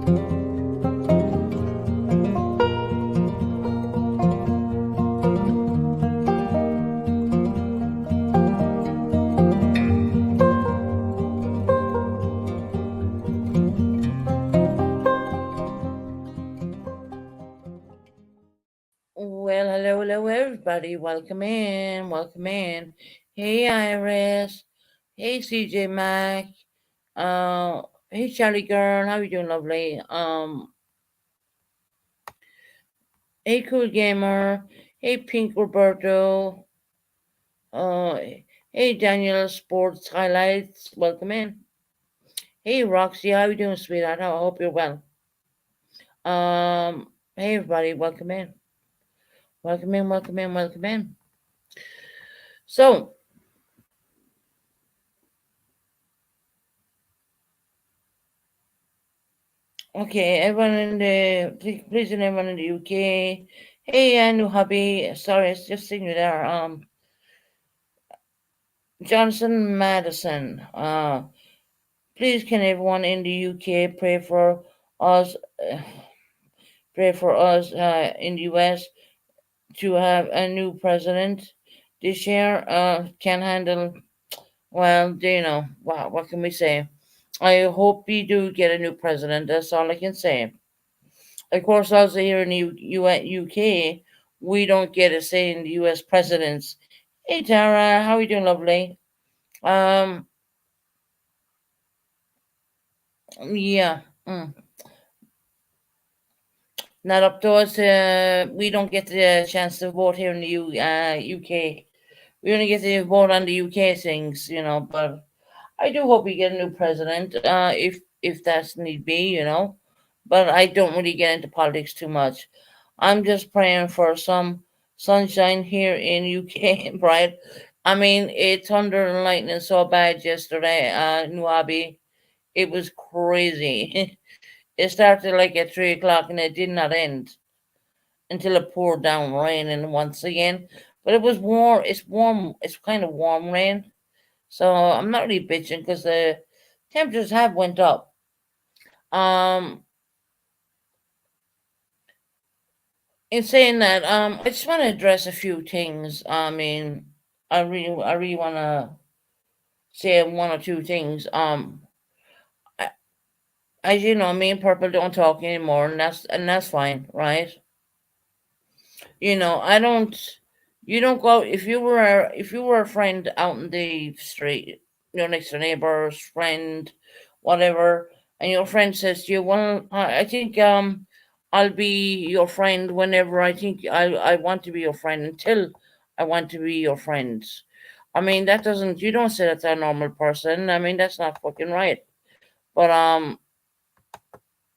Well, hello, hello, everybody. Welcome in. Welcome in. Hey, Iris. Hey, CJ Mac. Uh, hey, Charlie Girl. How you doing, lovely? Hey, Cool Gamer. Hey, Pink Roberto. Uh, hey, Daniel Sports Highlights. Welcome in. Hey, Roxy. How you doing, sweetheart? I hope you're well. Hey, everybody. Welcome in. Welcome in. Welcome in. Welcome in. So, okay, everyone in the please and everyone in the UK. Hey, new hubby. Sorry, it's just seeing you there. Johnson Madison. Please can everyone in the UK pray for us? Pray for us in the US to have a new president this year. Can handle. Well, you know what can we say? I hope we do get a new president. That's all I can say. Of course, also here in the UK, we don't get a say in the US presidents. Hey, Tara, how are you doing, lovely? Um, yeah, mm, not up to us. We don't get the chance to vote here in the UK. We only get to vote on the UK things, But I do hope we get a new president, if that's need be, But I don't really get into politics too much. I'm just praying for some sunshine here in UK, right? I mean, it thundered and lightning so bad yesterday, Nuabi. It was crazy. It started like at 3 o'clock and it did not end until it poured down rain and once again. But it was warm. It's warm. It's kind of warm rain. So I'm not really bitching because the temperatures have went up. Um, in saying that, I just want to address a few things. I mean, I really want to say one or two things. I- as you know, me and Purple don't talk anymore, and that's fine, right? I don't. You don't go if you were a friend out in the street, next to neighbors, friend, whatever, and your friend says to you, "Well, I think I'll be your friend whenever I think I want to be your friend until I want to be your friend." I mean, that doesn't. You don't say that to a normal person. I mean, that's not fucking right. But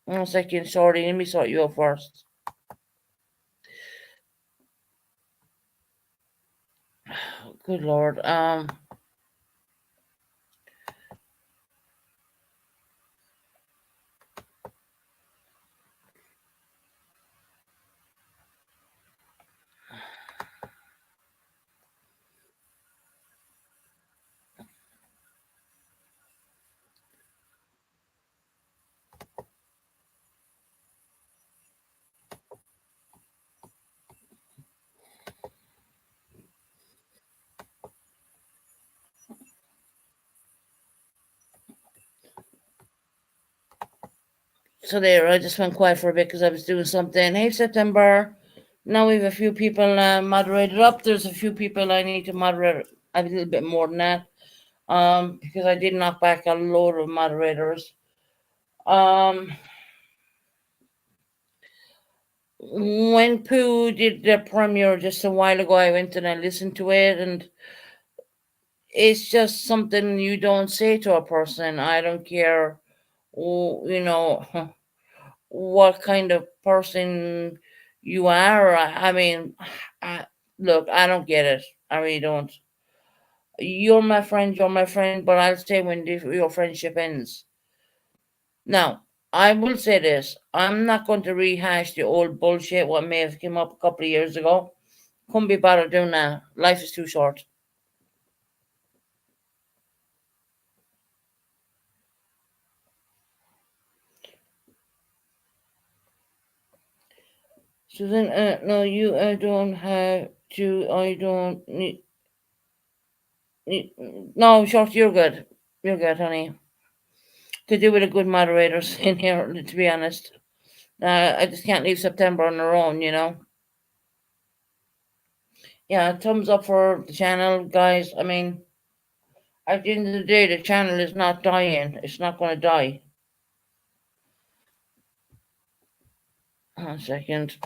1 second, sorry. Let me sort you out first. Good lord. So there, I just went quiet for a bit because I was doing something. Hey, September. Now we have a few people moderated up. There's a few people I need to moderate a little bit more than that. Because I did knock back a load of moderators. Um, when Pooh did the premiere just a while ago, I went and I listened to it, and it's just something you don't say to a person. I don't care, what kind of person you are. I mean, I, look, I don't get it. I really don't. You're my friend, but I'll stay when your friendship ends. Now, I will say this. I'm not going to rehash the old bullshit what may have come up a couple of years ago. Couldn't be bothered doing that. Life is too short. Susan, no, you don't have to. I don't need. No, short, you're good. You're good, honey. Could do with a good moderators in here, to be honest. I just can't leave September on their own, you know. Yeah, thumbs up for the channel, guys. I mean, at the end of the day, the channel is not dying. It's not going to die. 1 second.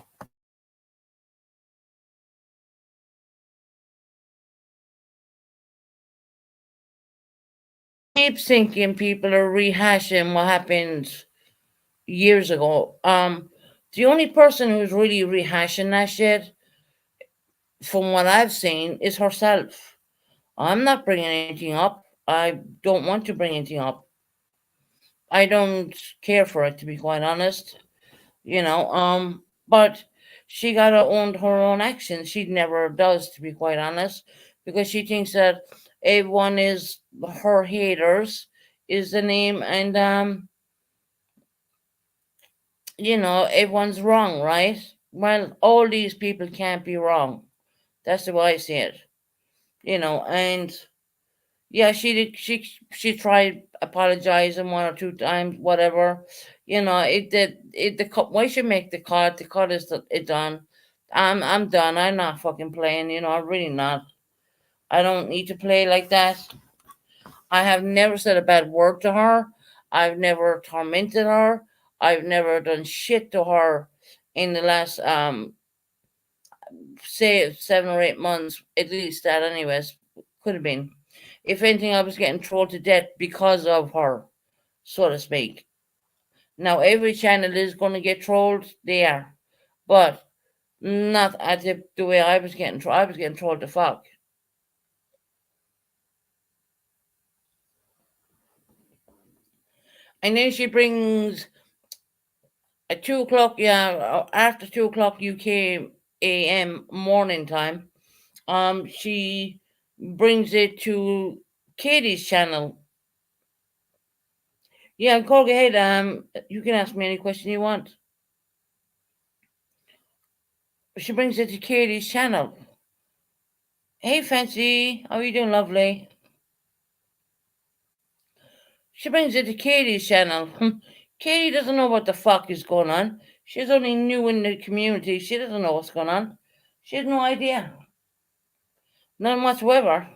Keep thinking people are rehashing what happened years ago. The only person who's really rehashing that shit, from what I've seen, is herself. I'm not bringing anything up. I don't want to bring anything up. I don't care for it, to be quite honest. But she gotta own her own actions. She never does, to be quite honest, because she thinks that everyone is her haters is the name, and everyone's wrong, right? Well, all these people can't be wrong. That's the way I see it. And yeah, she tried apologizing 1 or 2 times, whatever. It did it the cut. Why should make the cut? The cut is it done. I'm done. I'm not fucking playing. I'm really not. I don't need to play like that. I have never said a bad word to her. I've never tormented her. I've never done shit to her in the last say 7 or 8 months, at least that anyways. Could have been. If anything, I was getting trolled to death because of her, so to speak. Now every channel is going to get trolled. They are, but not at the way I was getting trolled. I was getting trolled to fuck. And then she brings at 2 o'clock, yeah, after 2 o'clock UK AM morning time. She brings it to Katie's channel. Yeah, go ahead. You can ask me any question you want. She brings it to Katie's channel. Hey, Fancy, how are you doing, lovely? She brings it to Katie's channel. Katie doesn't know what the fuck is going on. She's only new in the community. She doesn't know what's going on. She has no idea. None whatsoever.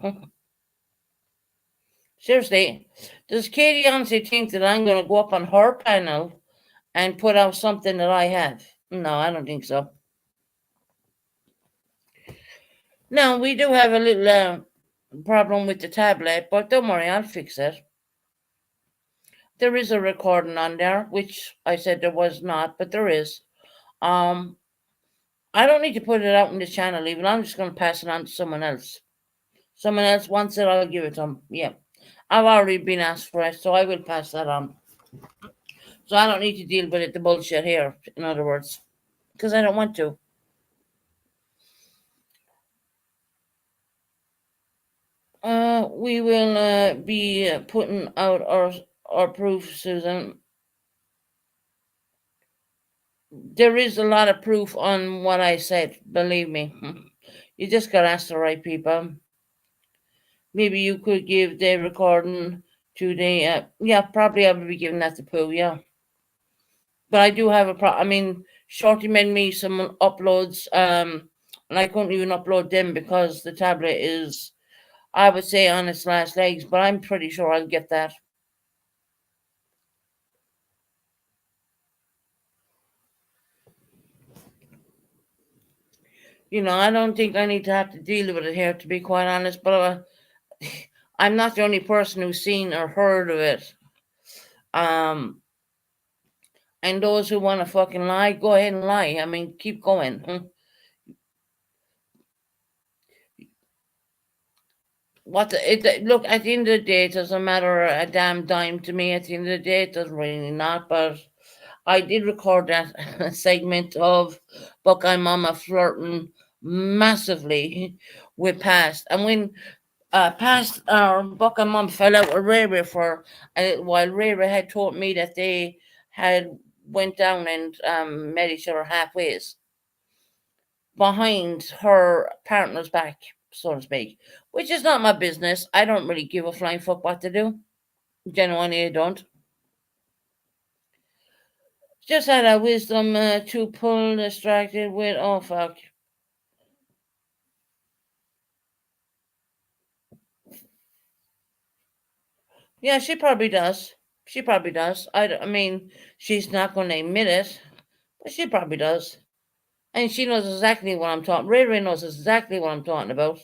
Seriously, does Katie honestly think that I'm going to go up on her panel and put out something that I have? No, I don't think so. No, we do have a little problem with the tablet, but don't worry, I'll fix it. There is a recording on there, which I said there was not, but there is. I don't need to put it out in the channel even. I'm just going to pass it on to someone else. Someone else wants it, I'll give it to them. Yeah. I've already been asked for it, so I will pass that on. So I don't need to deal with the bullshit here, in other words, because I don't want to. We will be putting out our proof, Susan. There is a lot of proof on what I said, believe me. You just got to ask the right people. Maybe you could give the recording to the, yeah, probably I will be giving that to Pooh, yeah. But I do have I mean, Shorty made me some uploads, and I couldn't even upload them because the tablet is, I would say, on its last legs, but I'm pretty sure I'll get that. I don't think I need to have to deal with it here, to be quite honest, but I'm not the only person who's seen or heard of it. And those who want to fucking lie, go ahead and lie. I mean, keep going. Look, at the end of the day, it doesn't matter a damn dime to me. At the end of the day, it doesn't really not. But I did record that segment of Buckeye Mama flirting massively with Past, and when Past Buckeye Mom fell out with Ray Ray for while Ray Ray had told me that they had went down and met each other halfways. behind her partner's back, so to speak, which is not my business. I don't really give a flying fuck what to do. Genuinely, I don't. Just had a wisdom to pull distracted with. Oh fuck. Yeah, she probably does. She probably does. I mean, she's not going to admit it, but she probably does. And she knows exactly what I'm talking. Ray Ray knows exactly what I'm talking about.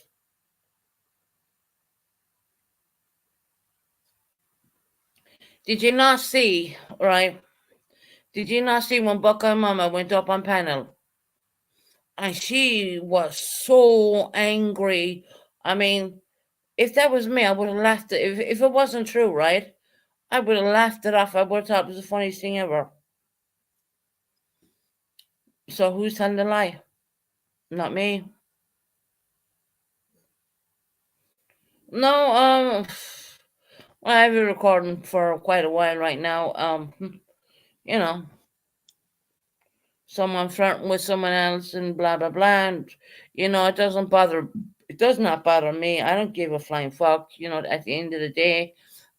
Did you not see? Right? Did you not see when Buckeye Mama went up on panel? And she was so angry. I mean, if that was me, I would have laughed. If it wasn't true, right? I would have laughed it off. I would have thought it was the funniest thing ever. So who's telling the lie? Not me. No, I've been recording for quite a while right now. You know, someone flirting with someone else and blah blah blah. And it doesn't bother. It does not bother me. I don't give a flying fuck. At the end of the day.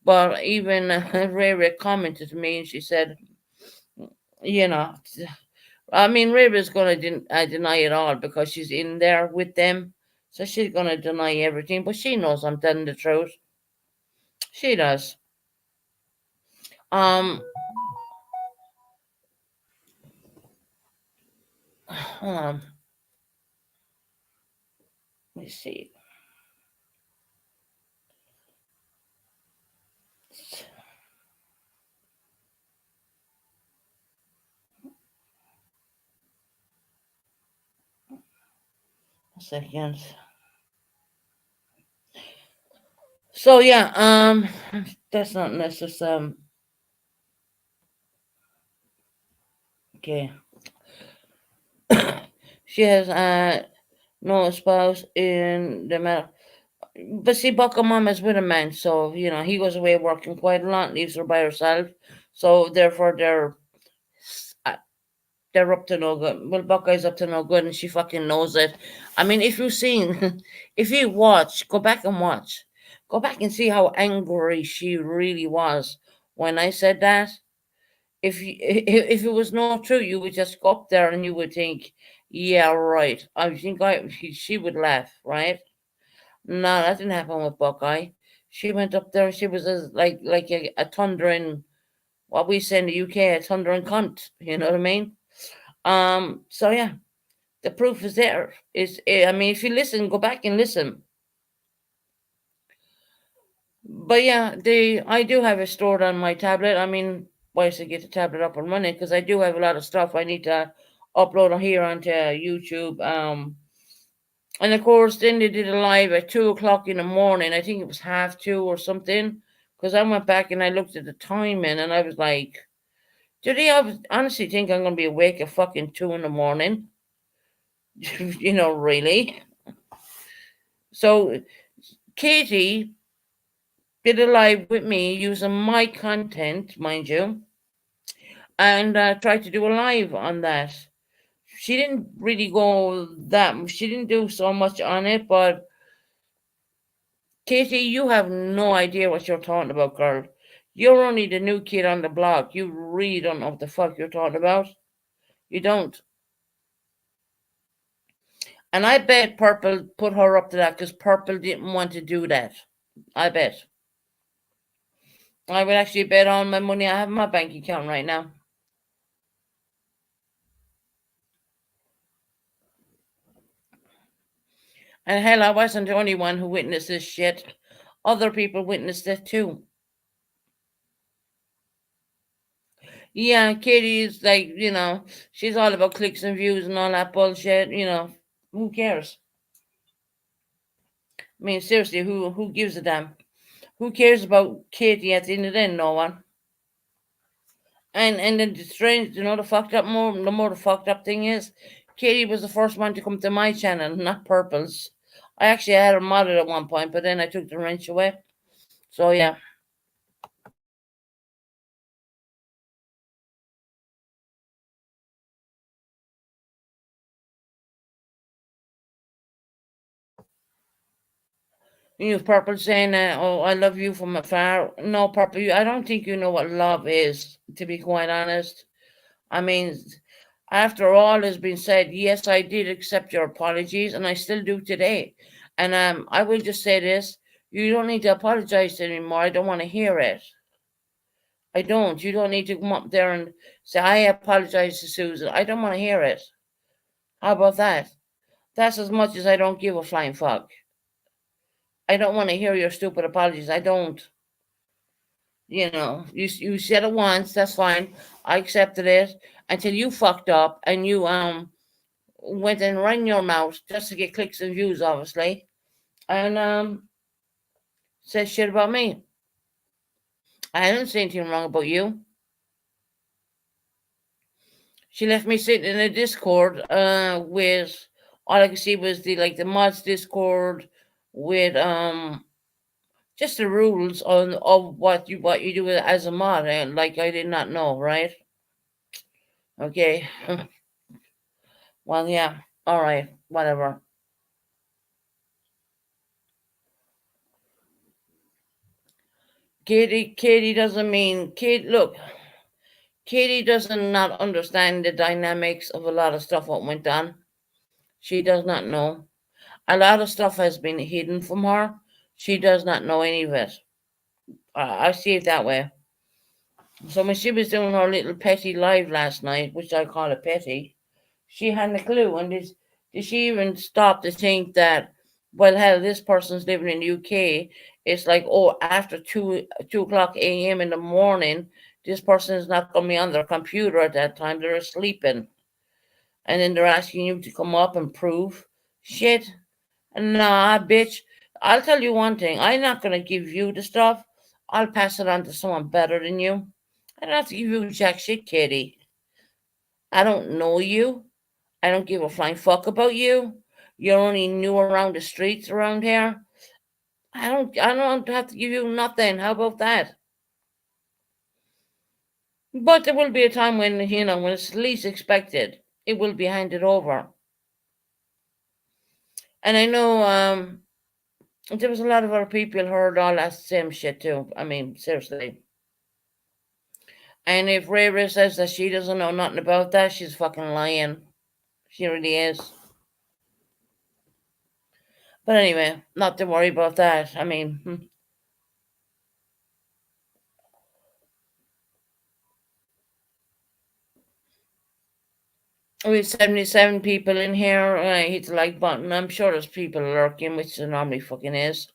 But even Ray Ray commented to me and she said, you know, I mean, Ray Ray's gonna deny it all because she's in there with them, so she's gonna deny everything. But she knows I'm telling the truth. She does. Um, hold on. Let me see. A second. So yeah, that's not necessary. Okay. She has no spouse in the matter. But see, Bucka mom is with a man, so he goes away working quite a lot, leaves her by herself. So therefore, uh, they're up to no good. Well, Buckeye's up to no good, and she fucking knows it. I mean, if you've seen, if you watch, go back and watch. Go back and see how angry she really was when I said that. If it was not true, you would just go up there and you would think, yeah, right. I think she would laugh, right? No, that didn't happen with Buckeye. She went up there. She was like a thundering, what we say in the UK, a thundering cunt. You know what I mean? So yeah, the proof is there. I mean, if you listen, go back and listen. But yeah, I do have it stored on my tablet. I mean, why should I get the tablet up and running? Because I do have a lot of stuff I need to upload here onto YouTube. And of course, then they did a live at 2 o'clock in the morning. I think it was half two or something. Because I went back and I looked at the timing and I was like, do they honestly think I'm going to be awake at fucking 2 in the morning? Really? So Katie did a live with me using my content, mind you, and tried to do a live on that. She didn't really go that. She didn't do so much on it, but Katie, you have no idea what you're talking about, girl. You're only the new kid on the block. You really don't know what the fuck you're talking about. You don't. And I bet Purple put her up to that because Purple didn't want to do that. I bet. I would actually bet on my money I have in my bank account right now. And hell, I wasn't the only one who witnessed this shit. Other people witnessed it too. Yeah, Katie's like, she's all about clicks and views and all that bullshit. Who cares? I mean, seriously, who gives a damn? Who cares about Katie at the end of the day? No one. And then the strange, the more the fucked up thing is, Katie was the first one to come to my channel, not Purple's. I actually had her modded at one point, but then I took the wrench away. So yeah. You Purple saying, "Oh, I love you from afar." No, Purple, I don't think you know what love is. To be quite honest, I mean, after all has been said, yes, I did accept your apologies, and I still do today. And I will just say this: you don't need to apologize anymore. I don't want to hear it. I don't. You don't need to come up there and say, "I apologize to Susan." I don't want to hear it. How about that? That's as much as I don't give a flying fuck. I don't want to hear your stupid apologies. I don't. You said it once. That's fine. I accepted it until you fucked up and you went and ran your mouth just to get clicks and views, obviously, and said shit about me. I didn't say anything wrong about you. She left me sitting in a Discord with all I could see was the mods Discord with just the rules on of what you do as a mod, and like I did not know, right? Okay. Well, yeah. All right. Whatever. Katie doesn't mean Kate. Look, Katie doesn't not understand the dynamics of a lot of stuff what went on. She does not know. A lot of stuff has been hidden from her. She does not know any of it. I see it that way. So when she was doing her little petty live last night, which I call it petty, she hadn't a clue. And did she even stop to think that, well, hell, this person's living in the UK. It's like, oh, after 2 o'clock a.m. in the morning, this person is not going to be on their computer at that time. They're sleeping. And then they're asking you to come up and prove shit. Nah, bitch. I'll tell you one thing. I'm not going to give you the stuff. I'll pass it on to someone better than you. I don't have to give you jack shit, Kitty. I don't know you. I don't give a flying fuck about you. You're only new around the streets around here. I don't have to give you nothing. How about that? But there will be a time when it's least expected. It will be handed over. And I know there was a lot of other people heard all that same shit too. I mean, seriously. And if Rara says that she doesn't know nothing about that, she's fucking lying. She really is. But anyway, not to worry about that. I mean, we have 77 people in here. I hit the like button. I'm sure there's people lurking, which there normally fucking is.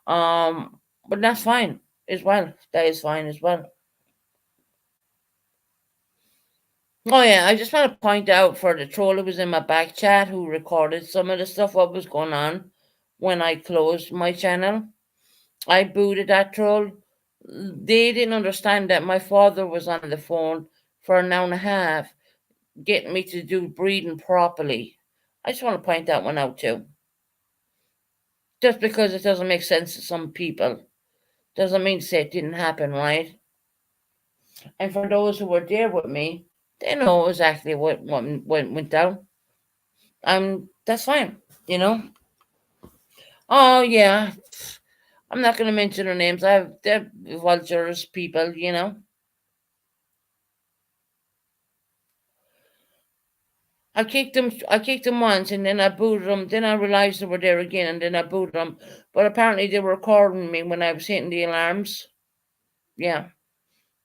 But that's fine as well. That is fine as well. Oh yeah, I just want to point out for the troll who was in my back chat who recorded some of the stuff what was going on when I closed my channel. I booted that troll. They didn't understand that my father was on the phone for an hour and a half getting me to do breathing properly. I just want to point that one out too. Just because it doesn't make sense to some people doesn't mean to say it didn't happen, right? And for those who were there with me, they know exactly what went down. That's fine, you know. Oh yeah, I'm not going to mention their names. They're vultures people, you know. I kicked them. I kicked them once, and then I booted them. Then I realized they were there again, and then I booted them. But apparently, they were recording me when I was hitting the alarms. Yeah,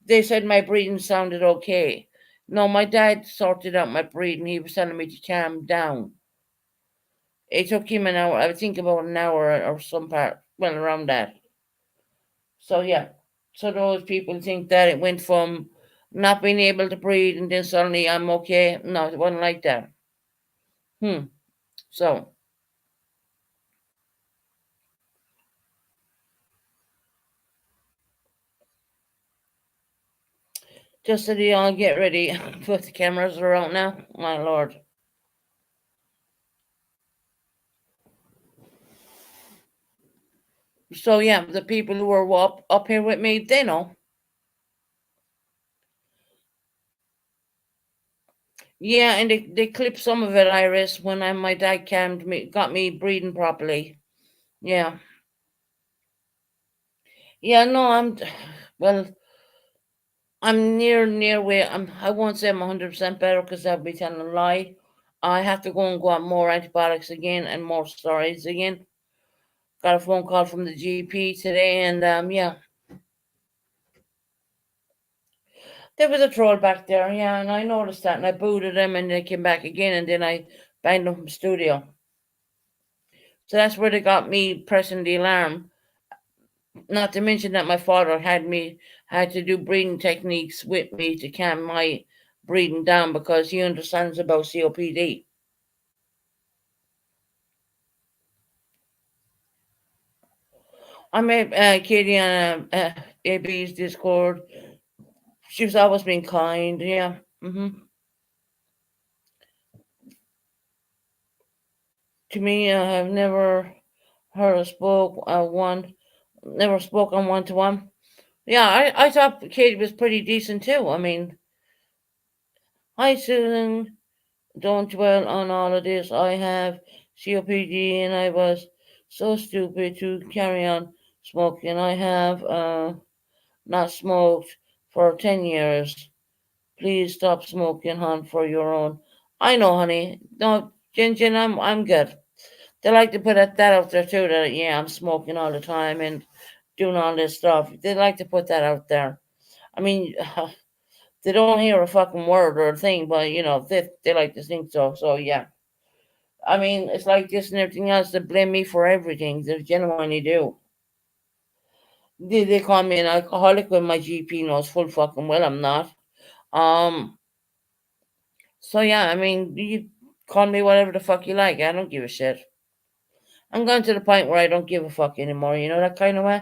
they said my breathing sounded okay. No, my dad sorted out my breathing. He was telling me to calm down. It took him an hour. I think about an hour or some part. Well, around that. So yeah. So those people think that it went from not being able to breathe and then suddenly I'm okay. No, it wasn't like that. Hmm. So just so you all get ready. Put the cameras are out now. My lord. So yeah, the people who are up here with me, they know. Yeah, and they clipped some of it, Iris, when my dad calmed me, got me breathing properly. Yeah. Yeah, no, well, I'm near where I won't say I'm 100% better because I'll be telling a lie. I have to go on more antibiotics again and more steroids again. Got a phone call from the GP today, and yeah, there was a troll back there, yeah, and I noticed that, and I booted him, and they came back again, and then I banned them from studio. So that's where they got me pressing the alarm. Not to mention that my father had to do breathing techniques with me to calm my breathing down because he understands about COPD. I met Katie on AB's Discord. She's always been kind, yeah. To me, I have never heard her never spoken one to one. Yeah, I thought Katie was pretty decent too. I mean, hi Susan, don't dwell on all of this. I have COPD and I was so stupid to carry on smoking. I have not smoked for 10 years. Please stop smoking, hon, for your own. I know, honey. No, Jin, I'm good. They like to put that out there too. That yeah, I'm smoking all the time and doing all this stuff. They like to put that out there. I mean, they don't hear a fucking word or a thing, but they like to think so. So yeah, I mean, it's like this and everything else. They blame me for everything. They genuinely do. They call me an alcoholic when my GP knows full fucking well I'm not. Um. So yeah, I mean, you call me whatever the fuck you like. I don't give a shit. I'm going to the point where I don't give a fuck anymore. You know that kind of way.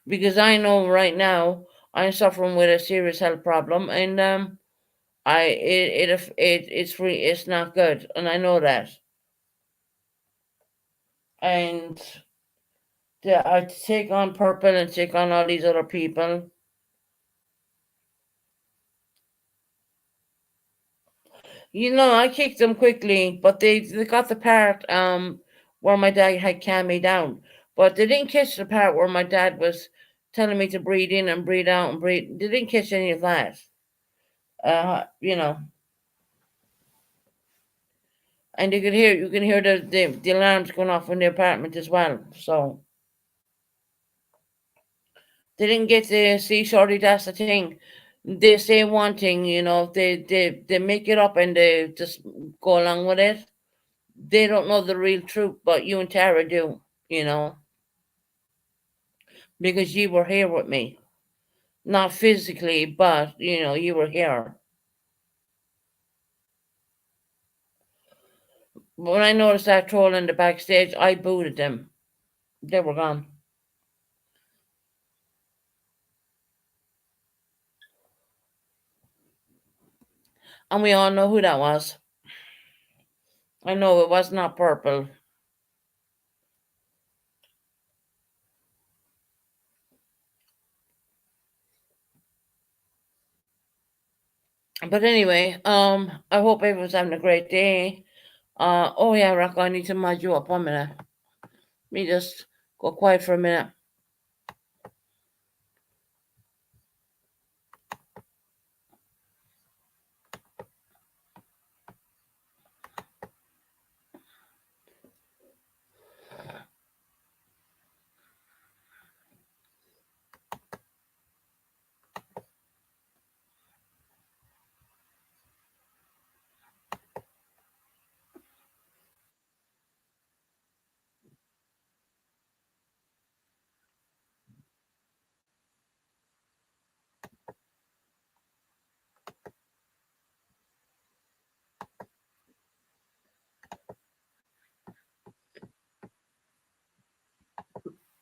Because I know right now I'm suffering with a serious health problem, and it's not good, and I know that. And I take on purple and take on all these other people. I kicked them quickly, but they got the part where my dad had calmed me down, but they didn't catch the part where my dad was telling me to breathe in and breathe out and breathe. They didn't catch any of that. You know, and you can hear the alarms going off in the apartment as well. So they didn't get to see Shorty. That's the thing. They say one thing, they make it up and they just go along with it. They don't know the real truth, but you and Tara do, because you were here with me, not physically, but you were here. When I noticed that troll in the backstage, I booted them. They were gone, and we all know who that was. I know it was not purple. But anyway, I hope everyone's having a great day. Oh yeah, Rocco, I need to mod you up 1 minute. Let me just go quiet for a minute.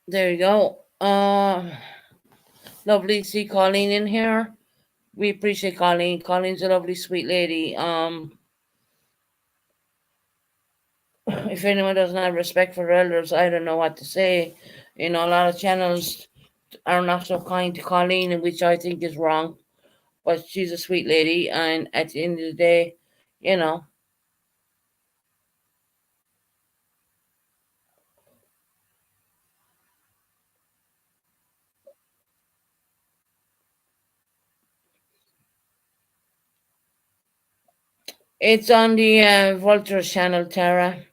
There you go. Lovely to see Colleen in here. We appreciate Colleen. Colleen's a lovely, sweet lady. If anyone doesn't have respect for elders, I don't know what to say. A lot of channels are not so kind to Colleen, which I think is wrong. But she's a sweet lady, and at the end of the day, you know, It's on the Vulture channel, Tara.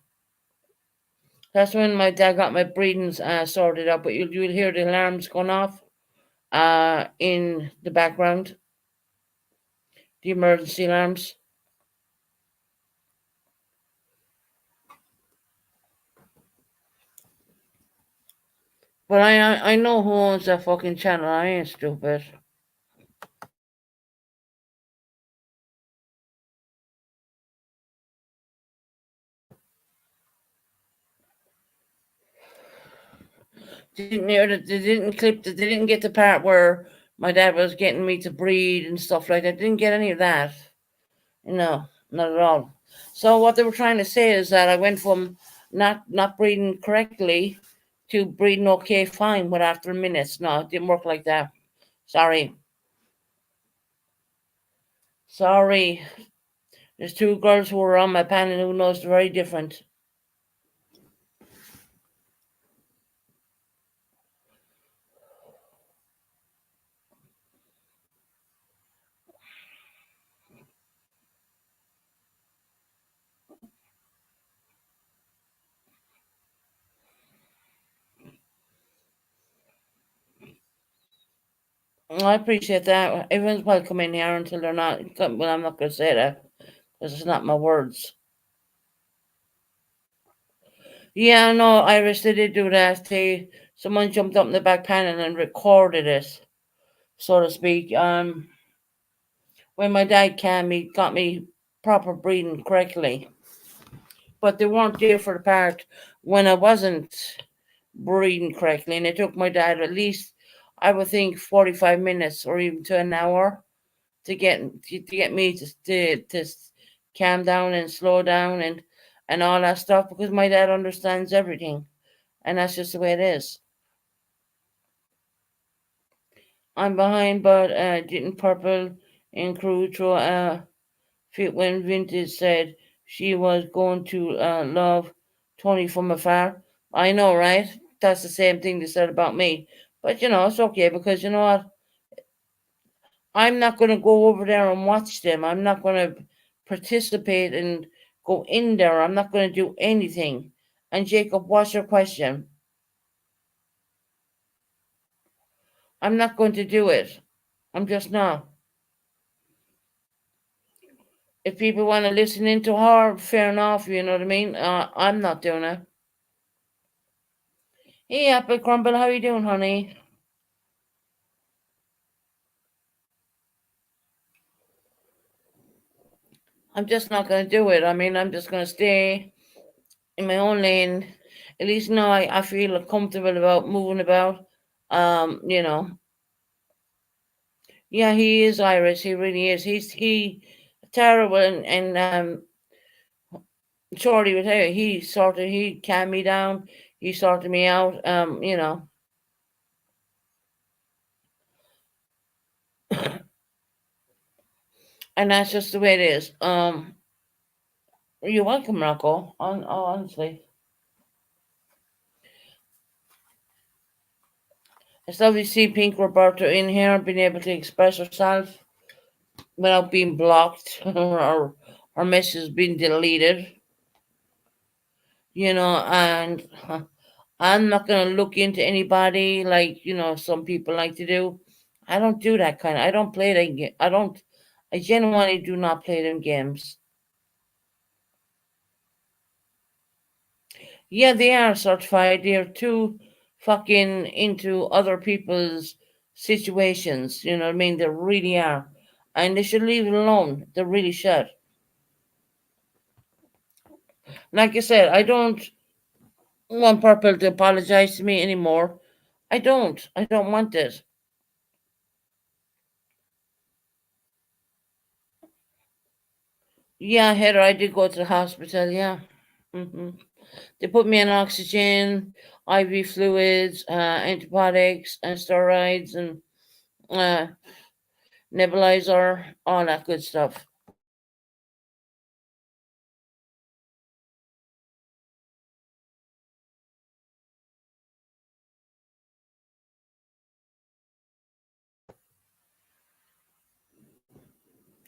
That's when my dad got my breathing sorted out, but you'll hear the alarms going off in the background, the emergency alarms. But I know who owns that fucking channel. I ain't stupid. Didn't hear that they didn't clip that they didn't get the part where my dad was getting me to breathe and stuff like that. Didn't get any of that. No, not at all. So what they were trying to say is that I went from not breathing correctly to breathing okay, fine, but after minutes. No, it didn't work like that. Sorry. Sorry. There's two girls who were on my panel who knows they're very different. I appreciate that. Everyone's welcome in here until they're not. Well, I'm not going to say that because it's not my words. Yeah, no, Irish, they did do that. Someone jumped up in the back panel and recorded it, so to speak. When my dad came, he got me proper breathing correctly, but they weren't there for the part when I wasn't breathing correctly, and it took my dad at least, I would think, 45 minutes or even to an hour to get me to calm down and slow down and all that stuff because my dad understands everything, and that's just the way it is. I'm behind, but didn't purple in crew through fit when Vintage said she was going to love Tony from afar. I know, right? That's the same thing they said about me. But it's okay because you know what? I'm not going to go over there and watch them. I'm not going to participate and go in there. I'm not going to do anything. And Jacob, what's your question? I'm not going to do it. I'm just not. If people want to listen into her, fair enough. You know what I mean? I'm not doing it. Hey, Apple Crumble, how you doing, honey? I'm just not going to do it. I mean, I'm just going to stay in my own lane. At least now I feel comfortable about moving about. You know, yeah, he is Irish. He really is. He terrible and Shorty would tell you he calmed me down. He sorted me out. And that's just the way it is. You're welcome, Rocco. Honestly, it's lovely to see Pink Roberta in here, being able to express herself without being blocked or her message being deleted. And I'm not going to look into anybody like, some people like to do. I don't do that kind of, I don't play that game. I genuinely do not play them games. Yeah, they are certified. They're too fucking into other people's situations. You know what I mean? They really are. And they should leave it alone. They really should. Like I said, I don't want Purple to apologize to me anymore. I don't. I don't want it. Yeah, Heather, I did go to the hospital. Yeah. They put me on oxygen, IV fluids, antibiotics, and steroids, and uh, nebulizer, all that good stuff.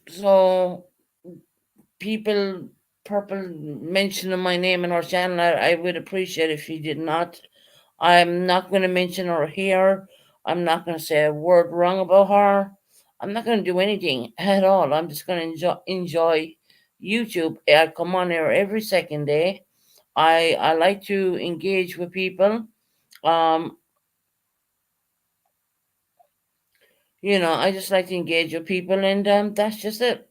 So people purple mentioning my name in our channel. I would appreciate if you did not. I'm not going to mention her here. I'm not going to say a word wrong about her. I'm not going to do anything at all. I'm just going to enjoy YouTube. I come on here every second day. I like to engage with people. Um, I just like to engage with people, and that's just it.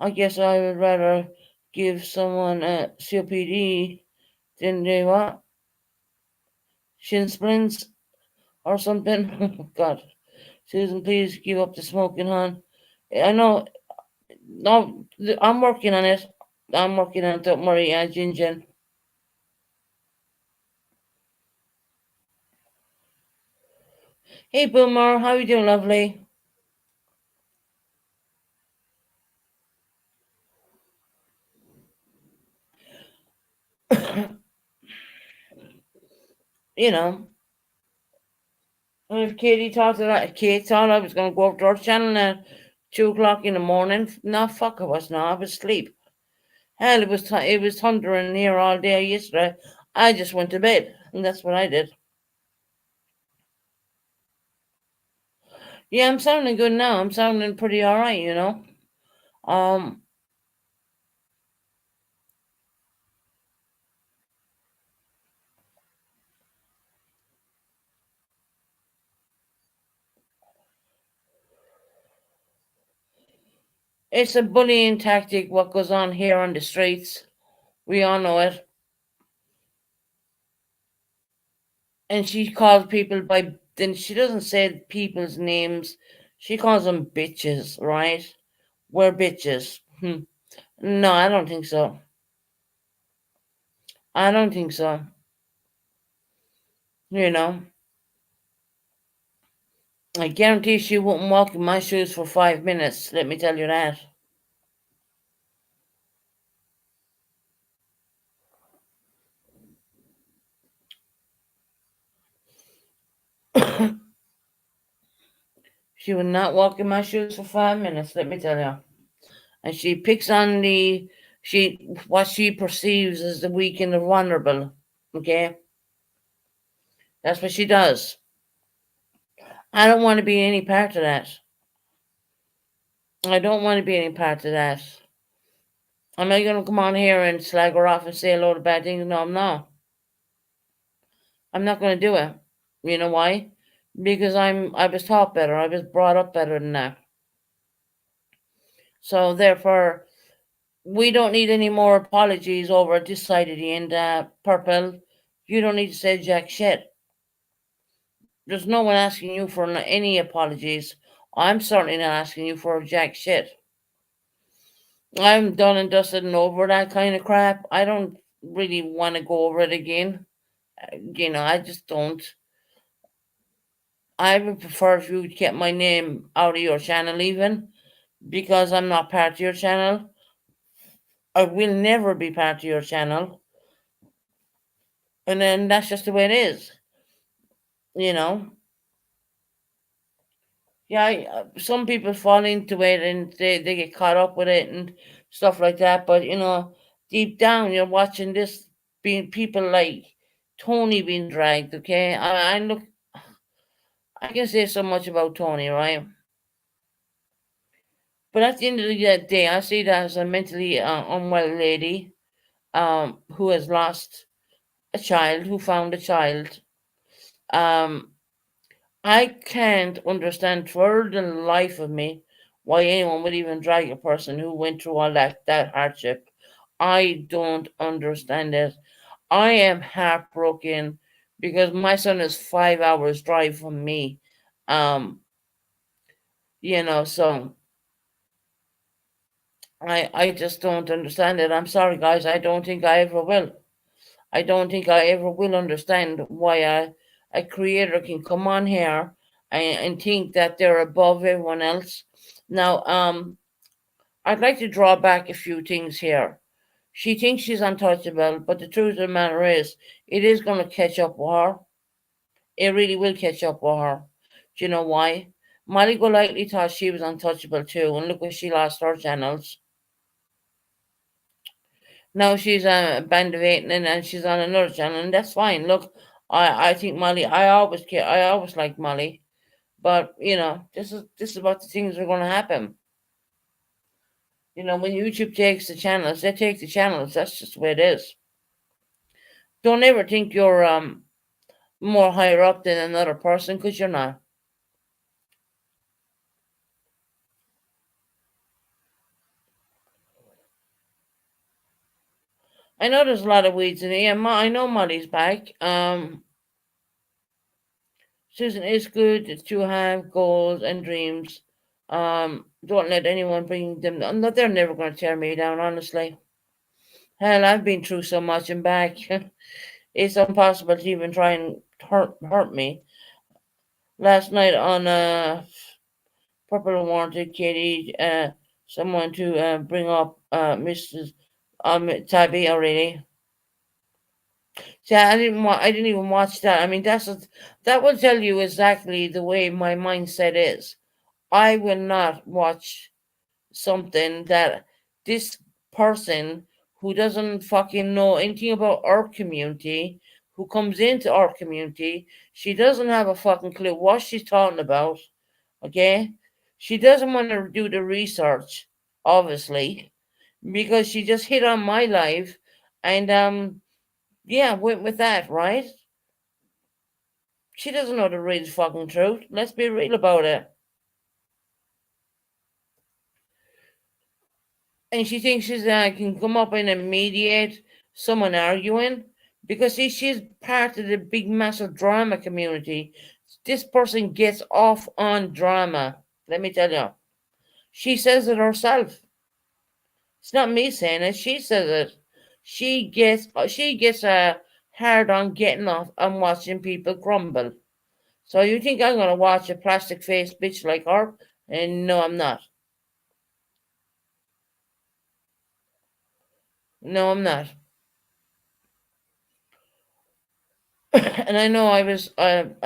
I guess I would rather give someone a COPD than they what shin splints or something. God, Susan, please give up the smoking, hon. I know. No, I'm working on it. I'm working on it. Don't worry, Ginger. Hey, Boomer, how you doing, lovely? you know, if Kate thought I was going to go up to her channel at 2 o'clock in the morning. No, fuck, I was not. I was asleep. Hell, it was thundering here all day yesterday. I just went to bed, and that's what I did. Yeah, I'm sounding good now. I'm sounding pretty all right. Um, it's a bullying tactic. What goes on here on the streets, we all know it. And she calls people by. Then she doesn't say people's names. She calls them bitches, right? We're bitches. No, I don't think so. I don't think so. You know, I guarantee she wouldn't walk in my shoes for 5 minutes. Let me tell you that. She would not walk in my shoes for 5 minutes. Let me tell you. And she picks on what she perceives as the weak and the vulnerable. Okay, that's what she does. I don't want to be any part of that. I don't want to be any part of that. Am I going to come on here and slag her off and say a load of bad things? No, I'm not. I'm not going to do it. You know why? Because I was taught better. I was brought up better than that. So therefore, we don't need any more apologies over this side of the end. Purple, you don't need to say jack shit. There's no one asking you for any apologies. I'm certainly not asking you for jack shit. I'm done and dusted and over that kind of crap. I don't really want to go over it again. I just don't. I would prefer if you kept my name out of your channel, even because I'm not part of your channel. I will never be part of your channel. And then that's just the way it is. You know, yeah, some people fall into it and they get caught up with it and stuff like that. But deep down, you're watching this being people like Tony being dragged. Okay, I look, I can say so much about Tony, right? But at the end of the day, I see that as a mentally unwell lady who has lost a child, who found a child. Um, I can't understand for the life of me why anyone would even drag a person who went through all that hardship. I don't understand it. I am heartbroken because my son is 5 hours drive from me. Um, so I just don't understand it. I'm sorry, guys. I don't think I ever will. I don't think I ever will understand why a creator can come on here and think that they're above everyone else. Now, I'd like to draw back a few things here. She thinks she's untouchable, but the truth of the matter is, it is going to catch up with her. It really will catch up with her. Do you know why? Molly Golightly thought she was untouchable too, and look where she lost her channels. Now she's Band of Eight, and she's on another channel, and that's fine. Look, I think Molly. I always liked Molly, but this is what the things are going to happen. When YouTube takes the channels, they take the channels. That's just the way it is. Don't ever think you're more higher up than another person, because you're not. I know there's a lot of weeds in here. I know Molly's back. Susan, it's good to have goals and dreams. Don't let anyone bring them down. No, they're never going to tear me down, honestly. Hell, I've been through so much and back. It's impossible to even try and hurt me. Last night on Purple wanted Katie, someone to bring up Mrs. Tabby already. See, I didn't even watch that. I mean, that will tell you exactly the way my mindset is. I will not watch something that this person who doesn't fucking know anything about our community, who comes into our community, she doesn't have a fucking clue what she's talking about. Okay? She doesn't want to do the research, obviously, because she just hit on my life and yeah, went with that, right? She doesn't know the real fucking truth. Let's be real about it. And she thinks she can come up and mediate someone arguing because she's part of the big massive drama community. This person gets off on drama. Let me tell you. She says it herself. It's not me saying it. She says it. She gets hard on getting off and watching people crumble. So you think I'm gonna watch a plastic faced bitch like her? And no, I'm not. No, I'm not. And I know I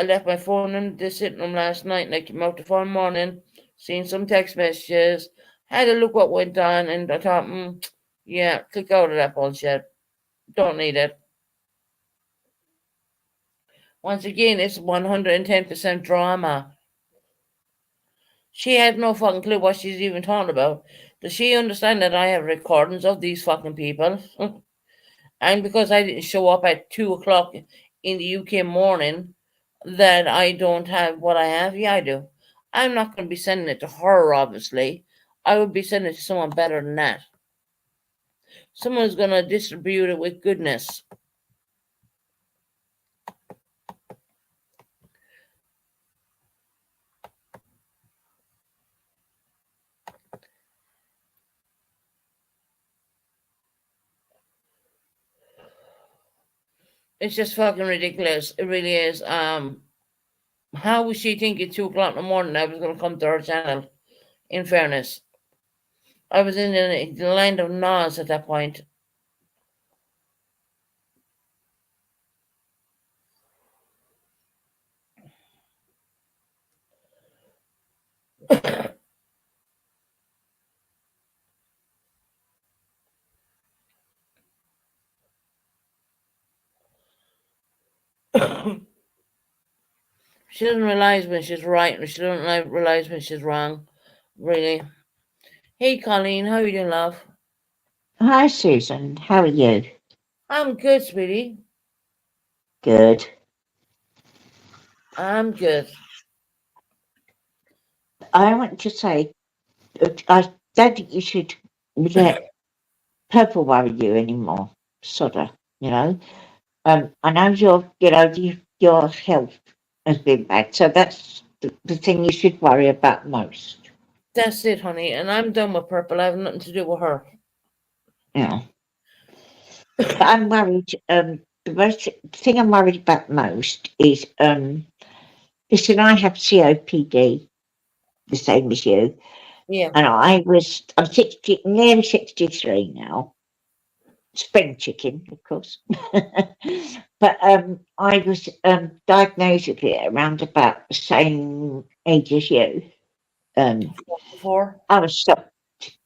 left my phone in the sitting room last night, and I came out the phone morning, seen some text messages, had a look what went on, and I thought, yeah, click out of that bullshit. Don't need it. Once again, it's 110% drama. She has no fucking clue what she's even talking about. Does she understand that I have recordings of these fucking people? And because I didn't show up at 2 o'clock in the UK morning, that I don't have what I have? Yeah, I do. I'm not going to be sending it to her, obviously. I would be sending it to someone better than that. Someone's going to distribute it with goodness. It's just fucking ridiculous. It really is. How was she thinking 2 o'clock in the morning I was going to come to her channel? In fairness, I was in the land of Nas at that point. She doesn't realize when she's right, and she doesn't realize when she's wrong. Really. Hey, Colleen, how you doing, love? Hi, Susan. How are you? I'm good, sweetie. Good. I'm good. I want to say, I don't think you should let purple worry you anymore. Sort of, you know. I know your health has been bad, so that's the thing you should worry about most. That's it, honey. And I'm done with purple. I have nothing to do with her. Yeah. But I'm worried. The most thing I'm worried about most is listen, I have COPD, the same as you. Yeah. And I'm 60, nearly 63 now. spring chicken, of course. But I was diagnosed with it around about the same age as you. Before. I was shocked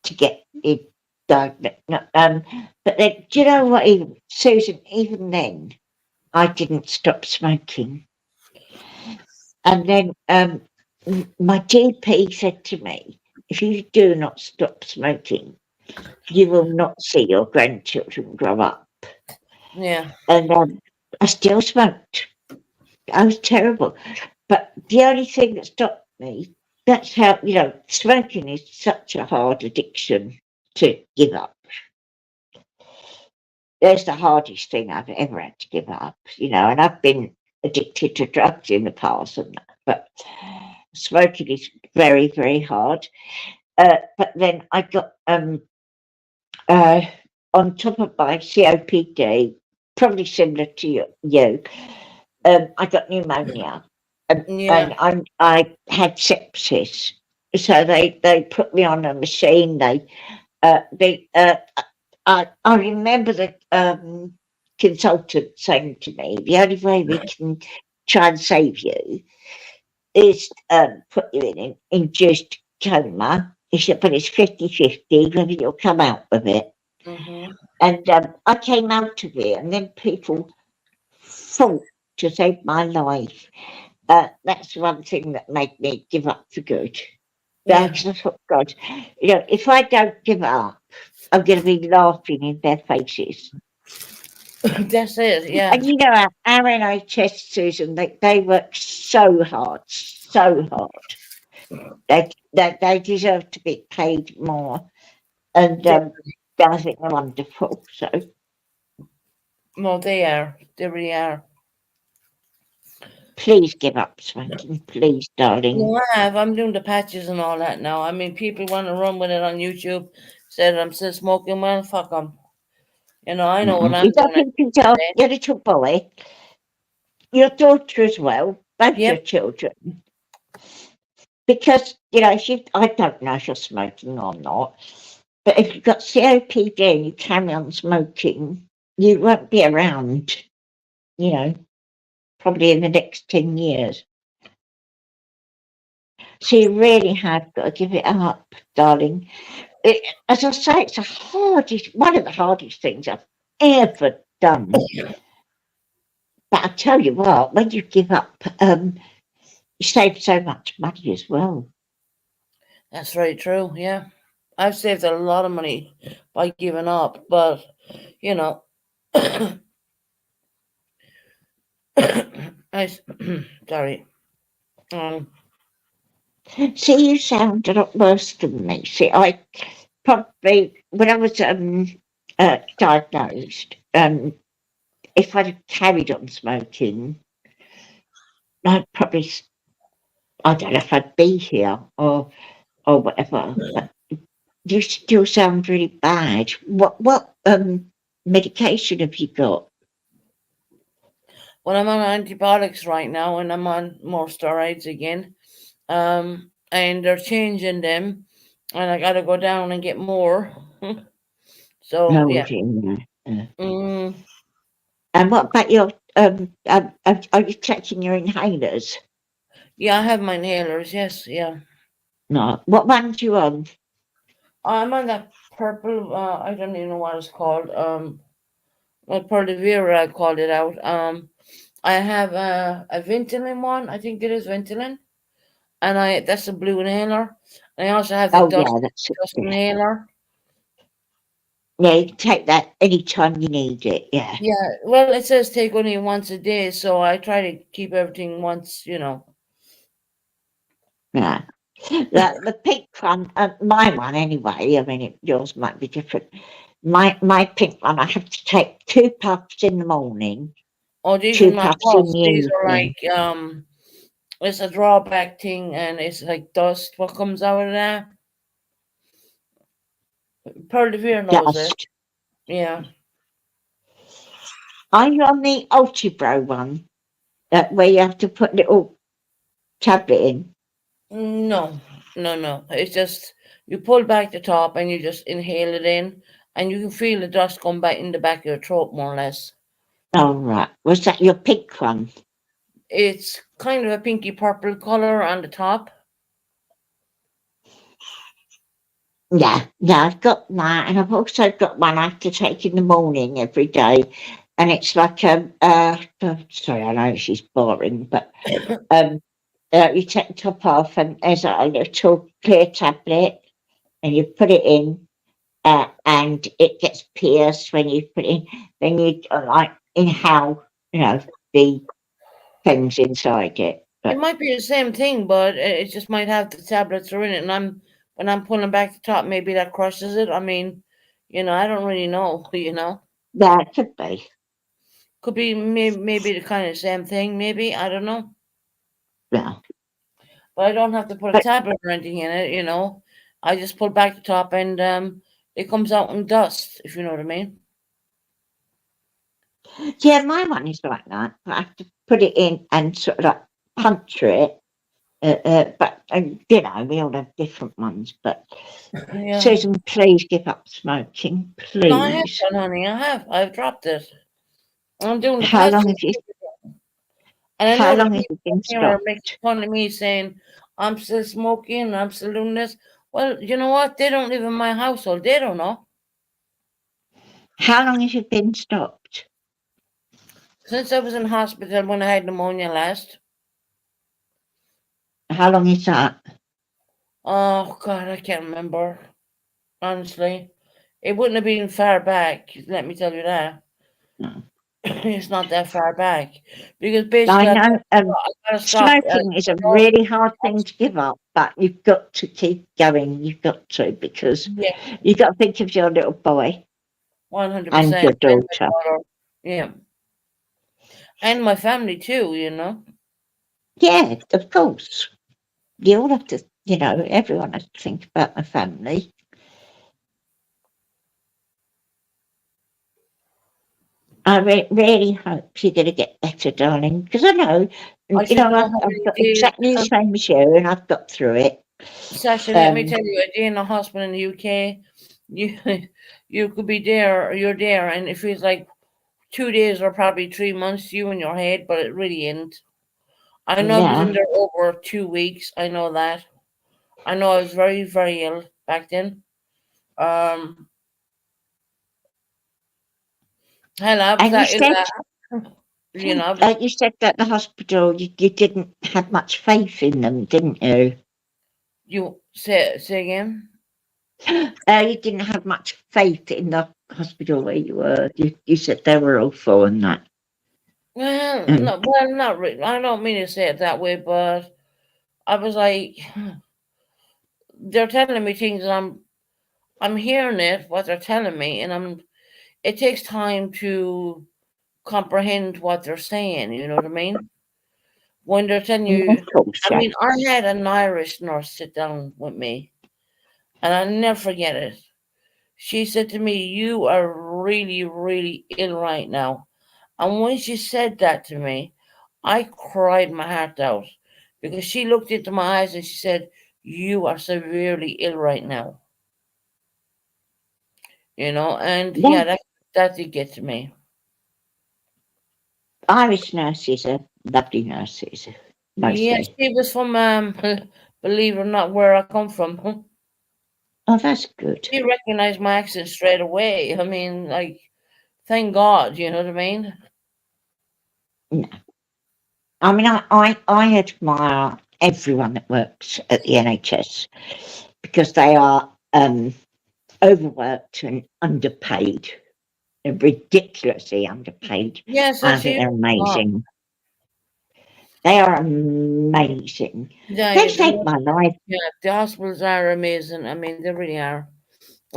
to get it diagnosed. But then, do you know what, Susan? Even then, I didn't stop smoking. And then my GP said to me, if you do not stop smoking, you will not see your grandchildren grow up. Yeah. And I still smoked. I was terrible. But the only thing that stopped me, that's how, smoking is such a hard addiction to give up. That's the hardest thing I've ever had to give up, and I've been addicted to drugs in the past and that, but smoking is very, very hard. But then I got on top of my COPD, probably similar to you, I got pneumonia, Yeah. and I had sepsis. So they put me on a machine. I remember the consultant saying to me, the only way we can try and save you is put you in an induced coma. He said, but it's 50-50 whether you'll come out of it. Mm-hmm. And I came out of it, and then people fought to save my life. That's one thing that made me give up for good. Yeah. Because I thought, God, if I don't give up, I'm going to be laughing in their faces. That's it. Yeah. And our NHS, Susan, they work so hard, so hard. They deserve to be paid more. And I think they're wonderful. So No, they are. They really are. please give up smoking, please, darling. No, I have. I'm doing the patches and all that now. I mean, people want to run with it on YouTube. Said I'm still smoking. Well, fuck them. I know what I'm You don't doing. think your little boy, your daughter as well, both Yep. your children. Because, I don't know if you're smoking or not, but if you've got COPD and you carry on smoking, you won't be around, probably in the next 10 years. So you really have got to give it up, darling. As I say, it's one of the hardest things I've ever done. But I tell you what, when you give up, you save so much money as well. That's very true. Yeah. I've saved a lot of money by giving up, but sorry. See, you sound a lot worse than me. See, I probably, when I was diagnosed, if I'd have carried on smoking, I don't know if I'd be here or whatever. But you still sound really bad. What medication have you got? Well, I'm on antibiotics right now, and I'm on more steroids again. And they're changing them, and I got to go down and get more. So yeah. Mm, And what about your are you taking your inhalers? yeah, I have my inhalers. Yes, yeah. No. What ones you on? I'm on that purple. I don't even know what it's called. Well, Perdivera, I called it out. I have a Ventolin one. I think it is Ventolin, and that's a blue inhaler. And I also have the dust inhaler. Yeah, you can take that anytime you need it. Yeah. Yeah. Well, it says take only once a day, so I try to keep everything once. Yeah. The pink one, my one anyway. I mean, yours might be different. My pink one, I have to take 2 puffs in the morning. Oh, these 2 are not puffs in puffs. the These are evening. like it's a drawback thing, and it's like dust. What comes out of that? Perdivere knows it. Dust. Yeah. Are you on the Ultibro one? Where you have to put little tablet in? No. It's just you pull back the top and you just inhale it in, and you can feel the dust come back in the back of your throat, more or less. Oh, right. Was that your pink one? It's kind of a pinky purple color on the top. Yeah, I've got that, and I've also got one I have to take in the morning every day, and it's like sorry, I know she's boring, but you take the top off, and there's a little clear tablet, and you put it in, and it gets pierced when you put it in. Then you like inhale, the things inside it. It But might be the same thing, but it just might have the tablets are in it, and when I'm pulling back the top, maybe that crushes it. I mean, I don't really know. yeah, it could be. Could be maybe the kind of same thing. Maybe I don't know, Yeah, but I don't have to put a but tablet or anything in it. I just pull back the top, and it comes out in dust. If you know what I mean. yeah, my one is like that. I have to put it in and sort of like puncture it. But we all have different ones. But Yeah. Susan, please give up smoking, No, I have please. done, honey. I have. I've dropped it. I'm doing the How long patches. have you? And I How know the long have people you been here are making stopped? fun of me saying I'm still smoking, I'm still doing this. Well, you know what? They don't live in my household. They don't know. How long have you been stopped? Since I was in hospital when I had pneumonia last. How long is that? Oh God, I can't remember. Honestly. It wouldn't have been far back, let me tell you that. No. It's not that far back. Because basically I I know gotta stop. smoking is a really hard thing to give up, but you've got to keep going. You've got to, because Yeah, you've got to think of your little boy and 100%. your And my daughter. daughter. Yeah. And my family too. Yeah, of course. You all have to, everyone has to think about the family. I really hope you're going to get better, darling, because I know, I should know how I've many got days. exactly the same as you, and I've got through it. Sasha, let me Um, tell you, a day in a hospital in the UK, you you could be there, or you're there, and it feels like 2 days or probably 3 months to you in your head, but it really isn't. I know I was in yeah. there over 2 weeks. I know that. I know I was very, very ill back then. Um, hell, I was And that ill that I was. you said that the hospital, you didn't have much faith in them, didn't you? You say again? You didn't have much faith in the hospital where you were. You said they were awful and that. Mm. Well, not really. I don't mean to say it that way, but I was like, they're telling me things, and I'm hearing it, what they're telling me, and it takes time to comprehend what they're saying, you know what I mean? When they're telling Of you, course, I yeah. mean, I had an Irish nurse sit down with me, and I'll never forget it. She said to me, "You are really, really ill right now." And when she said that to me, I cried my heart out because she looked into my eyes and she said, "You are severely ill right now." And Yeah, yeah, that did get to me. Irish nurses are lovely nurses, Yeah, mostly. she was from, believe it or not, where I come from. Oh, that's good. She recognized my accent straight away. I mean, like, thank God, you know what I mean? No. I mean, I admire everyone that works at the NHS because they are overworked and underpaid. They're ridiculously underpaid. Yes, I that's think you. they're amazing. They are amazing. They Yeah, saved my life. the hospitals are amazing. I mean, they really are.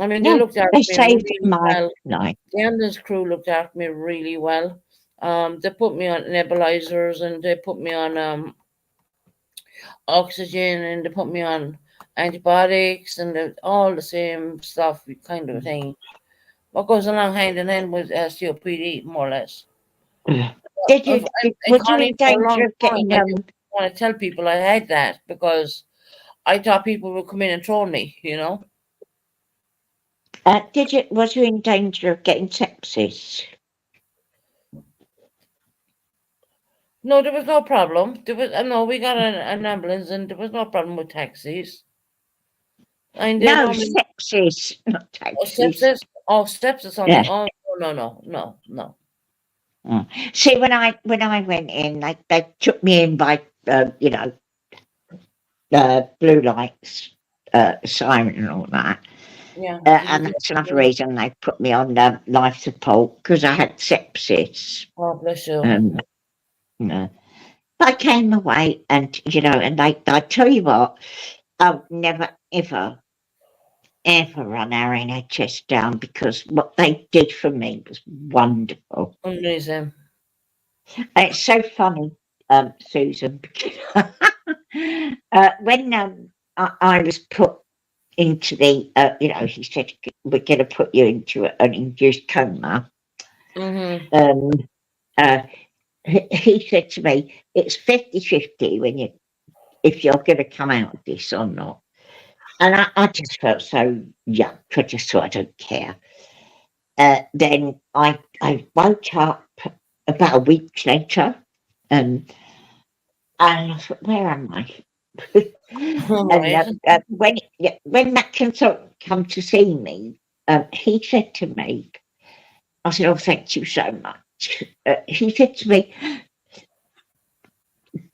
I mean, they Yeah, looked after they me saved really my well. life. The ambulance crew looked after me really well. They put me on nebulizers and they put me on oxygen and they put me on antibiotics and all the same stuff, kind of thing. What goes along hand in hand with COPD, more or less. And Were you in Connie, for a danger long of time, getting I didn't want to tell people I had that because I thought people would come in and troll me. Was you in danger of getting sepsis? No, there was no problem. There was no. We got an ambulance, and there was no problem with taxis. And they No, normally sepsis, not taxis. sepsis. Oh, sepsis on Yeah. the. Oh no. See, when I went in, they took me in by blue lights, siren and all that. Yeah. And that's another reason they put me on life support, because I had sepsis. Oh, bless you. You know. I came away, and and I tell you what, I've never ever run our NHS down, because what they did for me was wonderful. Amazing. And it's so funny, Susan, when I was put into the, he said, we're going to put you into an induced coma. He said to me, it's 50-50 if you're going to come out of this or not. And I just felt so young. I just thought, I don't care. Then I woke up about a week later, and I thought, where am I? Right. And when that consultant come to see me, he said to me, I said, oh, thank you so much. He said to me,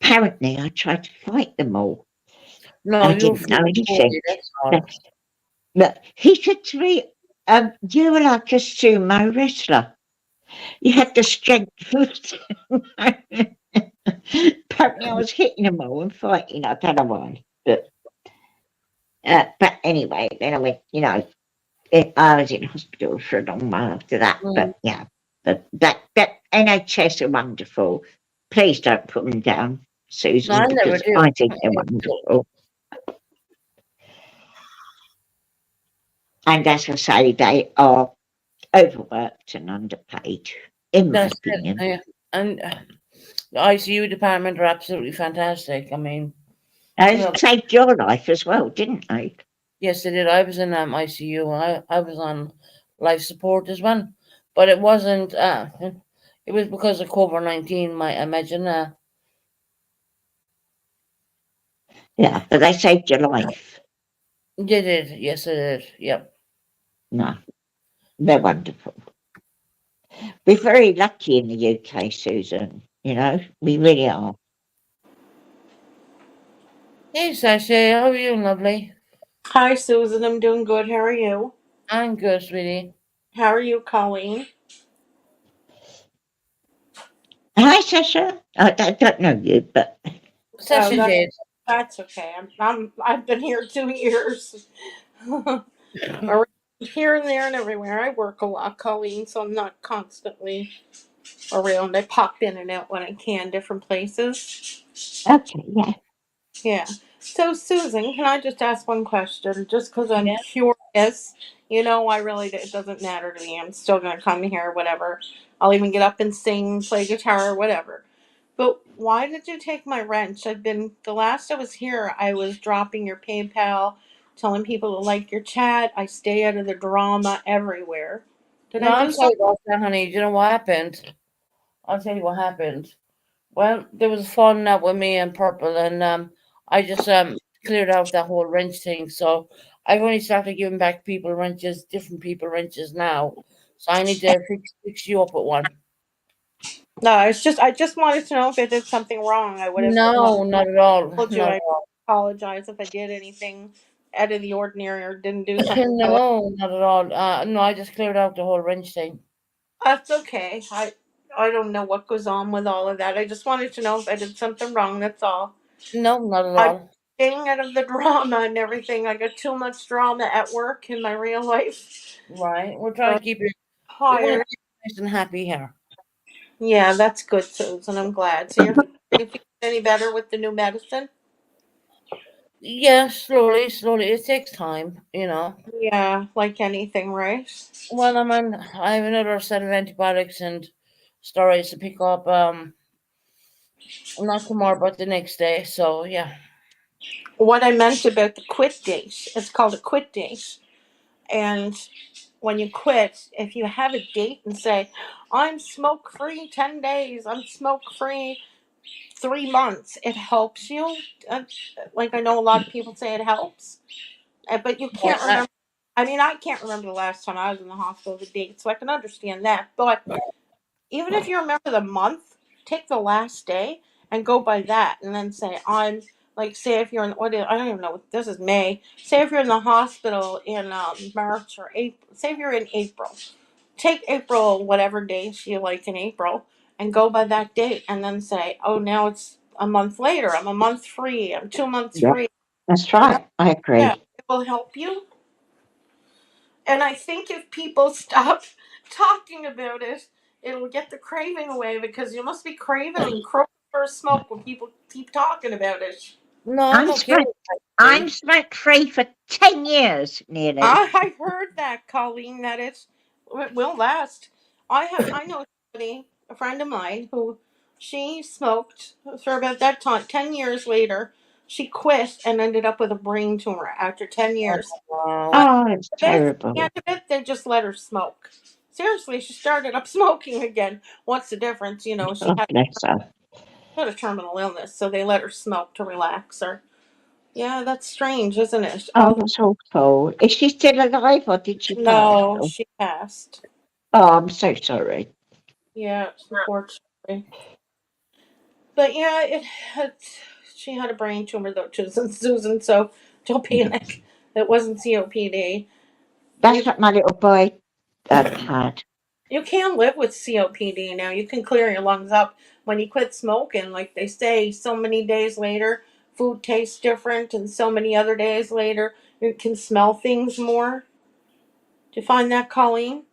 apparently I tried to fight them all. No, I you're didn't know anything. that's all. But he said to me, you were like a sumo wrestler. You had the strength. Apparently I was hitting them all and fighting. I don't know why. But anyway, then I went, I was in hospital for a long while after that. But yeah, but that NHS are wonderful. Please don't put them down, Susan, No, I never because do. I think they're wonderful. And as I say, they are overworked and underpaid, in my That's opinion. it. Yeah. And the ICU department are absolutely fantastic. I mean, They saved your life as well, didn't they? yes, they did. I was in ICU. I was on life support as well, but it wasn't. It was because of COVID-19. I imagine. Yeah, but they saved your life. They did. Yes, they did. Yep. No, they're wonderful. We're very lucky in the UK, Susan. We really are. Hey, Sasha, how are you, lovely? Hi, Susan. I'm doing good. How are you? I'm good, sweetie. How are you, Colleen? Hi, Sasha. I don't know you, but Sasha did. That's okay. I've been here 2 years. Around here and there and everywhere. I work a lot, Colleen, so I'm not constantly around. I pop in and out when I can, different places. okay, yeah. Yeah. So, Susan, can I just ask one question? Just because I'm Yeah. curious, it doesn't matter to me. I'm still going to come here, whatever. I'll even get up and sing, play guitar, whatever. But why did you take my wrench? The last I was here, I was dropping your PayPal, telling people to like your chat. I stay out of the drama everywhere. Did No, I I'll do tell you something? about that, honey. Do you know what happened? I'll tell you what happened. Well, there was falling out with me and Purple, and I just cleared out that whole wrench thing. So I've only started giving back different people wrenches now. So I need to fix you up with one. No, I just wanted to know if I did something wrong. I would have No, not at all. told you. Not I at all. apologize if I did anything out of the ordinary or didn't do something. No, not at all. No, I just cleared out the whole wrench thing. That's okay. I don't know what goes on with all of that. I just wanted to know if I did something wrong. That's all. No, not at I'm all. staying out of the drama and everything. I got too much drama at work in my real life. Right. We're trying to keep you. We want to Tired. keep you nice and happy here. Yeah, that's good, Susan. I'm glad. So you feeling any better with the new medicine? Yeah, slowly. It takes time. Yeah, like anything, right? Well, I have another set of antibiotics and steroids to pick up. Not tomorrow, but the next day. So yeah. What I meant about the quit date. It's called a quit date. And when you quit, if you have a date and say, I'm smoke free 10 days, I'm smoke free 3 months, it helps you. Uh, like I know a lot of people say it helps, but you can't Yeah, remember. I mean, I can't remember the last time I was in the hospital, the date, so I can understand that. But even if you remember the month, take the last day and go by that, and then say, I'm like, say if you're in, I don't even know, this is May. Say if you're in the hospital in March or April, say if you're in April, take April, whatever days you like in April, and go by that date, and then say, oh, now it's a month later, I'm a month free, I'm 2 months Yeah, free. that's You know, right. I yeah, agree. it will help you. And I think if people stop talking about it, it'll get the craving away, because you must be craving for a smoke when people keep talking about it. no, I'm I'm okay smoke. with that. I'm smoke free for 10 years nearly. I heard that, Colleen, that it will last. I know somebody, a friend of mine, who she smoked for about that time. 10 years later, she quit and ended up with a brain tumor after 10 years. Wow. But Oh, it's they, at terrible. the end of it, they just let her smoke. Seriously, she started up smoking again. What's the difference? You know, she God bless her. had a terminal illness, so they let her smoke to relax her. Yeah, that's strange, isn't it? Oh, that's awful. Is she still alive or did she pass? No, Oh, she passed. I'm so sorry. Yeah, unfortunately. But yeah, she had a brain tumor though, too, Susan. So don't panic. It wasn't COPD. That's You what my little boy had. you can live with COPD now. You can clear your lungs up when you quit smoking. Like they say, so many days later, food tastes different, and so many other days later, you can smell things more. Do you find that, Colleen?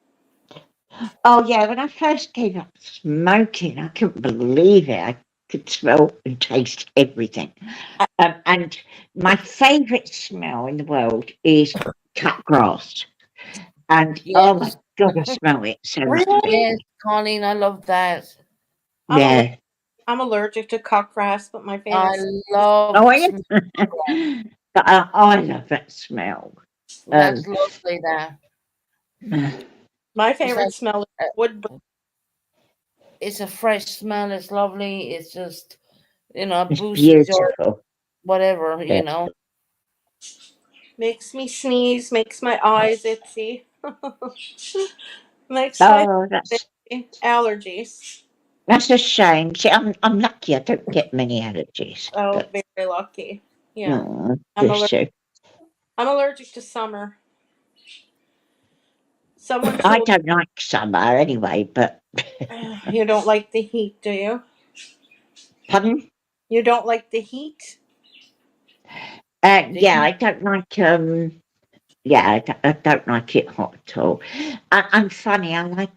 Oh, yeah, when I first gave up smoking, I couldn't believe it. I could smell and taste everything. I, And my favourite smell in the world is cut grass. And oh my Yes, God, I smell it so much. really? yes, Colleen, I love that. I'm a Yeah. I'm allergic to cut grass, but my I favorite is love Oh, the yeah. smell. But I love that smell. Um, That's lovely. That my it's like favorite smell is uh, wood. it's a fresh smell. It's lovely. It's just it's boosts your beautiful. whatever. Yeah. Makes me sneeze, makes my eyes itchy, makes my Oh, allergies. that's a shame. See, I'm lucky. I don't get many allergies. Oh, But very lucky. Yeah, oh, I'm bless allergic. you. I'm allergic to summer. Someone I told don't like summer anyway. But you don't like the heat, do you? pardon? You don't like the heat? Yeah, I don't like. Yeah, I don't like it hot at all. I'm funny. I like.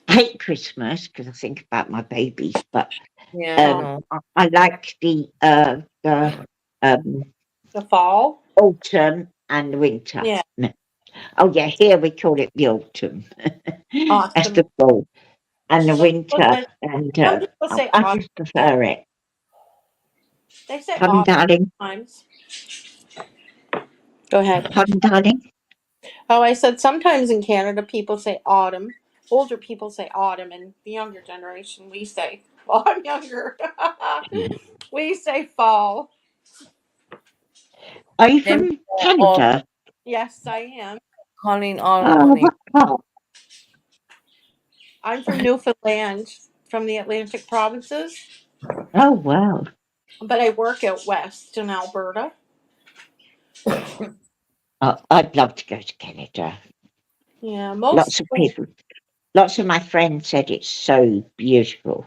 Hate Christmas because I think about my babies, but Yeah, I know. I like the um, The fall? autumn and the winter. Yeah, No. Oh yeah, here we call it the autumn. That's autumn. the fall and the Some people winter, say, and some people say I autumn. just prefer it. They say Pardon, autumn darling. times. Go ahead. Pardon, darling. Oh, I said sometimes in Canada people say autumn. Older people say autumn, and the younger generation we say, well, I'm younger. We say fall. Are you Then from all Canada? Yes, I am. Colleen Oh, Albany. what part? I'm from Newfoundland, from the Atlantic provinces, Oh wow. but I work out west in Alberta. Oh, I'd love to go to Canada. Yeah, Lots most. of people, lots of my friends said it's so beautiful.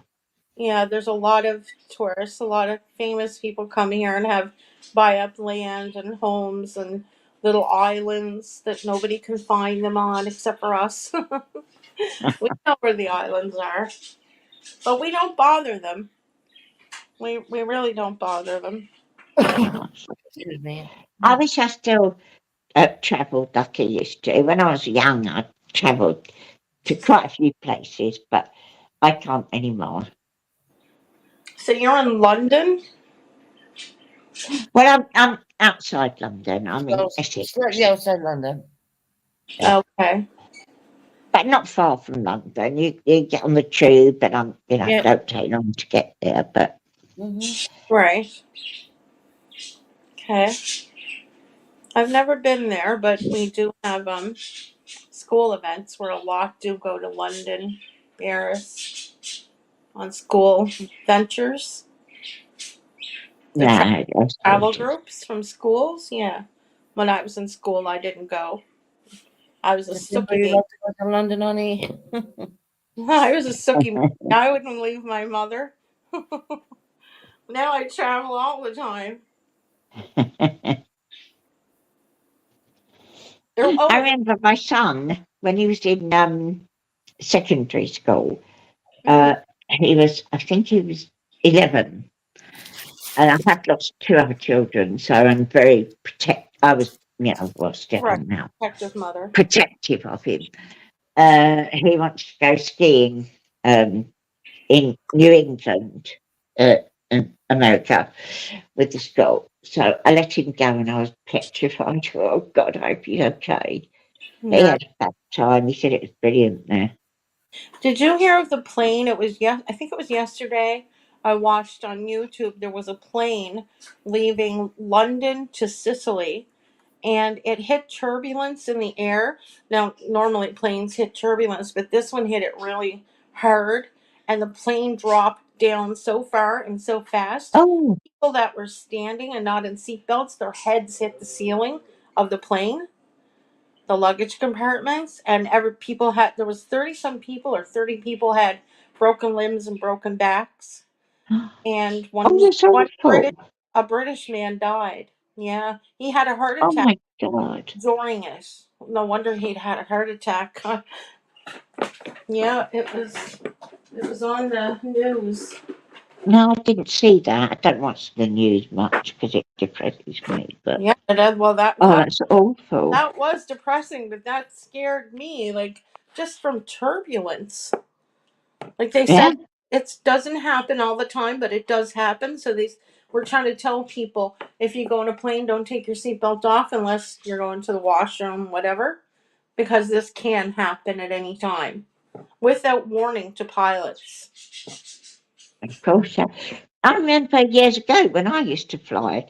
Yeah, there's a lot of tourists, a lot of famous people come here and have buy up land and homes and little islands that nobody can find them on except for us. We know where the islands are, but we don't bother them. We really don't bother them. Excuse me. I wish I still travelled like I used to. When I was young, I travelled to quite a few places, but I can't anymore. So you're in London? Well, outside London. I'm in So, Essex, slightly outside London. Okay. but not far from London. You get on the tube, and Yeah. don't take long to get there. But Right. Okay. I've never been there, but we do have school events where a lot do go to London, Paris on school ventures. The no, that's travel not. groups from schools, yeah. When I was in school, I didn't go. I was a September, sookie you baby. love to go to London, honey. I was a sookie baby. I wouldn't leave my mother. Now I travel all the time. I Oh, remember my son when he was in secondary school. mhm. I think he was 11, and I have lost 2 other children, so I'm very I was, well, still Right. am now, Protective mother. protective of him. He wants to go skiing in New England, in America, with the school. So I let him go, and I was petrified. Oh God, I hope he's okay. He Yeah. had a bad time. He said it was brilliant there. Did you hear of the plane? I think it was yesterday. I watched on YouTube. There was a plane leaving London to Sicily, and it hit turbulence in the air. Now, normally planes hit turbulence, but this one hit it really hard, and the plane dropped down so far and so fast. Oh, People that were standing and not in seatbelts, their heads hit the ceiling of the plane, the luggage compartments, and there was 30 some people, or 30 people had broken limbs and broken backs, and oh, that's one awful. a British man died. Yeah, he had a heart Oh attack my God. during it. No wonder he'd had a heart attack. Yeah, it was on the news. No, I didn't see that. I don't watch the news much because it depresses me. But Yeah, well, that oh, that that's awful. that was depressing, but that scared me, like, just from turbulence. Like they Yeah. said, it doesn't happen all the time, but it does happen. So we're trying to tell people, if you go on a plane, don't take your seatbelt off unless you're going to the washroom, whatever, because this can happen at any time without warning to pilots. Of course. I remember years ago when I used to fly,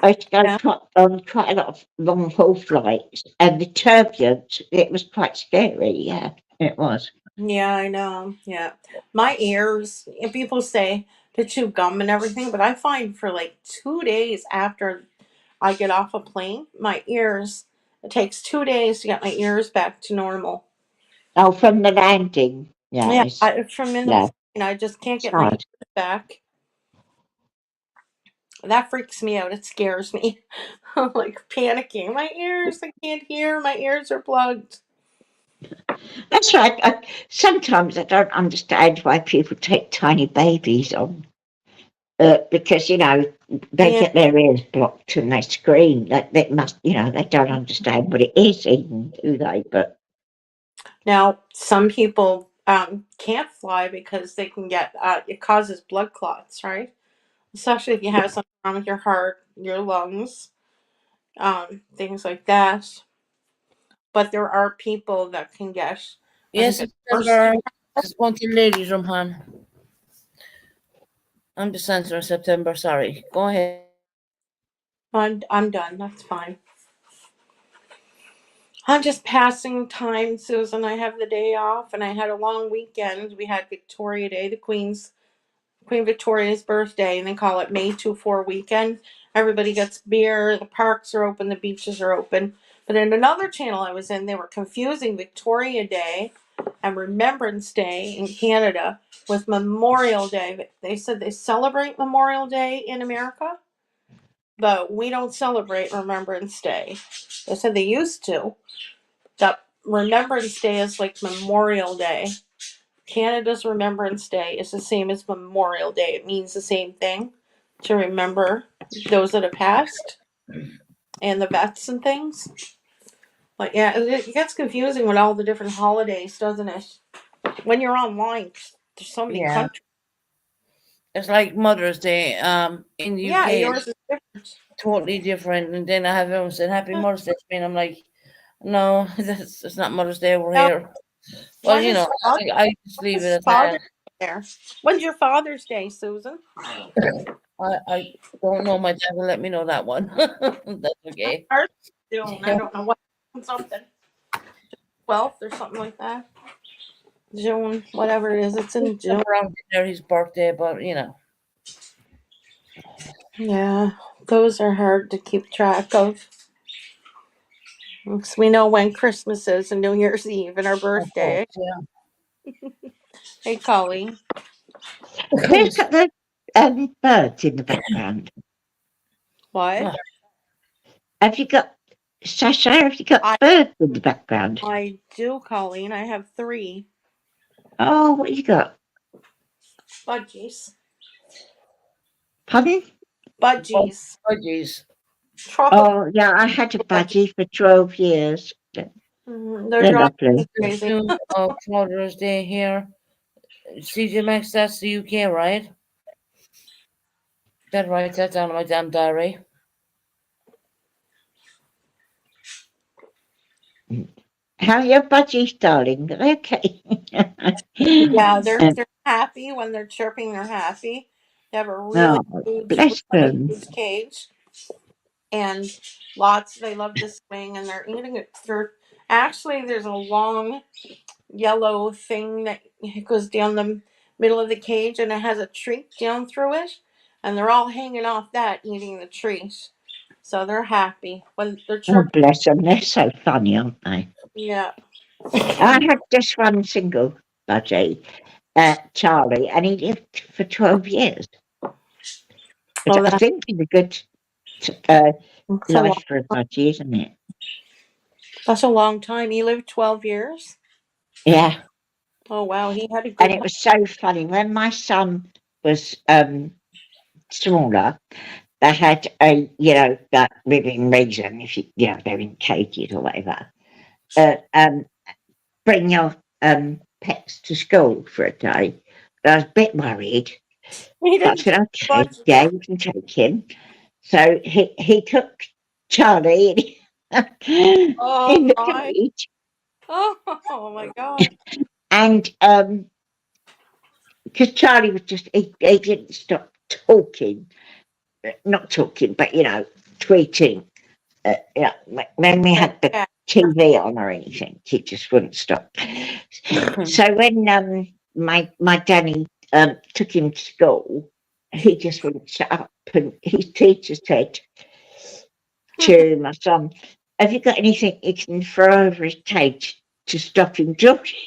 I used to go Yeah. on quite a lot of long haul flights, and the turbulence, it was quite scary. Yeah, it was. Yeah, I know. Yeah. My ears, and people say to chew gum and everything, but I find for like 2 days after I get off a plane, it takes 2 days to get my ears back to normal. Oh, from the landing. Yeah, Yeah, from in the yeah, plane, I just can't it's get my hard. ears back. That freaks me out. It scares me. I'm like panicking. My ears, I can't hear. My ears are plugged. That's right. Sometimes I don't understand why people take tiny babies on. Because they Yeah. get their ears blocked and they scream. Like they must, they don't understand what it is, even do they? But Now, some people can't fly because they can get it causes blood clots, right? Especially if you have something wrong with your heart, your lungs, things like that. But there are people that can get, I Yes, think it's worse. September. Just going to the ladies' room, hon. I'm the censor of September. Sorry. Go ahead. I'm done. That's fine. I'm just passing time, Susan. I have the day off, and I had a long weekend. We had Victoria Day, Queen Victoria's birthday, and they call it May 24 weekend. Everybody gets beer. The parks are open. The beaches are open. But in another channel I was in, they were confusing Victoria Day and Remembrance Day in Canada with Memorial Day. They said they celebrate Memorial Day in America, but we don't celebrate Remembrance Day. They said they used to. That Remembrance Day is like Memorial Day. Canada's Remembrance Day is the same as Memorial Day. It means the same thing, to remember those that have passed and the vets and things. But yeah, it gets confusing with all the different holidays, doesn't it? When you're online, there's so many Yeah. countries. It's like Mother's Day in the Yeah, UK. yours is different. totally different. And then I have everyone saying Happy Mother's Day to me, and I'm like, no, that's not Mother's Day over No, here. Well, when you is know, I just leave it Father's at that. Day there? When's your Father's Day, Susan? I don't know. My dad will let me know that one. That's okay. Ours is June. I don't know what something 12th or something like that. June, whatever it is, it's in June. Around there, his birthday, but you know, Yeah, those are hard to keep track of. 'Cause we know when Christmas is and New Year's Eve and our of course, birthday. Hey, Colleen. Who's yeah. got the birds in the background? What? Have you got, Sasha, have you got I birds in the background? I do, Colleen. I have 3 Oh, what you got? budgies. Pardon? Budgies. Budgies. Tropical. Oh, yeah, I had a Budgies. budgie for 12 years. They're They're driving me lovely. crazy. Soon of Father's Day here. CJ Max, that's the UK, right? That right? That's down in my damn diary. How are your budgies, darling? Okay. Yeah, Um, they're happy when they're chirping. They're happy. They have a really oh, huge, we bless have a them. huge cage, and lots. They love to swing, and they're eating it through. Actually, there's a long yellow thing that goes down the middle of the cage, and it has a treat down through it, and they're all hanging off that, eating the treat. So they're happy when they're Oh, chirping. bless them. They're so funny, aren't they? Yeah. I had just one single budgie, Charlie, and he lived for 12 years. Oh, I think it's a good that's a long, life for a budgie, isn't it? that's a long time. He lived 12 years. Yeah. Oh wow, he had a And good it life. was so funny. When my son was smaller, they had a, that living reason, if they're in cages or whatever, bring your pets to school for a day. But I was a bit worried. He But I didn't said, take okay, budget. yeah, you can take him. So he took Charlie in Oh the my. cage, Oh my God. and because Charlie was just, he didn't stop talking, not talking, but tweeting. When we had the Yeah. TV on or anything, he just wouldn't stop. So when my daddy took him to school, he just wouldn't shut up, and his teacher said to my son, "Have you got anything you can throw over his cage to stop him talking?"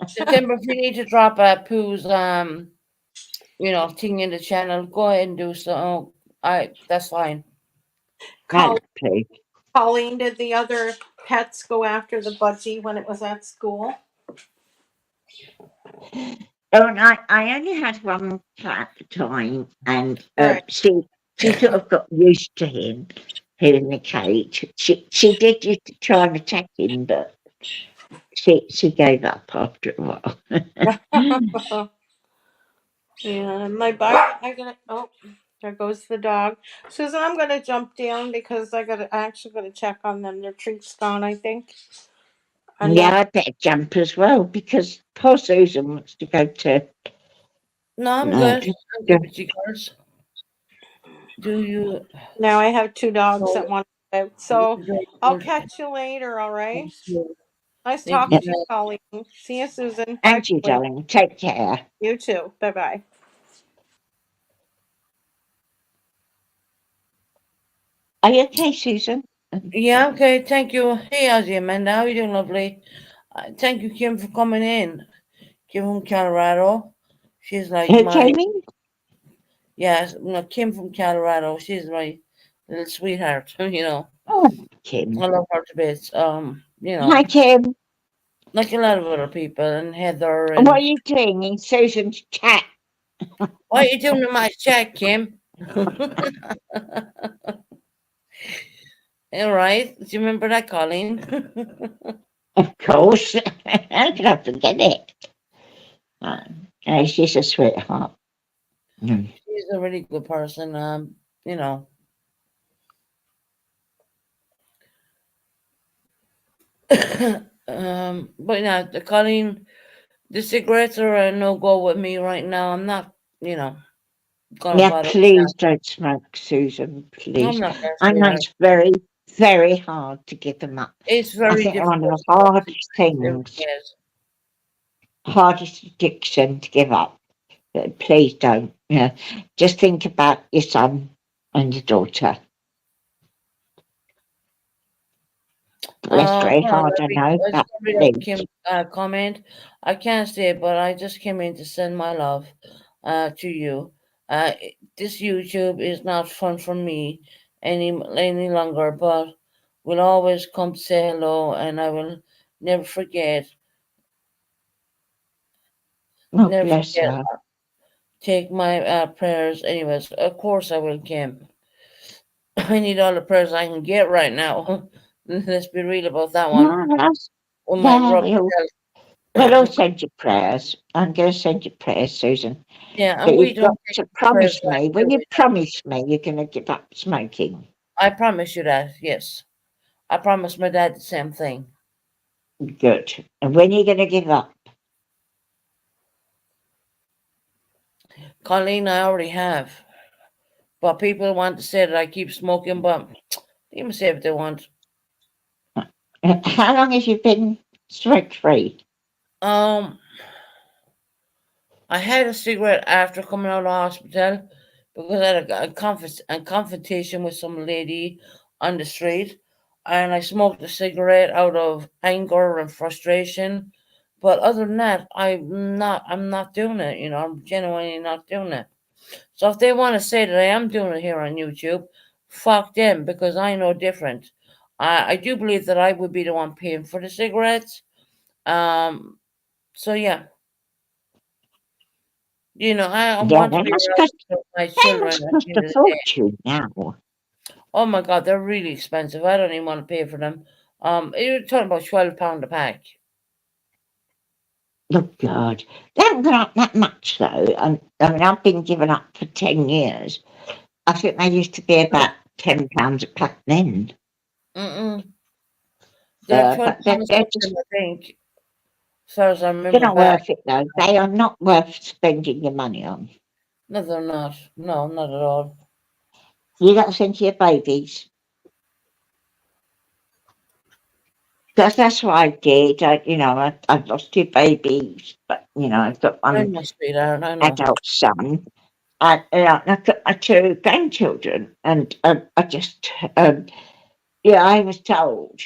September, if you need to drop a Pooh's thing in the channel, go ahead and do so. Oh, that's fine. Col- Please. Colleen, did the other pets go after the budgie when it was at school? Oh, and I only had one cat at the time, and Right. she sort of got used to him here in the cage. She did used to try and attack him, but she gave up after a while. Yeah, my bike. Oh, there goes the dog. Susan, I'm gonna jump down because I actually gotta check on them. Their treat's gone, I think. And Yeah, I better jump as well because poor Susan wants to go to. No, I'm No, good. I'm good with you girls. Do you? now I have 2 dogs that want to go out. So I'll Thank catch you later. All right. you. Nice Thank talking you. to you, Colleen. See you, Susan. Bye. and you, Colleen. darling, take care. You too. Bye bye. Are you okay, Susan? Yeah, okay. Thank you. Hey, Ozzy Amanda, how you doing, lovely? Thank you, Kim, for coming in. Kim from Colorado. She's like Who my came in? Kim from Colorado. She's my little sweetheart. Oh, Kim. I love her to bits. Hi, Kim. Like a lot of other people, and Heather. What And are you doing in Susan's chat? what are you doing in my chat, Kim? All right. Do you remember that, Colleen? Of course. How could I forget it? She's a sweetheart. She's a really good person. you know. But yeah, the Colleen, the cigarettes are a no go with me right now. I'm not, you know, gonna Yeah, bother with please that. don't smoke, Susan, I'm please. not gonna, I know sweetheart. it's very, very hard to give them up. It's I very think one of difficult the to go to hardest there, things, yes. hardest addiction to give up. But please don't. Just think about your son and your daughter. Well, it's very Hold on, hard, I know, I but just read out please. Kim's comment. I can't say it, but I just came in to send my love to you. This YouTube is not fun for me any longer, but will always come to say hello, and I will never forget, Oh, never bless forget. her. Take my prayers, anyways. Of course, I will, Kim. I need all the prayers I can get right now. Let's be real about that one. No, that's, With my well, rough we'll health. send you prayers. I'm going to send you prayers, Susan. Yeah, and But we you've got don't take to prayers promise me, lightly, will do you we? promise me you're going to give up smoking? I promise you that, yes. I promised my dad the same thing. Good. And when are you going to give up? Colleen, I already have. But people want to say that I keep smoking, but they can say if they want. How long have you been smoke free? Um, I had a cigarette after coming out of the hospital because I had a confrontation with some lady on the street, and I smoked a cigarette out of anger and frustration. But other than that, I'm not doing it. You know, I'm genuinely not doing it. So if they want to say that I am doing it here on YouTube, fuck them because I know different. I do believe that I would be the one paying for the cigarettes. Um, so yeah, you know, I Yeah, want to be around my they children must at cost the end a of the day. fortune now. Oh my God, they're really expensive. I don't even want to pay for them. You're talking about £12 a pack. Oh, God. They haven't gone up that much, though. I mean, I've been given up for 10 years. I think they used to be about £10 a pack then. Mm-mm. They're twelve But pounds they're something, just, I think, as far as I they're remember not back. worth it, though. They are not worth spending your money on. No, they're not. No, not at all. You got to send to your babies. That's what I did. I've lost two babies, but, I've got I one know, sweetheart. I know. adult son. And I've got my two grandchildren. And I just, I was told,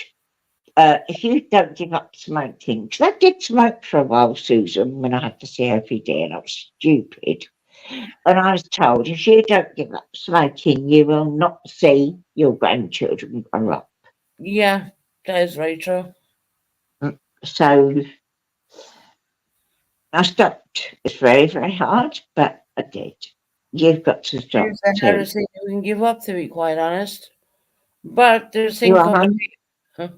if you don't give up smoking, because I did smoke for a while, Susan, when I had the COPD and I was stupid. And I was told, if you don't give up smoking, you will not see your grandchildren grow up. Yeah, that is very true. So I stopped. It's very, very hard, but I did. You've got to stop It's the too. hardest thing you can give up, to be quite honest. But there's a You thing are called on? the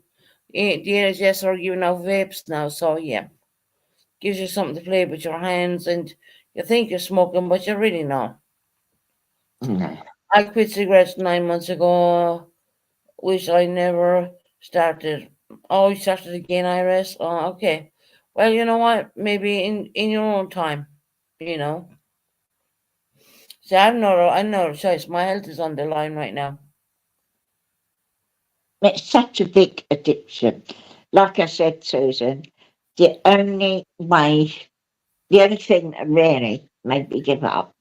NHS are giving out vapes now, so yeah, gives you something to play with your hands, and you think you're smoking, but you're really not. No. I quit cigarettes 9 months ago, which I never started. Oh, you started again, Iris? Oh, okay. Well, you know what? Maybe in your own time, you know. See, I have no choice. My health is on the line right now. It's such a big addiction. Like I said, Susan, the only way, the only thing that really made me give up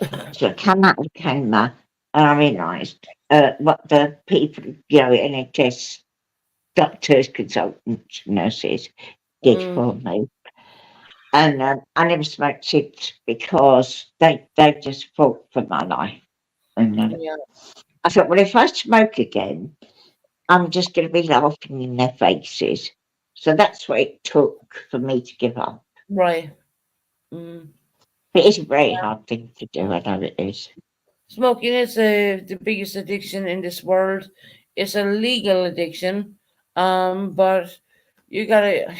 is I come out of the coma and I realised what the people, NHS doctors, consultants, nurses did Mm, for me. And I never smoked since because they just fought for my life. And yeah, I thought, well, if I smoke again, I'm just going to be laughing in their faces. So that's what it took for me to give up. right. Mm. It is a very hard thing to do, I know it is. Smoking is the biggest addiction in this world. It's a legal addiction, but you gotta,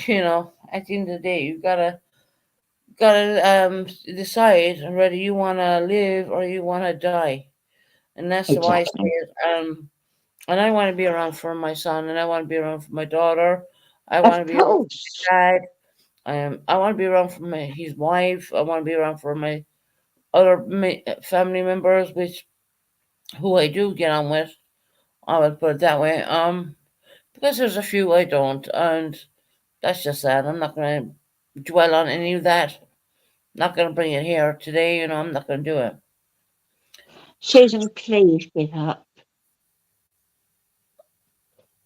at the end of the day, you gotta decide whether you wanna live or you wanna die. and that's why I say exactly. it. And I want to be around for my son, and I want to be around for my daughter. I want to Of be around for course. my dad. I want to be around for his wife. I want to be around for my other family members, which who I do get on with. I would put it that way. Because there's a few I don't, and that's just that. I'm not going to dwell on any of that. Not going to bring it here today. I'm not going to do it. Susan, please give up.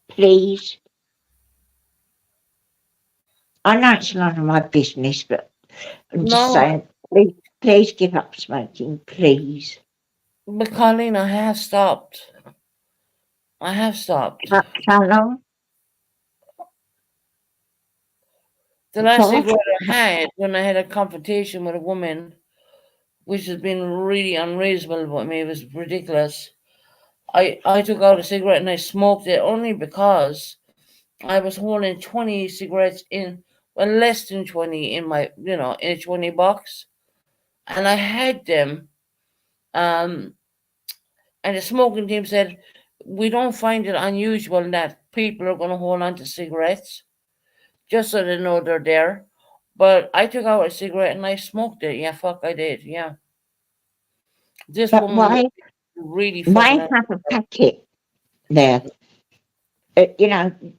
Please. I know it's none of my business, but I'm just No, saying, please give up smoking, please. but Colleen, I have stopped. I have stopped. How long? The last For? cigarette I had when I had a confrontation with a woman, which has been really unreasonable with me, it was ridiculous. I took out a cigarette and I smoked it only because I was holding 20 cigarettes less than 20 in in a 20 box. And I had them. Um, and the smoking team said, we don't find it unusual that people are going to hold on to cigarettes just so they know they're there. But I took out a cigarette and I smoked it. Yeah, fuck, I did. Yeah. This But woman was why really fucking up. have a packet there?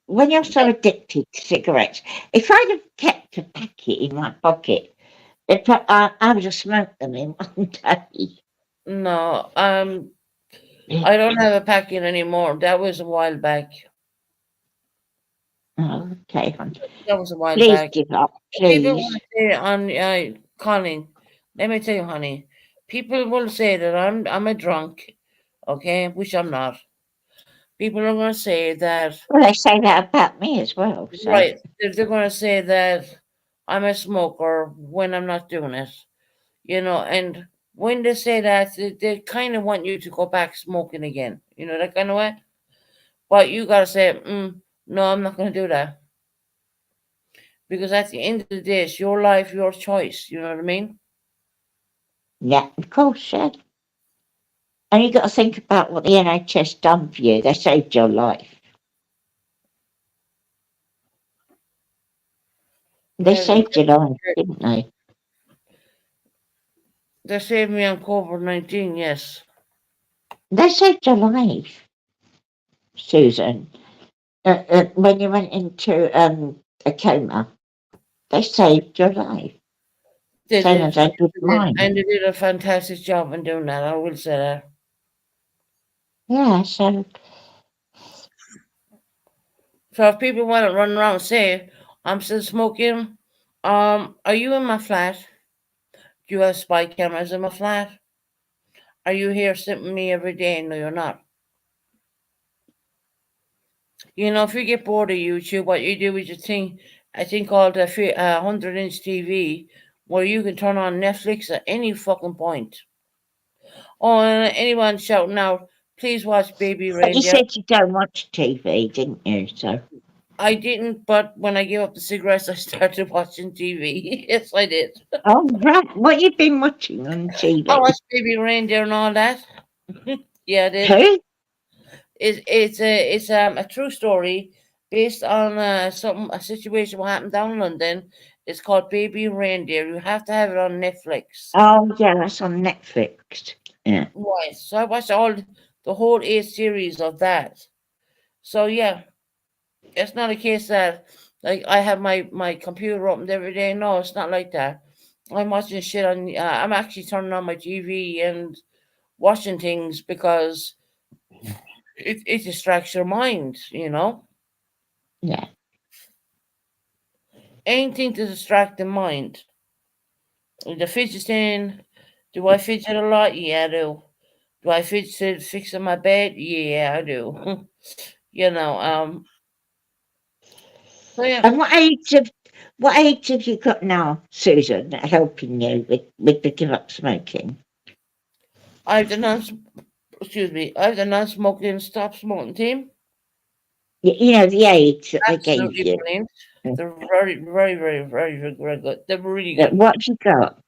When you're so addicted to cigarettes, if I'd have kept a packet in my pocket, I would have smoked them in one day. No, I don't have a packet anymore. That was a while back. Oh, okay, That was a while please back. give up, People want please. to say on Colin, let me tell you, honey. People will say that I'm a drunk, okay, which I'm not. People are going to say that, Well, they say that about me as well. So, right? They're going to say that I'm a smoker when I'm not doing it, And when they say that, they kind of want you to go back smoking again, that kind of way. But you got to say, no, I'm not going to do that. Because at the end of the day, it's your life, your choice. You know what I mean? yeah, of course, yeah. And you got to think about what the NHS done for you. They saved your life. They They, saved your life, didn't they? they saved me on COVID-19, yes. They saved your life, Susan. When you went into a coma, they saved your life. They Same did, as I did mine. and they did a fantastic job in doing that. I will say that. Yeah, so So if people want to run around and say, I'm still smoking, are you in my flat? Do you have spy cameras in my flat? Are you here sitting with me every day? No, you're not. If you get bored of YouTube, what you do is I think called a 100-inch TV, where you can turn on Netflix at any fucking point. Oh, and anyone shouting out, please watch Baby but you Reindeer. said you don't watch TV, didn't you? So I didn't, but when I gave up the cigarettes, I started watching TV. Yes, I did. oh right. What you been watching on I TV? watched Baby Reindeer and all that. Yeah, I did. Who? It's a true story based on a situation what happened down in London. It's called Baby Reindeer. You have to have it on Netflix. Oh yeah, that's on Netflix. Yeah. Right. So I watched the whole 8 series of that. So yeah, it's not a case that like I have my computer opened every day. No, it's not like that. I'm watching shit on. I'm actually turning on my TV and watching things because it distracts your mind. Yeah. Anything to distract the mind. The fidgeting. Do I fidget a lot? Yeah, I do. Do I fidget fixing my bed? Yeah, I do. you know. So yeah, And what age have you got now, Susan, helping you with the give up smoking? I've the non. Excuse me. I've the non-smoking stop smoking team. You know the age that they gave Absolutely you. brilliant. They're very, very, very, very, very good. They're really What good. have you got?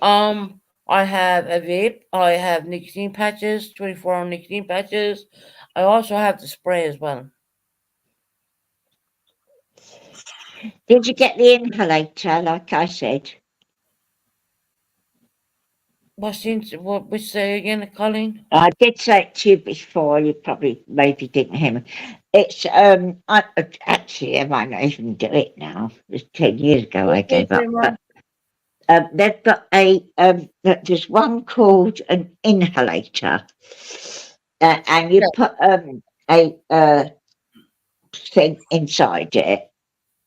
Um, I have a vape. I have nicotine patches, 24-hour nicotine patches. I also have the spray as well. Did you get the inhalator, like I said? Which say again, Colleen? I did say it to you before. You probably maybe didn't hear me. It's actually I might not even do it now. It was 10 years ago I gave up. But they've got there's one called an inhalator, and you put a thing inside it,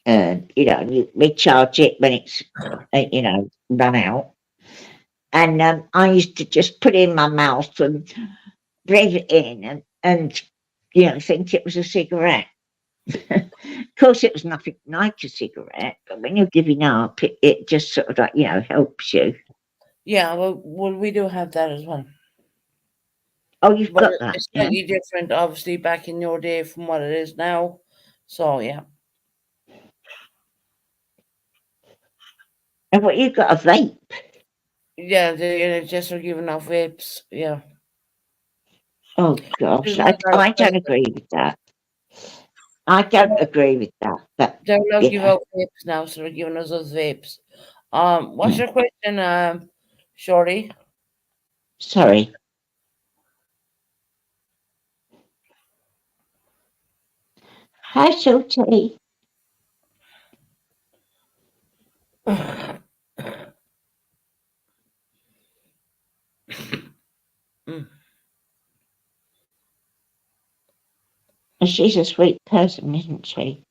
and you recharge it when it's run out. And I used to just put it in my mouth and breathe it in, and think it was a cigarette. Of course, it was nothing like a cigarette, but when you're giving up, it just sort of like helps you. Yeah, well, we do have that as well. Oh, you've But got that. it's Yeah. slightly different, obviously, back in your day from what it is now. So, yeah. And what you got a vape? Yeah, the NHS are giving out vapes. Yeah. Oh gosh, It's I not very don't expensive. agree with that. I don't agree with that. But They're allowed to give yeah, out vapes now, so they're giving us those vapes. What's your question, Shorty? sorry. Hi, Salty. She's a sweet person, isn't she?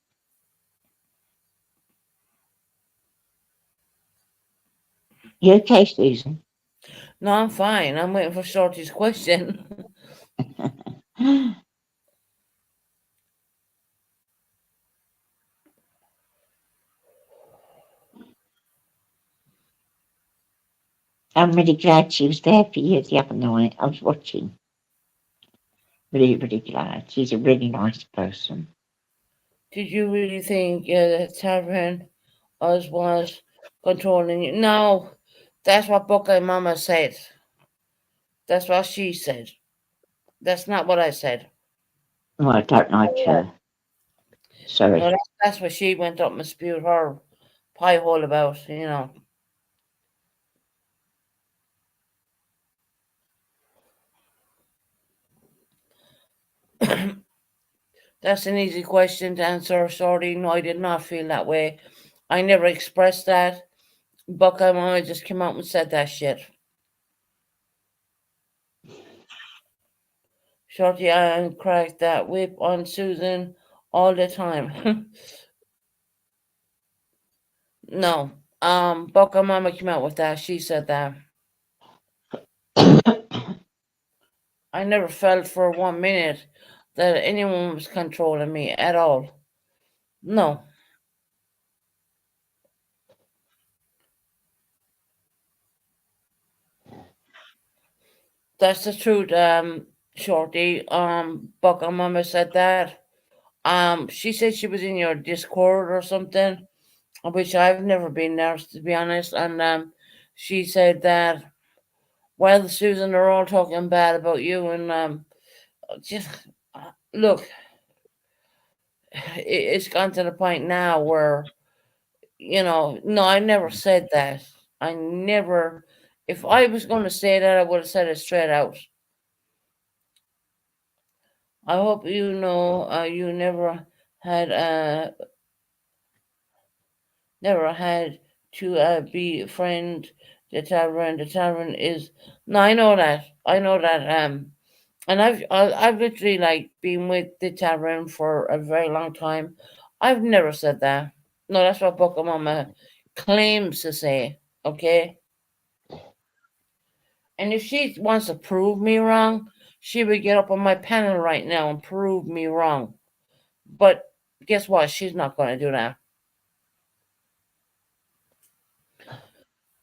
You okay, Susan? No, I'm fine. I'm waiting for Shorty's question. I'm really glad she was there for you the other night. I was watching. Really, really glad. She's a really nice person. Did you really think that Tavern was controlling you? No, that's what Buckeye Mama said. That's what she said. That's not what I said. Well, I don't like her. Sorry. No, that's what she went up and spewed her pie hole about. That's an easy question to answer. Sorry, no, I did not feel that way. I never expressed that. Buckeye Mama just came out and said that shit. Shorty Ann cracked that whip on Susan all the time. No. Buckeye Mama came out with that. She said that. I never felt for 1 minute that anyone was controlling me at all. No. That's the truth, Shorty. Buckeye Mama said that. She said she was in your Discord or something, which I've never been there, to be honest. And she said that while Susan are all talking bad about you, and just look, it's gone to the point now where no, I never said that. I never. If I was going to say that, I would have said it straight out. I hope you know you never had to befriend the tavern. The tavern is no, I know that. I know that. And I've literally like been with the tavern for a very long time. I've never said that. No, that's what Boca Mama claims to say. Okay. And if she wants to prove me wrong, she would get up on my panel right now and prove me wrong. But guess what? She's not going to do that.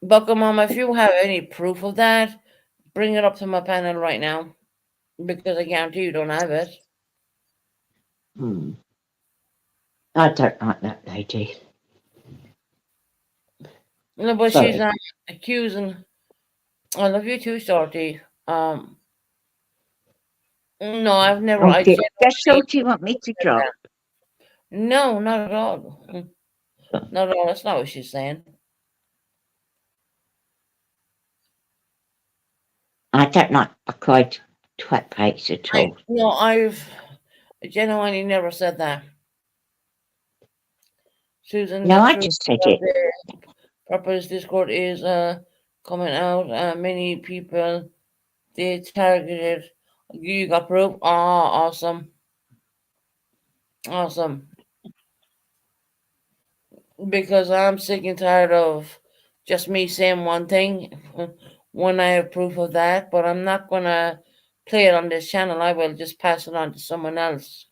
Buckle Mama, if you have any proof of that, bring it up to my panel right now. Because I guarantee you don't have it. I don't like that lady. No, but Sorry. she's not accusing. I love you too, Shorty. No, I've never. Oh I dear. Just genuinely thought you want me to said drop. that. No, not at all. Not at all. That's not what she's saying. I don't like quite twat pates at all. No, I've genuinely never said that. Susan, No, the I truth just said of it. the purpose Discord is coming out. Many people they targeted. You got proof? Oh, awesome. Awesome. Because I'm sick and tired of just me saying one thing when I have proof of that, but I'm not gonna play it on this channel. I will just pass it on to someone else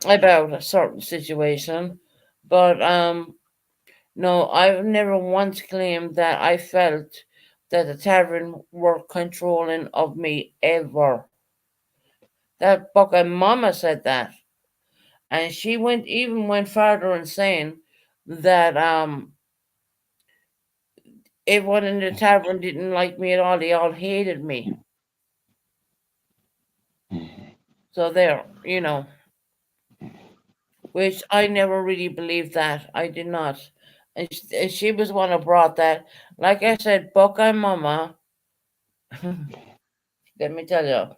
about a certain situation. But no, I've never once claimed that I felt that the tavern were controlling of me ever. That Buckeye Mama said that. And she went further in saying that everyone in the tavern didn't like me at all. They all hated me. So there, which I never really believed that. I did not. And she was one who brought that. Like I said, Buckeye Mama, let me tell you,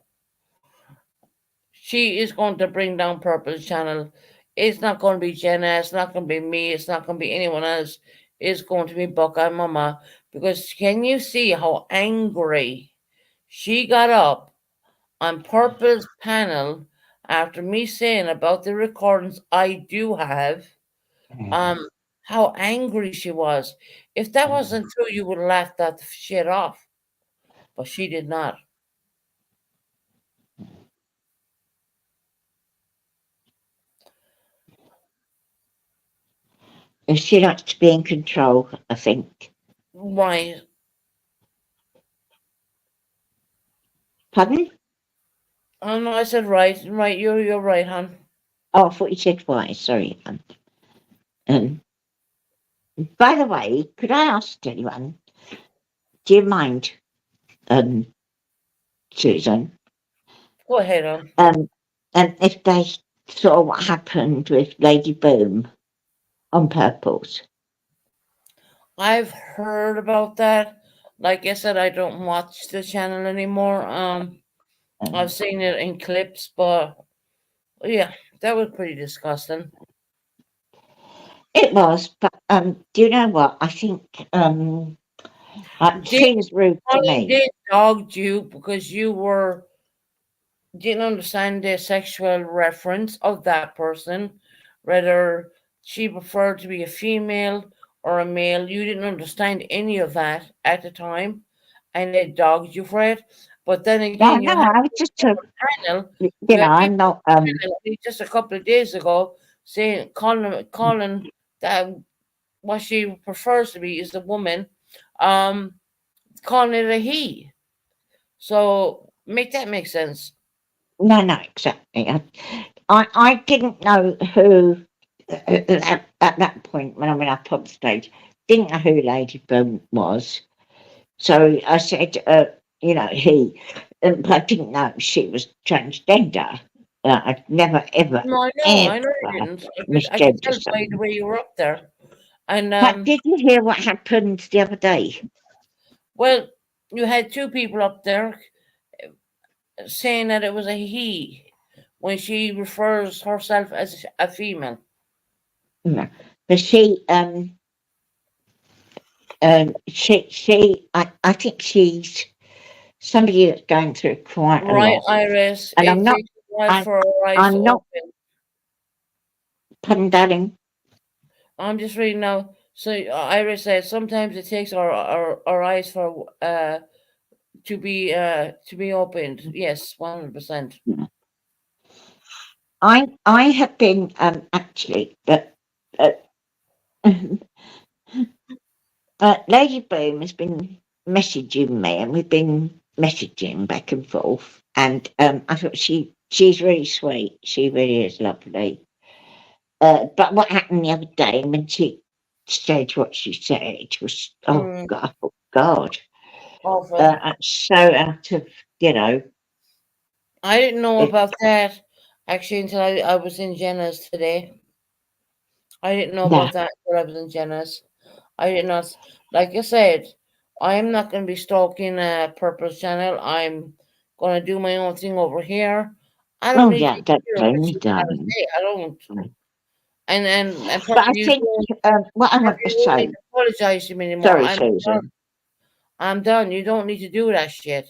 she is going to bring down Purple's channel. It's not going to be Jenna. It's not going to be me. It's not going to be anyone else. It's going to be Buckeye Mama. Because can you see how angry she got up on Purple's panel after me saying about the recordings I do have, how angry she was. If that wasn't true, you would have laughed that shit off. But she did not. If she likes to be in control, I think. Right. Pardon? Oh no, I said right. Right, you're right, hon. Oh, I thought you said why. Sorry. By the way, could I ask anyone, do you mind, Susan, Go ahead, hon. if they saw what happened with Lady Boom on Purples? I've heard about that. Like I said, I don't watch the channel anymore. I've seen it in clips, but yeah, that was pretty disgusting. It was, but do you know what? I think she was rude to me. They dogged you because you didn't understand the sexual reference of that person, whether she preferred to be a female or a male. You didn't understand any of that at the time, and they dogged you for it. But then No, again, you have I was just panel. you You know, had I'm people not just a couple of days ago saying calling that what she prefers to be is a woman, um, calling it a he. So make that make sense. no, exactly. I didn't know who at that point when I went up on stage, didn't know who Lady Boom was. So I said, he, but I didn't know she was transgender. I'd never, ever, No, I know you ever didn't. I could misgender tell by the someone. way you were up there. And But did you hear what happened the other day? well, you had two people up there saying that it was a he when she refers herself as a female. No. But I think she's somebody that's going through quite a Right, lot. Iris. And It takes a while for her eyes to I'm not, open. pardon, darling. I'm just reading now. So Iris said sometimes it takes our eyes for to be opened. Yes, 100%. I have been actually, but Lady Boom has been messaging me, and we've been messaging back and forth. And I thought she's really sweet. She really is lovely. But what happened the other day when she said what she said was, oh God. Awful. So out of, you know, I didn't know it, about that actually until I was in Jenna's today. I didn't know no, about that until I was in Jenna's. I did not, like I said, I am not going to be stalking a Purpose channel. I'm going to do my own thing over here. I don't oh need to yeah, don't hear blame what me, she's got to darling. say. I don't. And But I probably you think, don't, what I probably want to you don't need say, to apologize to me anymore. sorry, I'm done. Susan. I'm done. You don't need to do that shit.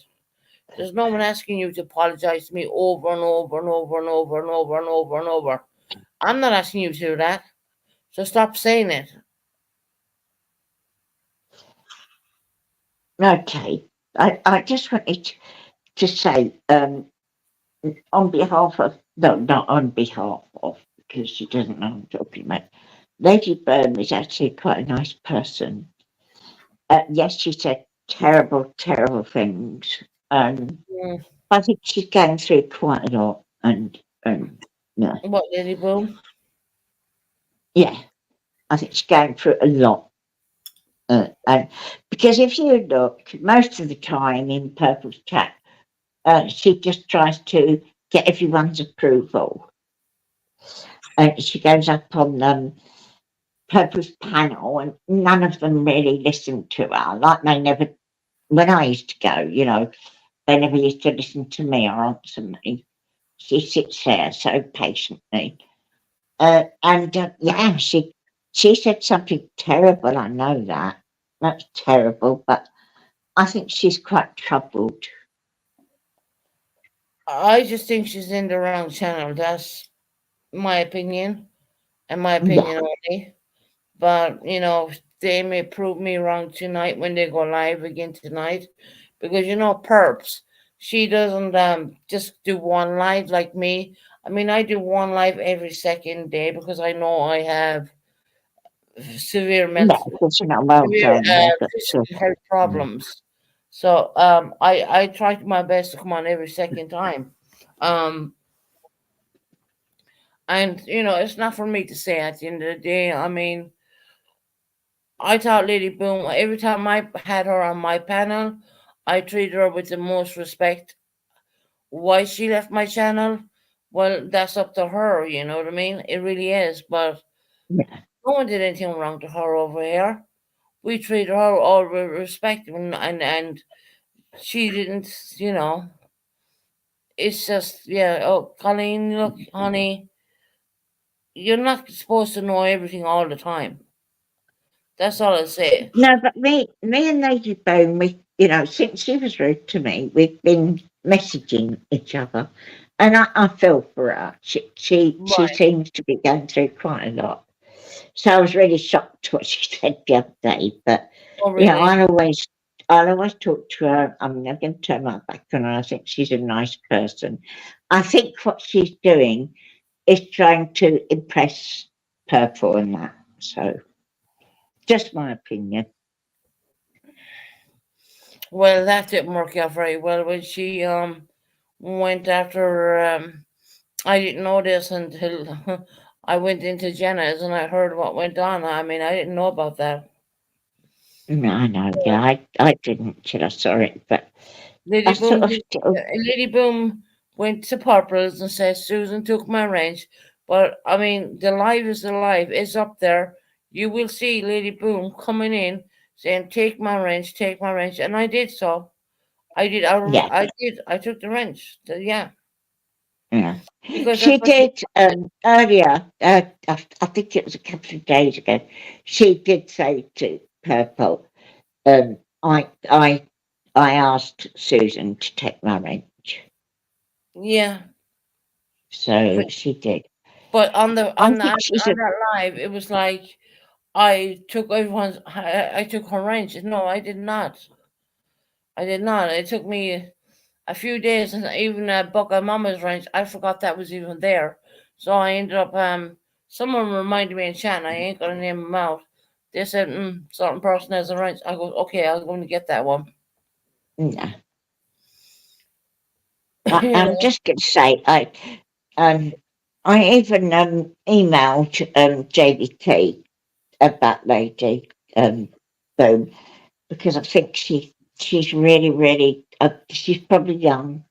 There's no one asking you to apologize to me over and over and over and over and over and over and over. I'm not asking you to do that. So stop saying it. Okay, I just wanted to say, on behalf of, no, not on behalf of, because she doesn't know what I'm talking about. Lady Byrne is actually quite a nice person. Yes, she said terrible, terrible things. Mm. I think she's going through quite a lot, and yeah, What, Lily Boom? yeah, I think she's going through a lot. And because if you look, most of the time in Purple's chat, she just tries to get everyone's approval. And she goes up on Purple's panel, and none of them really listen to her. Like they never, when I used to go, you know, they never used to listen to me or answer me. She sits there so patiently. Yeah, she said something terrible. I know that. That's terrible, but I think she's quite troubled. I just think she's in the wrong channel. That's my opinion, and my Yeah, opinion only. But they may prove me wrong tonight when they go live again tonight, because Perps, she doesn't just do one live like me. I mean, I do one live every second day because I know I have severe yeah, mental, it's not well severe done. Yeah, but physical health mm, problems. So I try my best to come on every second time. Um, and it's not for me to say at the end of the day. I mean, I thought Lady Boom, every time I had her on my panel, I treated her with the most respect. Why she left my channel? Well, that's up to her, you know what I mean? It really is. But yeah, no one did anything wrong to her over here. We treated her all with respect, and she didn't, it's just, yeah. Oh, Colleen, look, honey, you're not supposed to know everything all the time. That's all I say. no, but me and Lady Bone, we, you know, since she was rude to me, we've been messaging each other, and I feel for her. She Right. seems to be going through quite a lot. So I was really shocked what she said the other day. But Oh, you know, really? I'll always talk to her. I'm never going to turn my back on her. I think she's a nice person. I think what she's doing is trying to impress Purple and that. So just my opinion. Well, that didn't work out very well when she went after. I didn't know this until I went into Jenna's and I heard what went on. I mean, I didn't know about that. No, I know. Yeah, I didn't till I saw it, but I Lady sort Boom of did, still, Lady Boom went to Purple's and said Susan took my wrench. But I mean, the live is the live. It's up there. You will see Lady Boom coming in saying, "Take my wrench, take my wrench," and I did so. I did. yeah, I did. I took the wrench. Yeah, yeah. because that's She what she. did earlier. I think it was a couple of days ago. She did say to Purple, um, I I I asked Susan to take my wrench, Yeah, so but she did. on the I on think that she's on a that live, it was like I took everyone's. I took her wrench. No, I did not. I did not. It took me a few days, and even a book of Mama's wrench. I forgot that was even there. So I ended up. Someone reminded me in chat, and I ain't gonna name them out. They said, certain person has a wrench. I go, okay, I'm going to get that one. no. you I'm know. just going to say um I even emailed JBT about Lady Boom because I think she she's really, really, she's probably young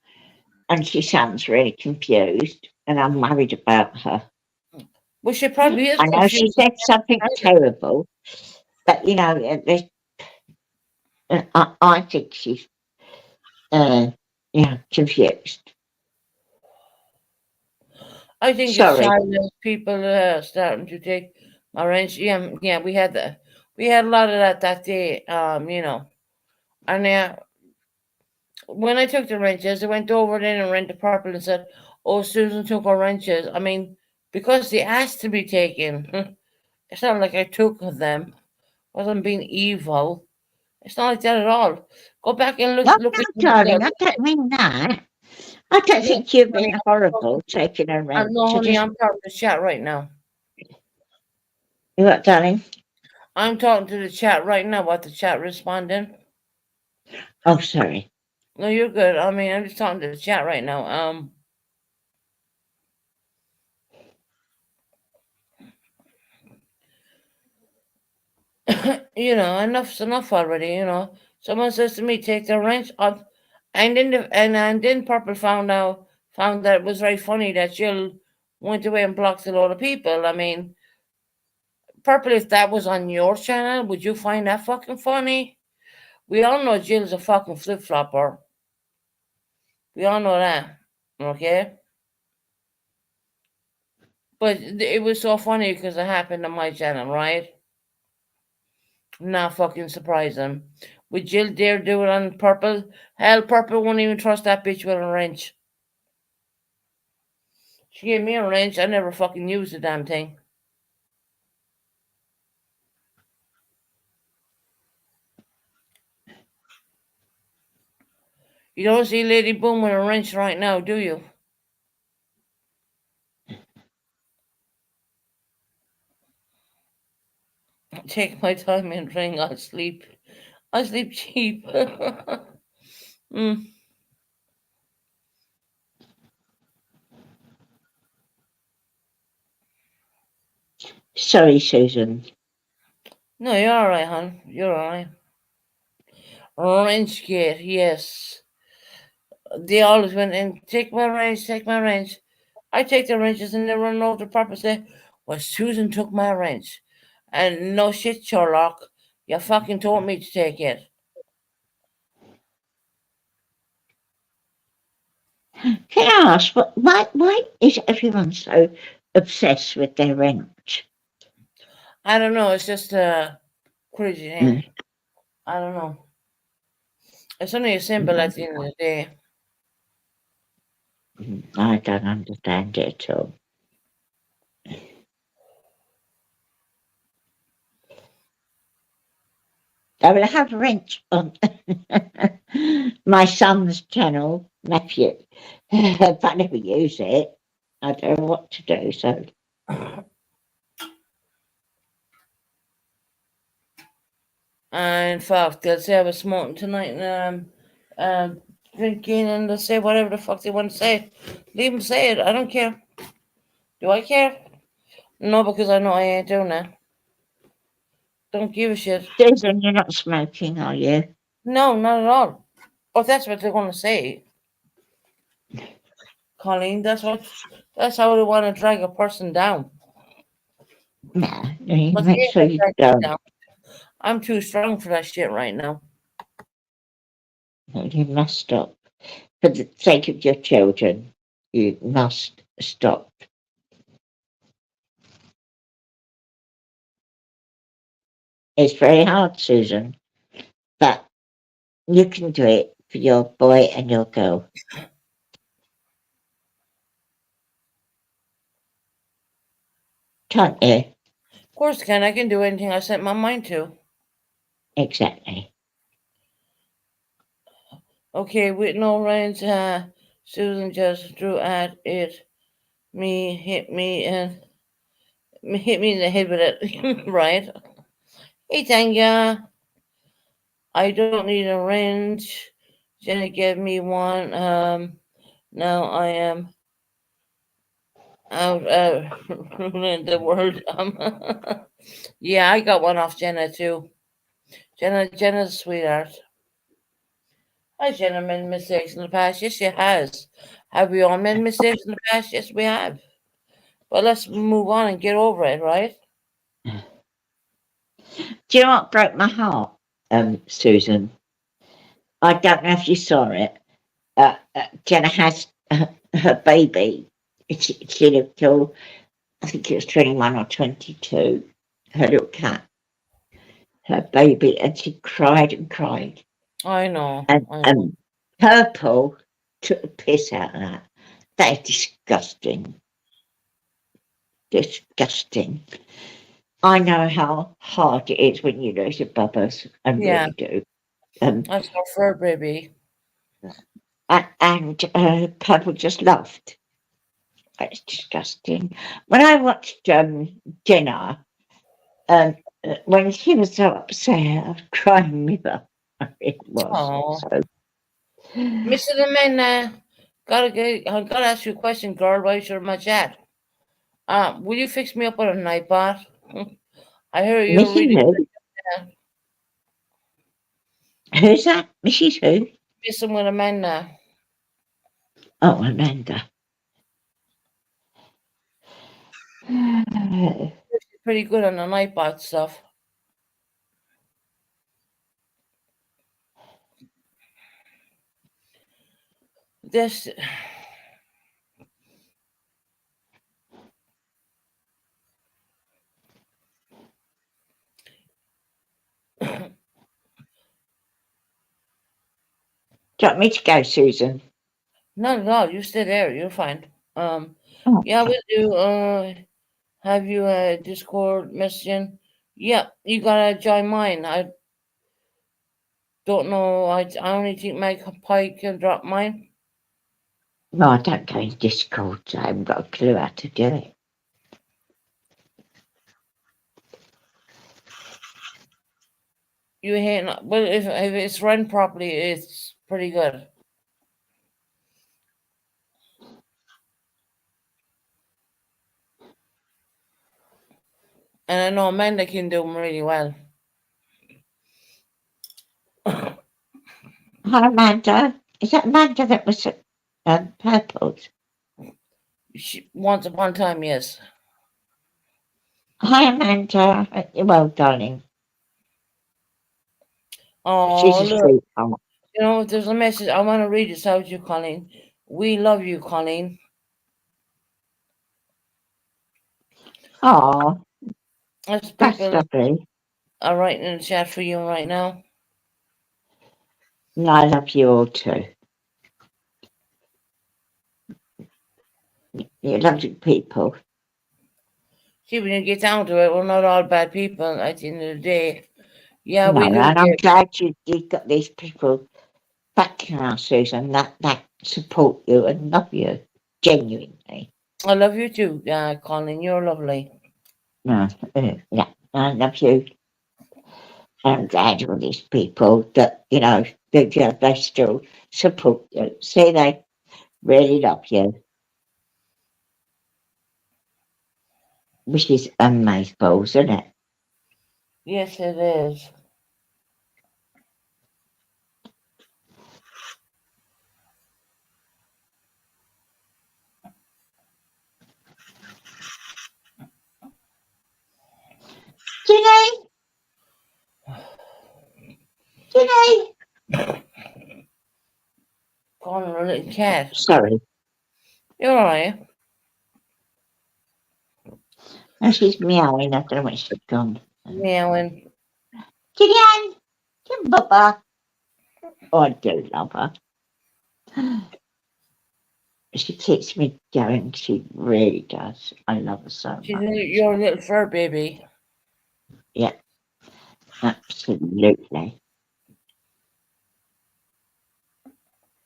and she sounds really confused, and I'm worried about her. Well, she probably is I know she confused. said something terrible, but I think she's, confused. I think it's Sorry. time that people starting to take my wrench. Yeah, we had a lot of that day. And when I took the wrenches, I went over there and rent the purple and said, "Oh, Susan took our wrenches." I mean, because they asked to be taken. It's not like I took them. Wasn't being evil. It's not like that at all. Go back and No, look no, at darling, I don't mean that. I don't no, think you've honey, been horrible taking a rent. no, To honey, just, I'm talking to the chat right now. you what, darling? I'm talking to the chat right now. What the chat responding? Oh, sorry. No, you're good. I mean, I'm just talking to the chat right now. Enough's enough already. Someone says to me, "Take the wrench off," and then Purple found that it was very funny that Jill went away and blocked a lot of people. I mean, Purple, if that was on your channel, would you find that fucking funny? We all know Jill's a fucking flip flopper. We all know that, okay? But it was so funny because it happened on my channel, right? Not fucking surprising. Would Jill dare do it on Purple? Hell, Purple won't even trust that bitch with a wrench. She gave me a wrench. I never fucking used the damn thing. You don't see Lady Boom with a wrench right now, do you? Take my time and drink. I'll sleep. I sleep cheap. mm. Sorry, Susan. No, you're alright, hon. You're alright. Wrench gate, yes. They always went and take my wrench, take my wrench. I take the wrenches and they run over the property and say, "Well, Susan took my wrench." And no shit, Sherlock. You fucking told me to take it. Can I ask, why is everyone so obsessed with their rent? I don't know. It's just crazy thing. I don't know. It's only a symbol at the end of the day. I don't understand it at all. I will have rent on my son's channel, nephew, but I never use it. I don't know what to do, so. In fact, they'll say I was smoking tonight and drinking, and they'll say whatever the fuck they want to say. Leave them say it. I don't care. Do I care? No, because I know I ain't doing that. Don't give a shit. Susan, you're not smoking, are you? No, not at all. Oh, that's what they're gonna say, Colleen. That's how they want to drag a person down. No, you But they make ain't sure gonna you drag me don't. down. I'm too strong for that shit right now. You must stop. For the sake of your children, you must stop. It's very hard, Susan, but you can do it for your boy and your girl. Can't you? Of course, I can do anything I set my mind to. Exactly. Okay, with no range, Susan just drew at it. Hit me in the head with it. Right? Hey, Tanya. I don't need a wrench. Jenny gave me one. Now I am out ruining the world. Yeah, I got one off Jenna too. Jenna's a sweetheart. Jenna made mistakes in the past. Yes, she has. Have we all made mistakes in the past? Yes, we have. But let's move on and get over it, right? Do you know what broke my heart, Susan? I don't know if you saw it. Jenna has her baby. She lived till, I think it was 21 or 22, her little cat, her baby, and she cried and cried. I know. And I know. Purple took the piss out of that. That is disgusting. Disgusting. I know how hard it is when you lose a bubbers. I Yeah. really do. That's our fur baby. And Purple just laughed. It's disgusting. When I watched Jenna, when she was so upset, I was crying with her. It was. Oh. So. Mr. Amanda, I gotta ask you a question, girl, while you're in my chat. Will you fix me up with a night bath? I hear you're Missy really who? Who's that? Mrs. who? missing with Amanda. Oh, Amanda. She's pretty good on the night bath stuff. This Do you want me to go, Susan? not at all. You stay there. You're fine. Oh, Yeah, we do. Have you Discord messaging? Yeah, you gotta join mine. I don't know. I only think Mike Pike can drop mine. no, I don't go in Discord. So I haven't got a clue how to do it. You hate, but if it's run properly, it's pretty good. And I know Amanda can do them really well. Hi, Amanda. Is that Amanda that was at Purple's? Once upon a time, yes. Hi, Amanda. Well, darling. Oh, She's a look. sweetheart. You know, there's a message. I want to read this out to you, Colleen. We love you, Colleen. Oh, That's that's people lovely. are writing in the chat for you right now. And I love you all too. You're lovely people. See, when you get down to it, we're not all bad people at the end of the day. Yeah, No, we do. and I'm glad you've got these people back now, Susan, that support you and love you genuinely. I love you too, Colleen. You're lovely. No, yeah, I love you. I'm glad all these people that, you know, they still support you. See, they really love you. Which is amazing, isn't it? Yes, it is. Ginny! Ginny! Calling her a little cat. Sorry. You're alright. And she's meowing. I don't know where she's gone. Meowing. Ginny Ann! Come, Bubba. Oh, I do love her. She keeps me going. She really does. I love her so She's much. your little fur baby. Yeah, absolutely.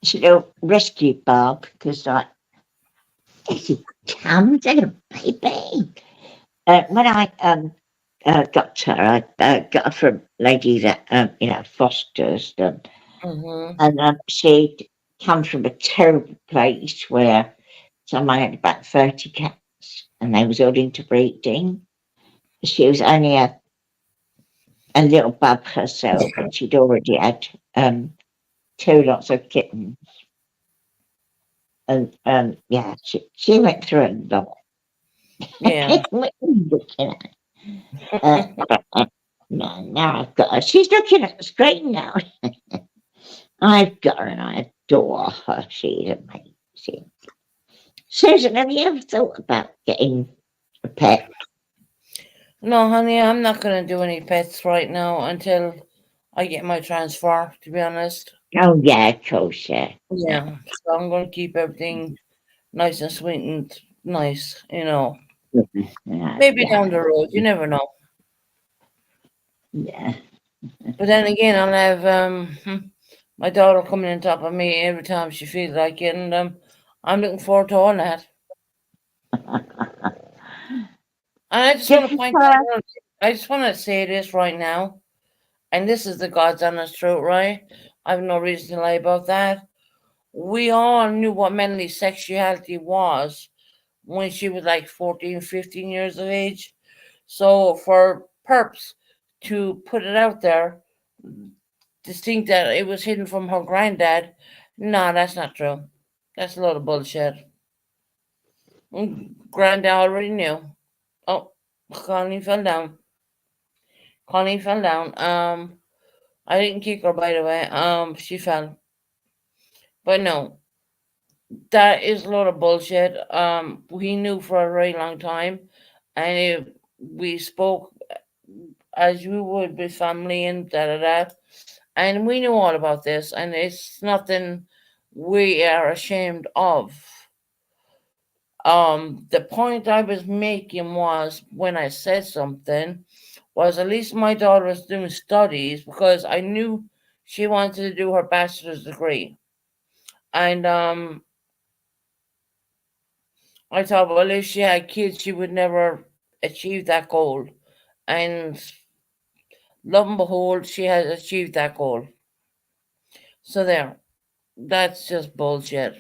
She's a little rescue Barb because there she comes, little baby. When I got her, I got her from lady that you know, fosters them, and she'd come from a terrible place where someone had about 30 cats, and they was all into breeding. She was only a little bub herself, and she'd already had two lots of kittens. And yeah, she went through a lot. Yeah. What are you looking at? No, now I've got her. She's looking at the screen now. I've got her and I adore her. She's amazing. Susan, have you ever thought about getting a pet? No, honey, I'm not going to do any pets right now until I get my transfer, to be honest. Oh, yeah, of course, yeah. Yeah. So I'm going to keep everything nice and sweet and nice, Yeah, Maybe yeah, down the road, you never know. yeah. But then again, I'll have my daughter coming on top of me every time she feels like it, and I'm looking forward to all that. And I just want to point out, I just want to say this right now, and this is the God's honest truth, right? I have no reason to lie about that. We all knew what Melanie sexuality was when she was like 14, 15 years of age. So for Perps to put it out there, to think that it was hidden from her granddad, no, that's not true. That's a load of bullshit. Granddad already knew. Oh, Colleen fell down. Colleen fell down. I didn't kick her, by the way. She fell. But no, that is a lot of bullshit. We knew for a very long time, and we spoke as you would with family and da da da, and we knew all about this, and it's nothing we are ashamed of. The point I was making was when I said something was at least my daughter was doing studies because I knew she wanted to do her bachelor's degree, and I thought, well, if she had kids, she would never achieve that goal. And lo and behold, she has achieved that goal. So there, that's just bullshit.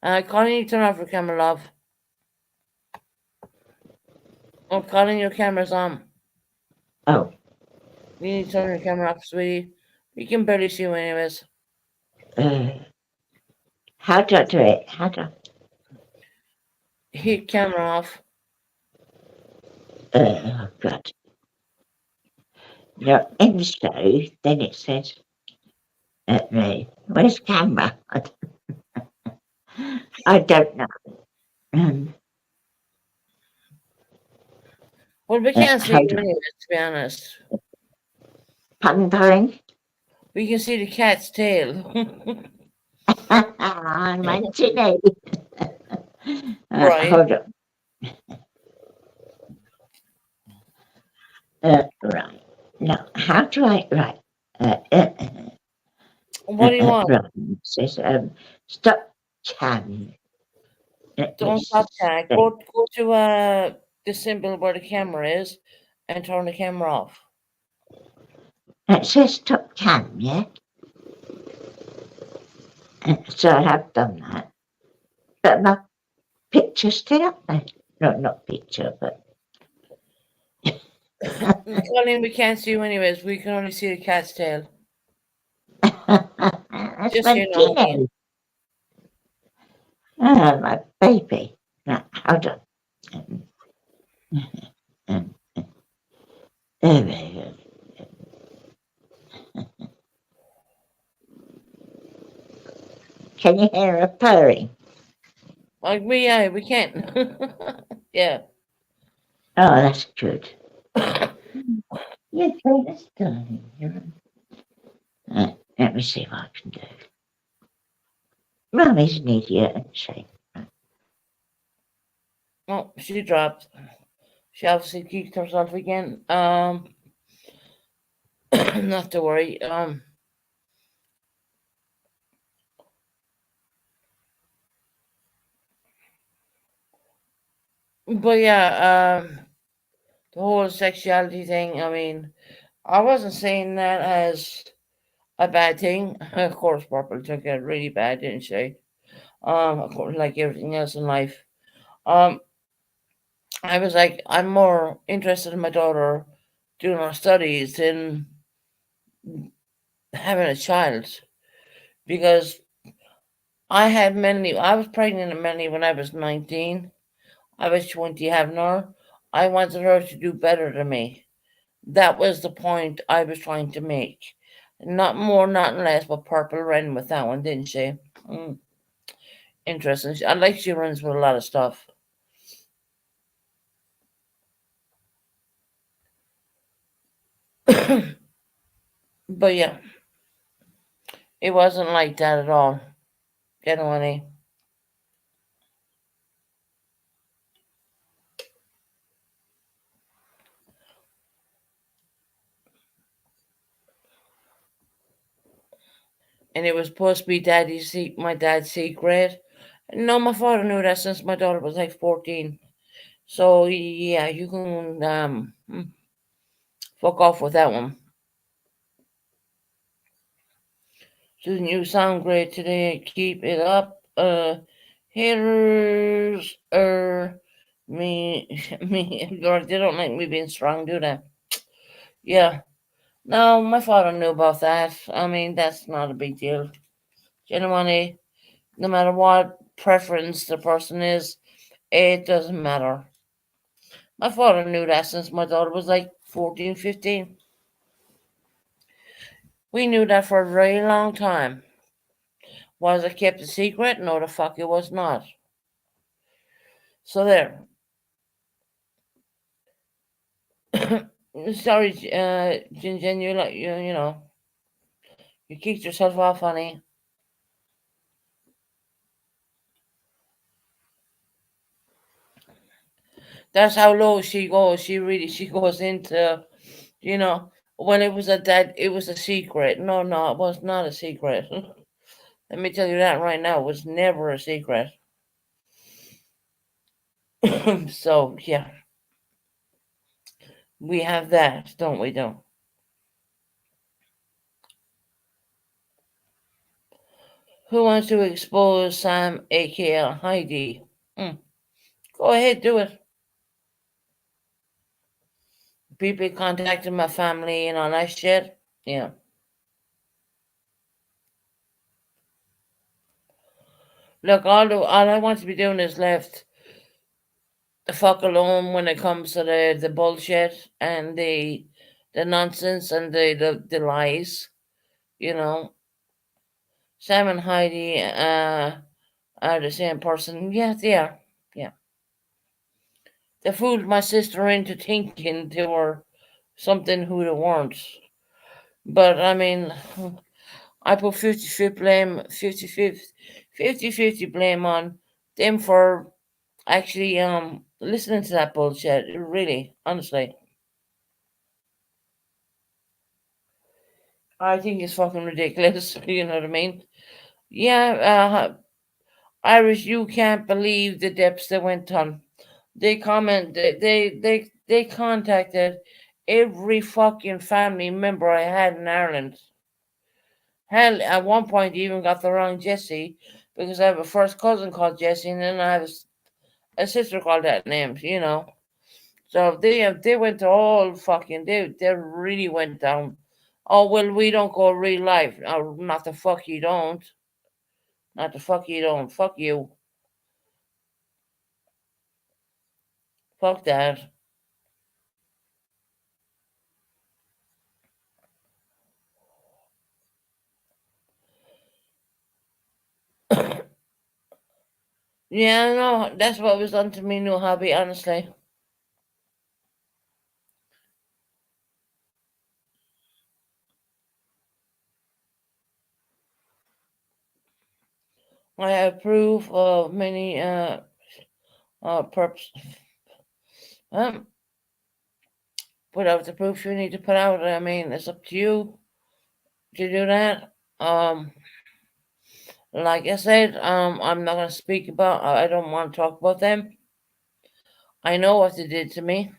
Colin, you turn off your camera, love. Oh, Colin, your camera's on. Oh, You need to turn your camera off, sweetie. We can barely see you anyways. how do I do it? How do Hit camera off. oh, God. You're in the show, then it says, where's camera? I don't know. Well, we can't see hold you on. anyways, to be honest. Pardon, darling? We can see the cat's tail. I'm Anthony. Right. Hold on. Right. Now, how do I write? What do you want? Right. It says, stop cam. Don't stop that. Go to the symbol where the camera is and turn the camera off. It says stop cam, yeah? So I have done that. But my picture's still up there. No, not picture, but. Colin, we can't see you anyways. We can only see the cat's tail. That's Just my so you know. Tino. Oh, my baby. Now, hold on. There we go. Can you hear her purring? Like we can. Yeah. Oh, that's good. Yeah, that's darling. Let me see what I can do. Mummy's an idiot, isn't she? Oh, she dropped. She obviously kicked herself again. Not to worry. But yeah, the whole sexuality thing. I mean, I wasn't saying that as a bad thing. Of course, Purple took it really bad, didn't she? Of course, like everything else in life. Um, I was like, I'm more interested in my daughter doing her studies than having a child because I was pregnant with Melanie when I was 19. I was 20 having her. I wanted her to do better than me. That was the point I was trying to make. Not more, not less, but Purple ran with that one, didn't she? Mm, interesting. I like she runs with a lot of stuff. But yeah, it wasn't like that at all. Genuinely. And it was supposed to be my dad's secret. No, my father knew that since my daughter was like 14. So yeah, you can fuck off with that one. Susan, you sound great today. Keep it up. Haters me me Lord, they don't like me being strong, do they? Yeah. No, my father knew about that. I mean, that's not a big deal. Genuinely, no matter what preference the person is, it doesn't matter. My father knew that since my daughter was like 14, 15. We knew that for a very long time. Was it kept a secret? No, the fuck it was not. So there. Sorry, Jin, you like you know you kicked yourself off, honey. That's how low she goes. She goes into you know when it was it was a secret. No, no, it was not a secret. Let me tell you that right now. It was never a secret. So yeah, we have that, don't we? Don't. Who wants to expose Sam, aka Heidi? Mm, go ahead, do it. People contacted my family and all that shit. Yeah. Look, all I want to be doing is left the fuck alone when it comes to the bullshit and the nonsense and the lies. You know, Sam and Heidi are the same person. Yeah, they are. Yeah, they fooled my sister into thinking they were something who they weren't. But I mean, I put 50-50 blame, 50-50 blame on them for actually listening to that bullshit. Really, honestly. I think it's fucking ridiculous. You know what I mean? Yeah, Irish, you can't believe the depths they went on. They contacted every fucking family member I had in Ireland. Hell, at one point, they even got the wrong Jesse because I have a first cousin called Jesse, and then I have a sister called that name. You know, so they went to all fucking they really went down. Oh well, we don't go real life. Oh, not the fuck you don't. Not the fuck you don't. Fuck you. Fuck that. Yeah, no, that's what was done to me, new hobby, honestly. I have proof of many perps. Um, put out the proof you need to put out. I mean, it's up to you to do that. Like I said, I'm not gonna speak about. I don't want to talk about them. I know what they did to me.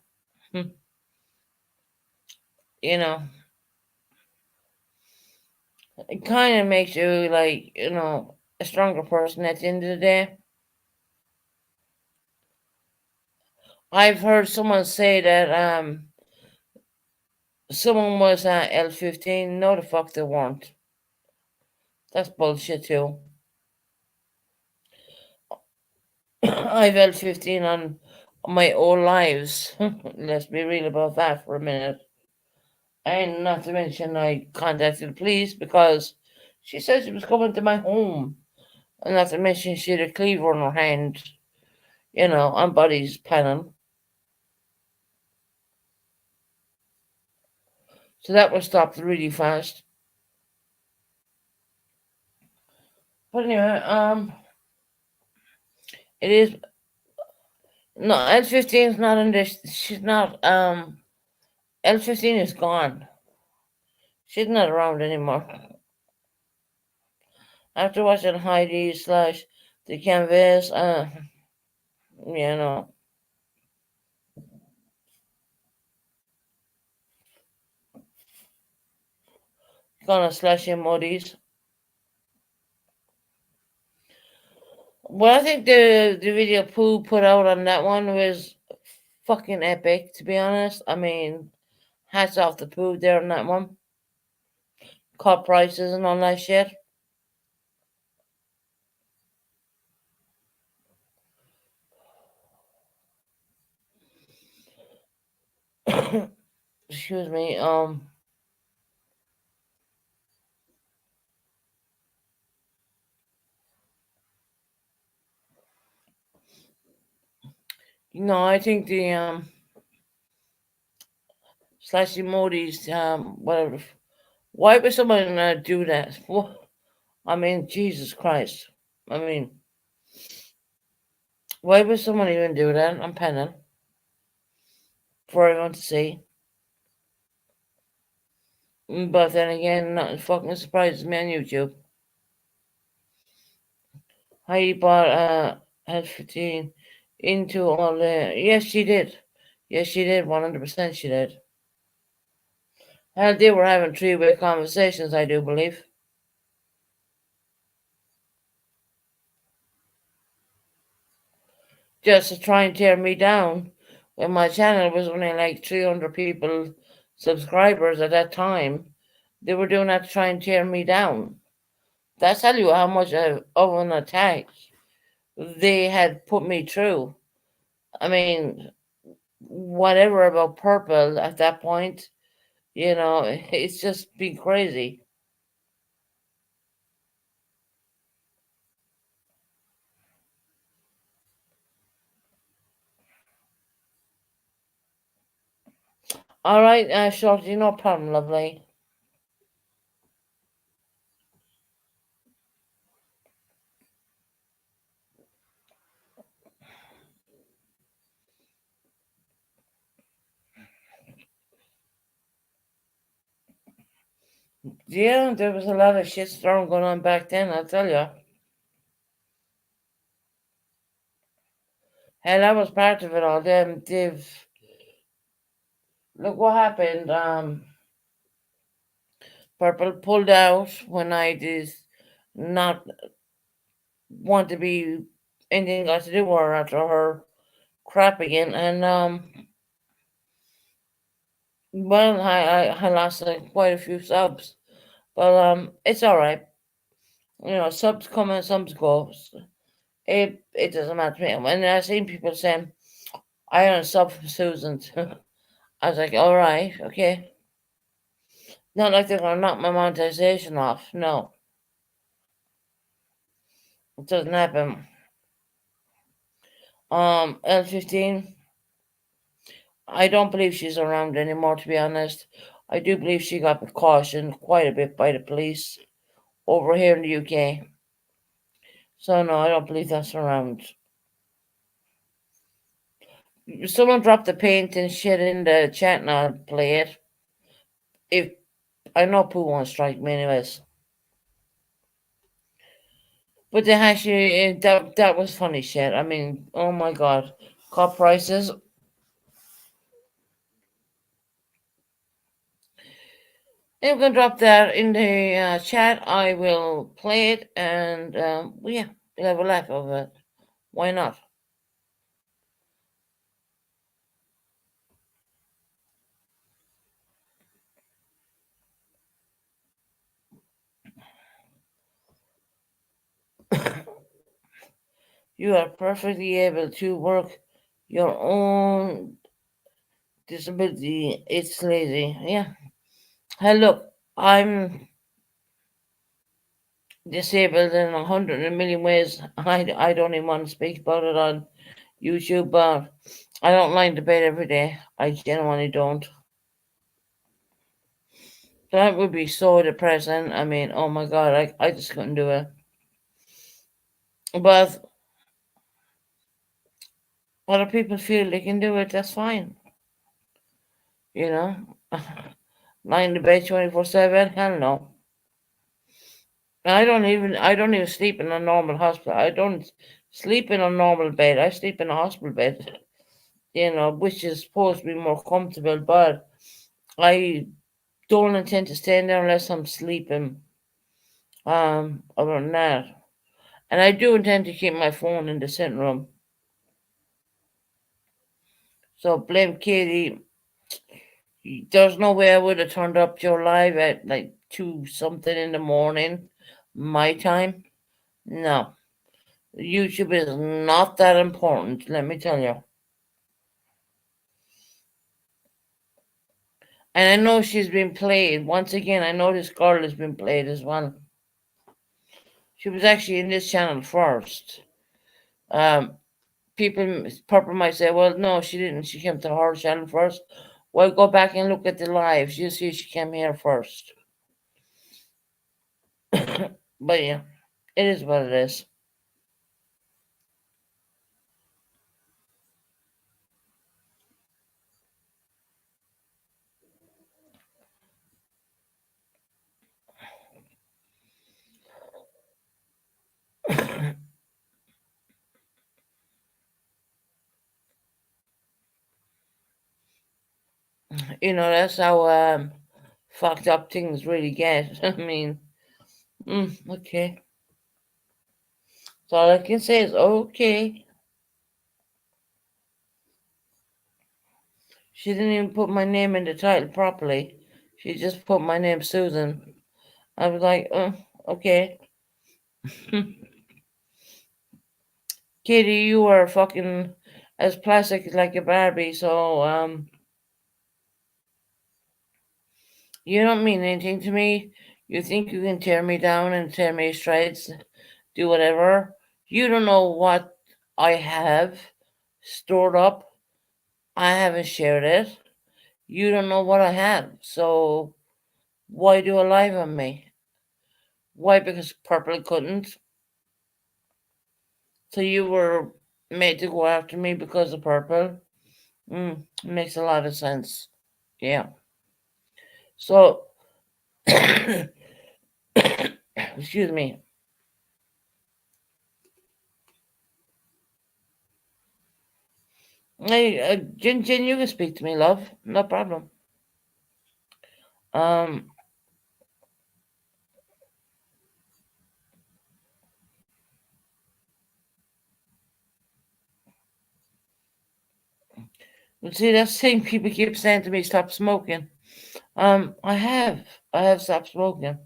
You know, it kind of makes you like a stronger person at the end of the day. I've heard someone say that someone was L15. No, the fuck they weren't. That's bullshit too. I've L15 on my old lives. Let's be real about that for a minute. And not to mention, I contacted the police because she said she was coming to my home. And not to mention, she had a cleaver in her hand, on Buddy's panel. So that was stopped really fast. But anyway, it is. No, L15 is not in this. She's not. L15 is gone. She's not around anymore. After watching Heidi / the canvas, you know, gonna slash emojis. Well, I think the video Pooh put out on that one was fucking epic, to be honest. I mean, hats off to Pooh there on that one. Cut prices and all that shit. Excuse me. I think the slash emojis, whatever. Why would someone do that? What? I mean, Jesus Christ. I mean, why would someone even do that? I'm penning for everyone to see. But then again, nothing fucking surprises me on YouTube. Heidi bought L15 into all the. Yes, she did. Yes, she did. 100% she did. And they were having three-way conversations, I do believe. Just to try and tear me down when my channel was only like 300 people subscribers at that time. They were doing that to try and tear me down. That's tell you how much of an attack they had put me through. I mean, whatever about purple at that point, it's just been crazy. All right, Shorty, no problem, lovely. Yeah, there was a lot of shitstorm going on back then, I'll tell you. Hell, I was part of it all. They've look what happened. Purple pulled out when I did not want to be anything got to do with her after her crap again, and well, I lost quite a few subs, but it's all right. Subs come and subs go. It doesn't matter to me. And I've seen people saying I earn a sub from Susan. I was like, all right, okay. Not like they're gonna knock my monetization off. No, it doesn't happen. L15. I don't believe she's around anymore, to be honest. I do believe she got cautioned quite a bit by the police over here in the UK. So no, I don't believe that's around. Someone dropped the paint and shit in the chat and I'll play it. If I know Pooh won't strike me anyways. But the actually that was funny shit. I mean, oh my god. Cop prices. If you can drop that in the chat, I will play it and yeah, we'll have a laugh of it. Why not? You are perfectly able to work your own disability. It's lazy. Yeah. Hey, look, I'm disabled in 100 million ways. I don't even want to speak about it on YouTube, but I don't lie in the bed every day. I genuinely don't. That would be so depressing. I mean, oh my god, I just couldn't do it. But other people feel they can do it, that's fine. You know? Lying in the bed 24/7? Hell no. I don't even sleep in a normal hospital. I don't sleep in a normal bed. I sleep in a hospital bed, which is supposed to be more comfortable, but I don't intend to stay in there unless I'm sleeping. Other than that. And I do intend to keep my phone in the sitting room. So blame Katie. There's no way I would have turned up your live at like 2 something in the morning, my time. No. YouTube is not that important, let me tell you. And I know she's been played. Once again, I know this girl has been played as well. She was actually in this channel first. Um, Purple might say, well, no, she didn't. She came to her channel first. Well, go back and look at the lives. You'll see she came here first. But yeah, it is what it is. That's how fucked up things really get. I mean, okay. So all I can say is okay. She didn't even put my name in the title properly. She just put my name Susan. I was like, okay. Katie, you are fucking as plastic like a Barbie, so you don't mean anything to me. You think you can tear me down and tear me to shreds, do whatever. You don't know what I have stored up. I haven't shared it. You don't know what I have. So why do a live on me? Why? Because Purple couldn't. So you were made to go after me because of Purple. Makes a lot of sense. Yeah. So, excuse me. Hey, Jin, you can speak to me, love. No problem. Um, see, that's the thing people keep saying to me, stop smoking. I have stopped smoking.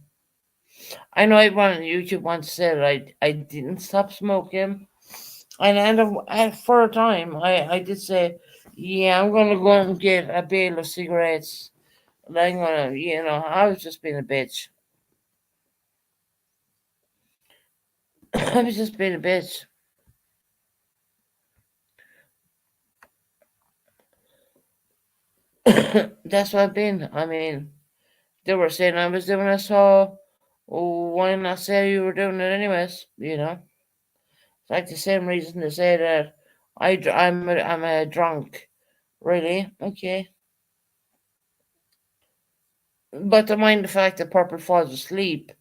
I know everyone on YouTube once said I didn't stop smoking. And for a time, I did say, yeah, I'm going to go and get a bale of cigarettes. And I'm going to, I was just being a bitch. I was just being a bitch. That's what I've been. I mean, they were saying I was doing it, so why not say you were doing it anyways? It's like the same reason to say that I'm a drunk. Really? Okay. But to mind the fact that Purple falls asleep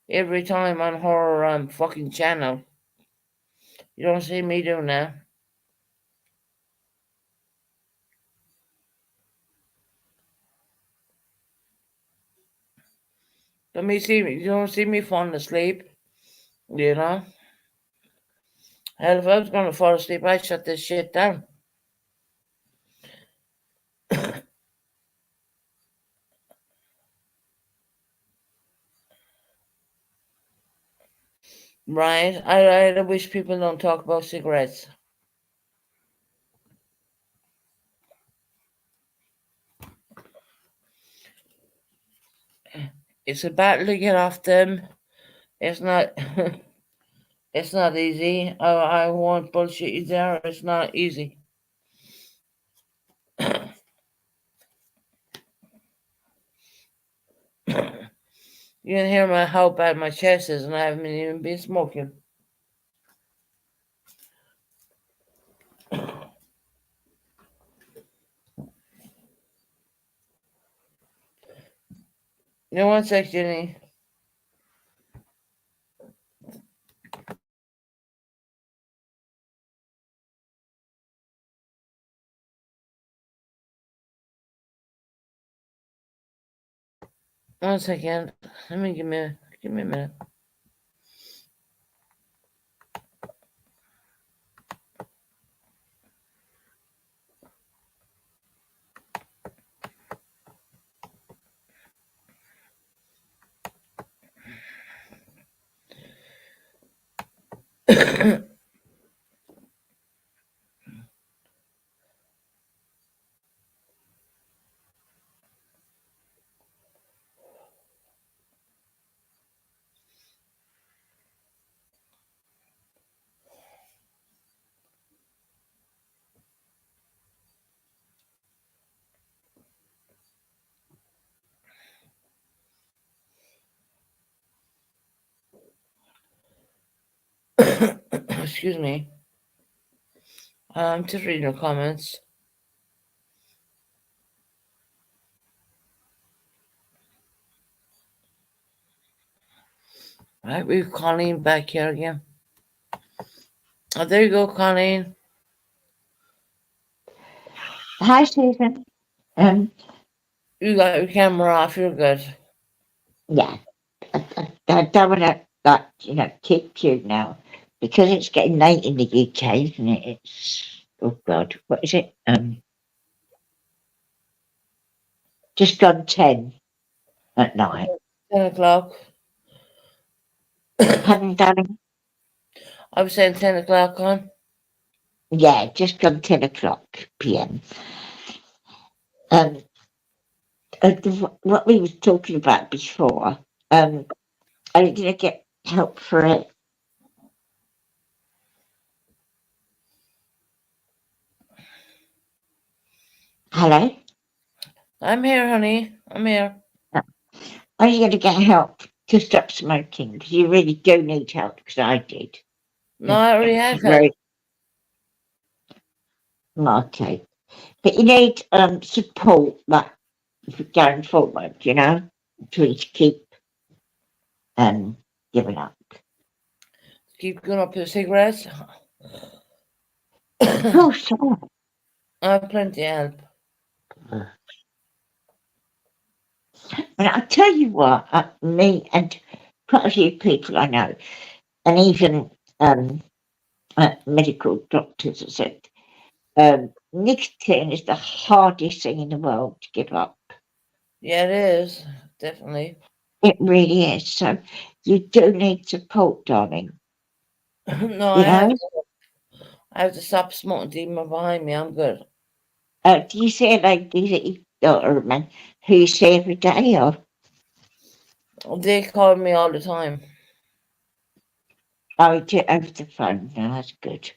every time on her fucking channel. You don't see me doing that. You don't see me falling asleep. You know? Hell, if I was gonna fall asleep, I'd shut this shit down. Right? I wish people don't talk about cigarettes. It's a battle to get off them. It's not. It's not easy. I won't bullshit you there. It's not easy. You can hear how bad my chest is, and I haven't even been smoking. No, one sec, Jenny. One second. Let me give me a minute. Excuse me. I'm just reading the comments. Right, we've Colleen back here again. Oh, there you go, Colleen. Hi, Susan. You got your camera off. You're good. Yeah, I don't want to, keep you now because it's getting late in the UK, isn't it? It's oh God, what is it? Just gone 10 at night. 10 o'clock. Pardon, darling? I was saying 10 o'clock on. Yeah, just gone 10 o'clock PM. What we was talking about before, are you gonna get help for it? Hello? I'm here, honey. I'm here. Are you gonna get help to stop smoking? Because you really do need help, because I did. No, I already have help. Right. Okay. But you need support, like, going forward, to keep giving up. Keep going up to cigarettes. Oh, sure. I have plenty of help. And I'll tell you what, me and quite a few people I know, and even medical doctors have said, nicotine is the hardest thing in the world to give up. Yeah, it is. Definitely. It really is. So you do need support, darling. No, You I have know? I have to stop smoking demon behind me. I'm good. Do you see a lady that you or a man who you see every day, or They call me all the time. oh, over the phone? No, that's good.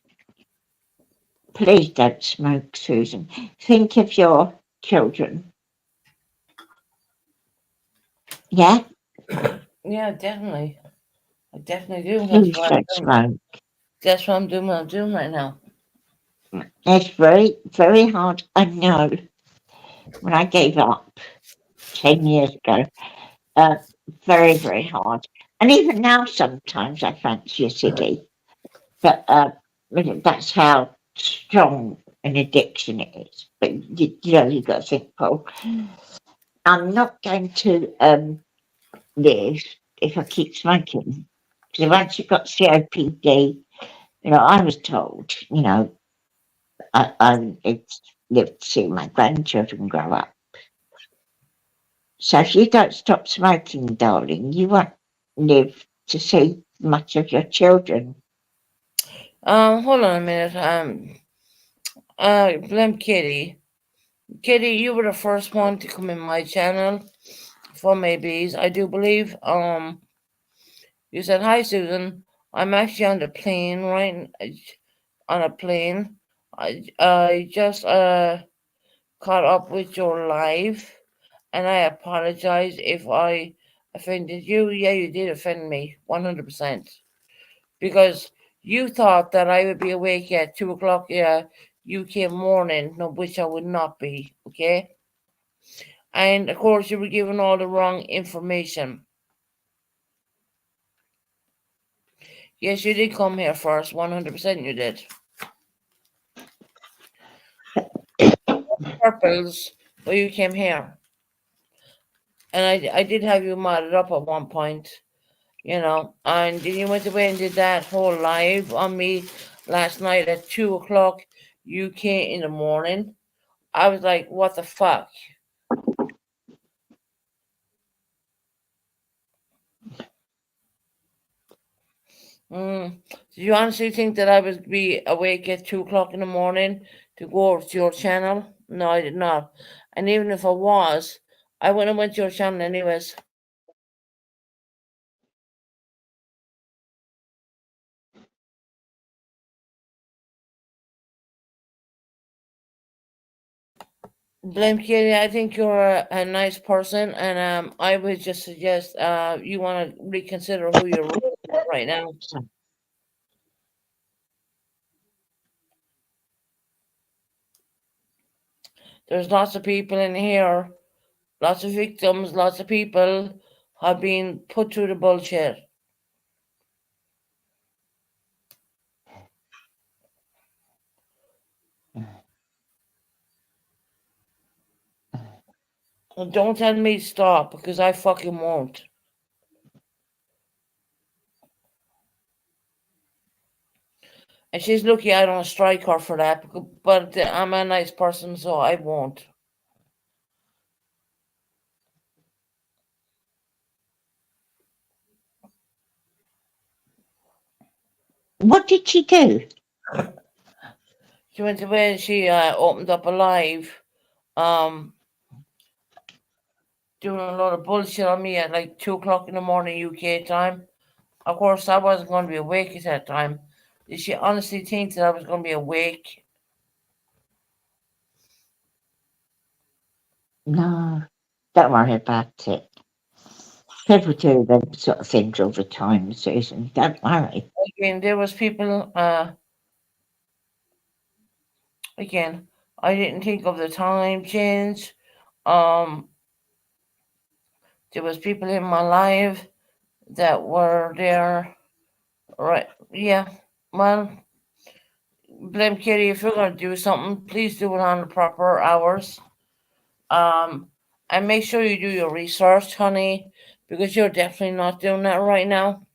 Please don't smoke, Susan. Think of your children. Yeah? Yeah, definitely. I definitely do. Please don't smoke. That's what I'm doing. What I'm doing right now. It's very, very hard. I know. When I gave up 10 years ago, very, very hard. And even now, sometimes I fancy a ciggy. But that's how strong an addiction it is. But you've got to think, Paul, I'm not going to live if I keep smoking. Because once you've got COPD, I was told, I lived to see my grandchildren grow up. So if you don't stop smoking, darling, you won't live to see much of your children. Hold on a minute. Blame Kitty. Kitty, you were the first one to come in my channel for Maybees, I do believe. You said, "Hi, Susan. I'm actually on the plane, right? On a plane. I just caught up with your live, and I apologize if I offended you." Yeah, you did offend me, 100%. Because you thought that I would be awake at 2 o'clock UK morning, no, which I would not be, okay? And of course, you were given all the wrong information. Yes, you did come here first, 100% you did. Purples, but you came here. And I did have you modded up at one point, you know, and then you went away and did that whole live on me last night at 2 o'clock UK in the morning. I was like, what the fuck? Did you honestly think that I would be awake at 2 o'clock in the morning to go over to your channel? No, I did not. And even if I was, I wouldn't have went to your channel anyways. Blame Kitty, I think you're a nice person, and I would just suggest you want to reconsider who you're right now. There's lots of people in here, lots of victims, lots of people have been put through the bullshit. And don't tell me to stop, because I fucking won't. And she's lucky I don't strike her for that, but I'm a nice person, so I won't. What did she do? She went away and she opened up a live, doing a lot of bullshit on me at like 2 o'clock in the morning UK time. Of course, I wasn't going to be awake at that time. Did she honestly think that I was going to be awake? No, don't worry about it. People do them sort of things all the time, Susan. Don't worry. Again, there was people, again, I didn't think of the time change. There was people in my life that were there, right? Yeah, well, blame Kitty, if you're going to do something, please do it on the proper hours. And make sure you do your research, honey, because you're definitely not doing that right now.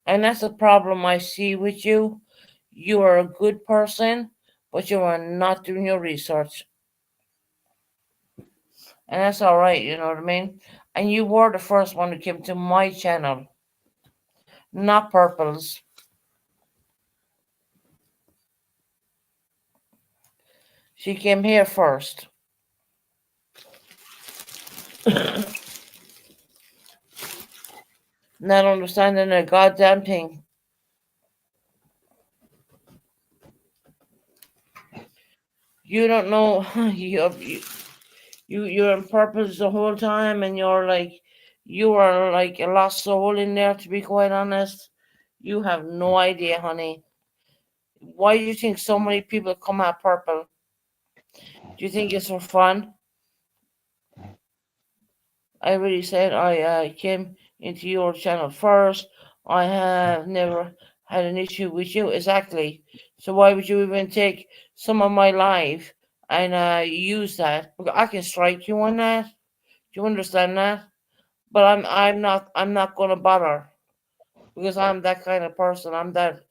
And that's the problem I see with you. You are a good person, but you are not doing your research. And that's all right, you know what I mean? And you were the first one who came to my channel, not Purple's. She came here first. Not understanding a goddamn thing. You don't know. You're in Purpose the whole time, and you are like a lost soul in there. To be quite honest, you have no idea, honey. Why do you think so many people come at Purple? Do you think it's for fun? I already said I came into your channel first. I have never had an issue with you. Exactly. So why would you even take some of my life and use that? I can strike you on that. Do you understand that? But I'm not gonna bother, because I'm that kind of person. I'm that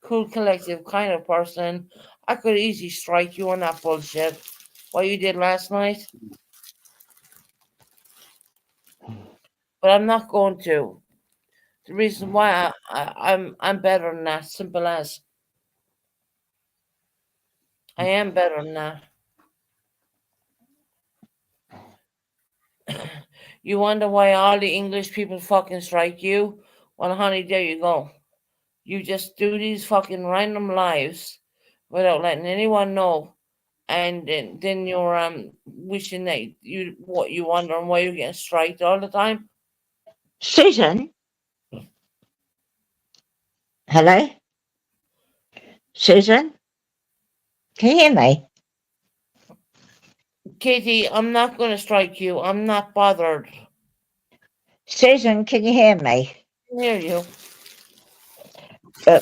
cool collective kind of person. I could easily strike you on that bullshit. What you did last night. But I'm not going to. The reason why I'm better than that, simple as. I am better than that. You wonder why all the English people fucking strike you? Well, honey, there you go. You just do these fucking random lives without letting anyone know, and then you're wishing that you wondering why you're getting striked all the time. Susan, hello? Susan, can you hear me? Katie, I'm not going to strike you. I'm not bothered. Susan, can you hear me? I can hear you.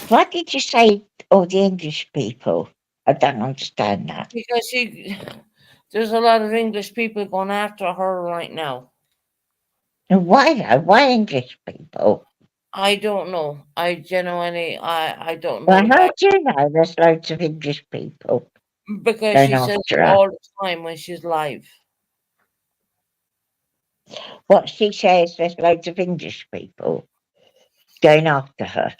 Why did you say all the English people? I don't understand that. Because there's a lot of English people going after her right now. And why though? Why English people? I don't know. I genuinely, I don't know Well, the how back do you know there's loads of English people because going she says after it her? all the time when she's live. What she says, there's loads of English people going after her.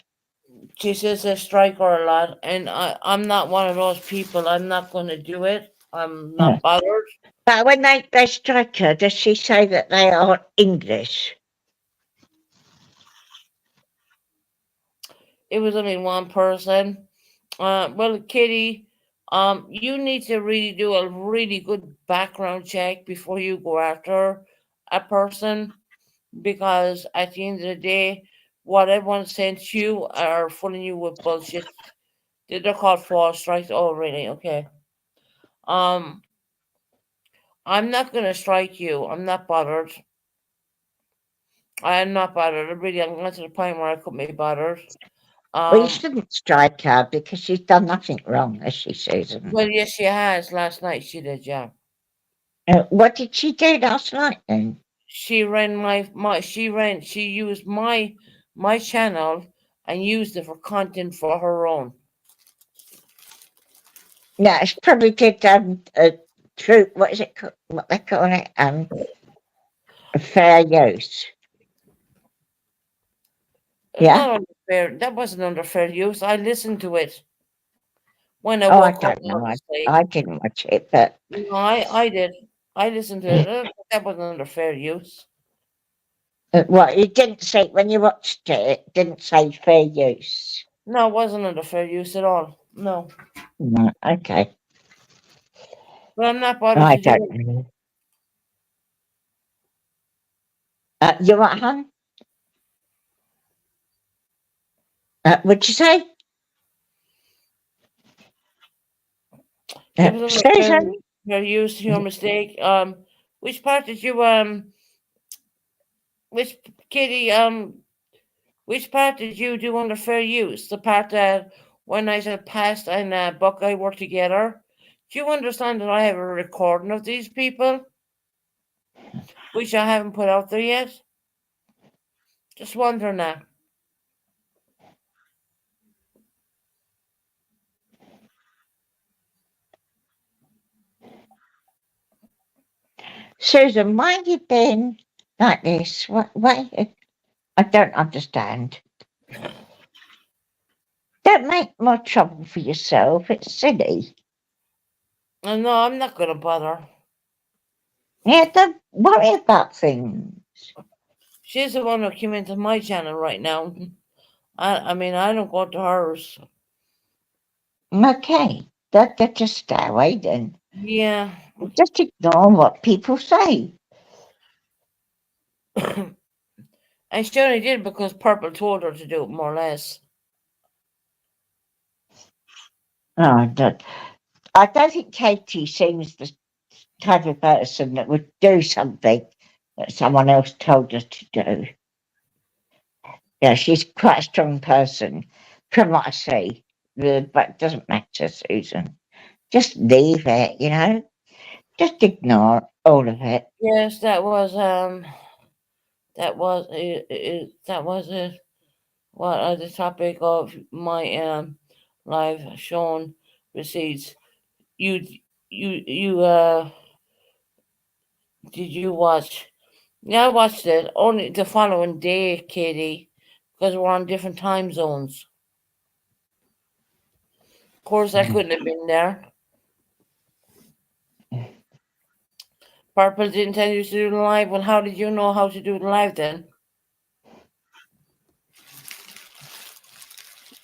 She says they strike her a lot, and I'm not one of those people. I'm not going to do it. I'm not bothered. But when they strike her, does she say that they are English? It was only one person. Well, Kitty, you need to really do a really good background check before you go after a person, because at the end of the day, what everyone sent you are fooling you with bullshit. They're called false strikes. Oh, really? Okay. Um, I'm not gonna strike you. I'm not bothered. I am not bothered. Really, I'm going to the point where I couldn't be bothered. Well, you shouldn't strike her because she's done nothing wrong, as she says. Well, yes, she has. Last night she did, yeah. What did she do last night then? She ran she used my channel and used it for content for her own. No, she probably did true. What is it? What they call it? A fair use. Yeah. Not under fair. That wasn't under fair use. I listened to it when I Oh, I woke up. don't know. Honestly, I didn't watch it, but no, I did. I listened to it. That wasn't under fair use. well, it didn't say when you watched it. It didn't say fair use. No, it wasn't under fair use at all. No, No, okay. but I'm not bothered I to do don't it. know. You what, hon? What'd you say? It was under Susan? fair use. Your mistake. Which part did you Which Kitty Which part did you do under fair use? The part that when I said Past and Buckeye were together? Do you understand that I have a recording of these people? Which I haven't put out there yet? Just wondering that. Susan, why have you been like this? Why? I don't understand. Don't make more trouble for yourself. It's silly. No, I'm not going to bother. Yeah, don't worry about things. She's the one who came into my channel right now. I mean, I don't go to hers. Okay, that just stay away then. Yeah. Just ignore what people say. And she only did because Purple told her to do it, more or less. No, I don't think Katie seems the type of person that would do something that someone else told her to do. Yeah, she's quite a strong person from what I see. But it doesn't matter, Susan. Just leave it, you know? Just ignore all of it. Yes, that was it. What the topic of my live shown receipts? You did you watch? Yeah, I watched it only the following day, Katie, because we're on different time zones. Of course, I couldn't have been there. Purple didn't tell you to do the live. Well, how did you know how to do the live then?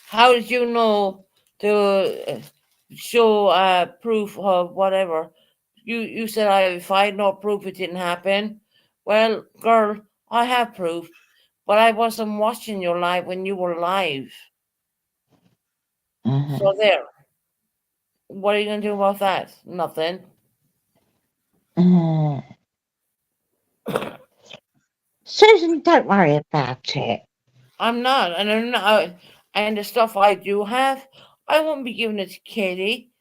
How did you know to show proof of whatever? You said if I had no proof it didn't happen. Well, girl, I have proof, but I wasn't watching your live when you were live. So there. What are you gonna do about that? Nothing. Susan, don't worry about it. I'm not, and I'm not. And the stuff I do have, I won't be giving it to Katie.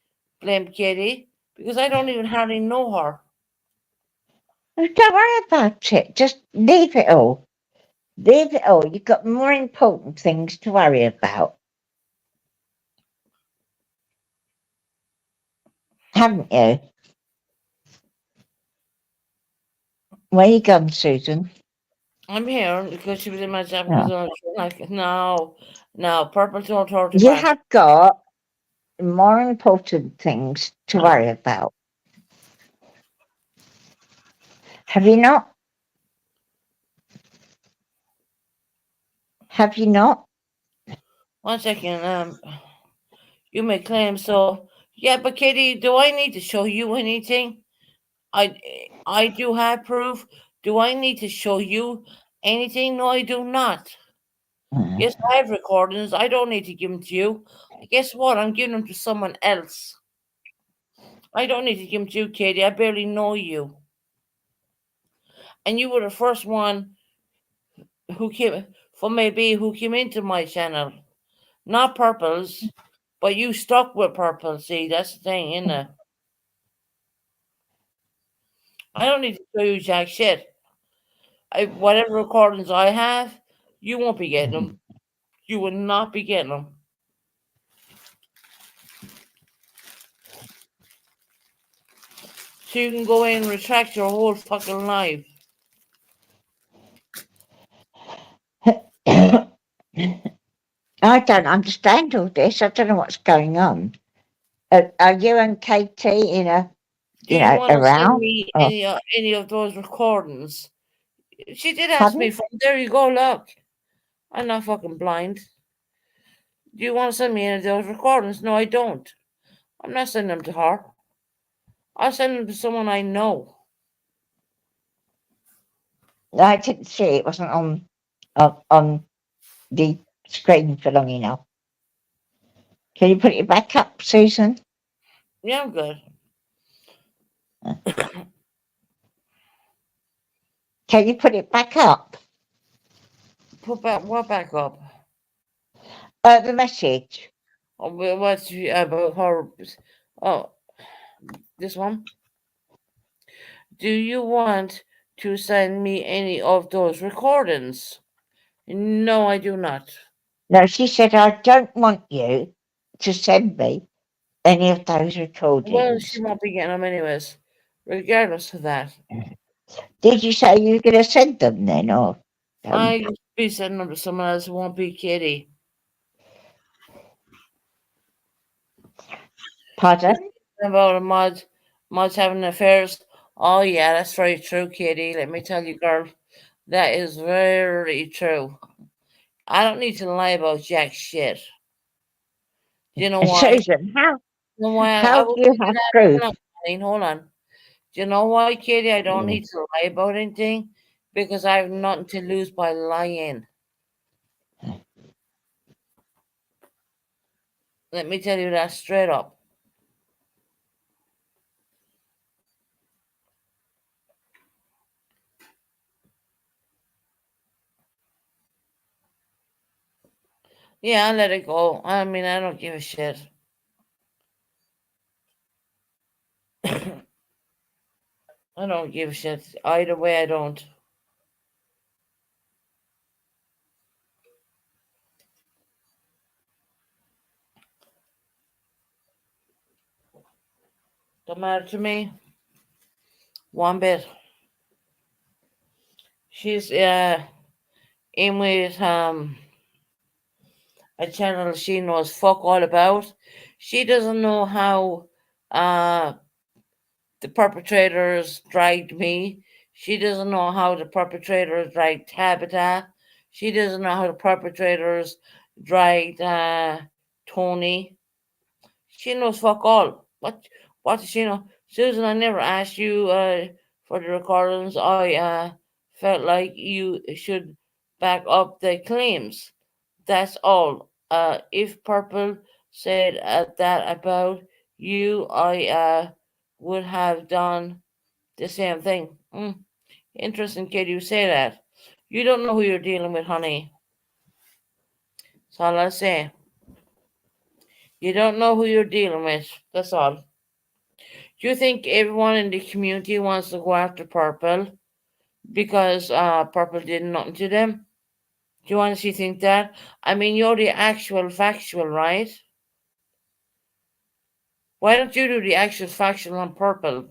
Blame Katie because I don't even hardly know her. Don't worry about it. Just leave it all. Leave it all. You've got more important things to worry about. Haven't you? Where you gone, Susan? I'm here because she was in my job. No. Like, no, Purple told her to You back. have got more important things to worry about. Have you not? Have you not? 1 second. You may claim so. Yeah, but Katie, do I need to show you anything? I do have proof. Do I need to show you anything? No, I do not. Yes, I have recordings. I don't need to give them to you. Guess what? I'm giving them to someone else. I don't need to give them to you, Katie. I barely know you. And you were the first one who came into my channel. Not Purple's, but you stuck with Purple. See, that's the thing, isn't it? I don't need to show you jack shit. Whatever recordings I have, you won't be getting them. You will not be getting them. So you can go in and retract your whole fucking life. I don't understand all this. I don't know what's going on. Are you and Katie in a, Do you want to send around? me Oh. any of those recordings? She did ask Pardon? me for. There you go. Look, I'm not fucking blind. Do you want to send me any of those recordings? No, I don't. I'm not sending them to her. I'll send them to someone I know. I didn't see it. Wasn't on the screen for long enough. Can you put it back up, Susan? Yeah, I'm good. Can you put it back up? Put what back up? The message. Oh, what's about her? Oh, this one. Do you want to send me any of those recordings? No, I do not. No, she said, I don't want you to send me any of those recordings. Well, she won't be getting them anyways, regardless of that. Did you say you were going to send them then, or? I'll be sending them to someone else. It won't be Katie. Pardon? About mods having affairs. Oh yeah, that's very true, Katie. Let me tell you, girl, that is very true. I don't need to lie about jack shit. Do you know why? Susan, how You know why? do you have proof? Hold on. Do you know why, Katie? I don't need to lie about anything because I have nothing to lose by lying. Let me tell you that straight up. Yeah, I'll let it go. I mean, I don't give a shit. I don't give a shit. Either way, I don't. Don't matter to me. One bit. She's in with a channel she knows fuck all about. She doesn't know how the perpetrators dragged me. She doesn't know how the perpetrators dragged Tabitha. She doesn't know how the perpetrators dragged Tony. She knows fuck all. What does she know? Susan, I never asked you for the recordings. I felt like you should back up the claims. That's all. If Purple said that about you, I would have done the same thing. Interesting, kid, you say that. You don't know who you're dealing with, honey. That's all I say. You don't know who you're dealing with. That's all. Do you think everyone in the community wants to go after Purple because Purple did nothing to them? Do you honestly think that? I mean, you're the actual factual, right? Why don't you do the actual factual on Purple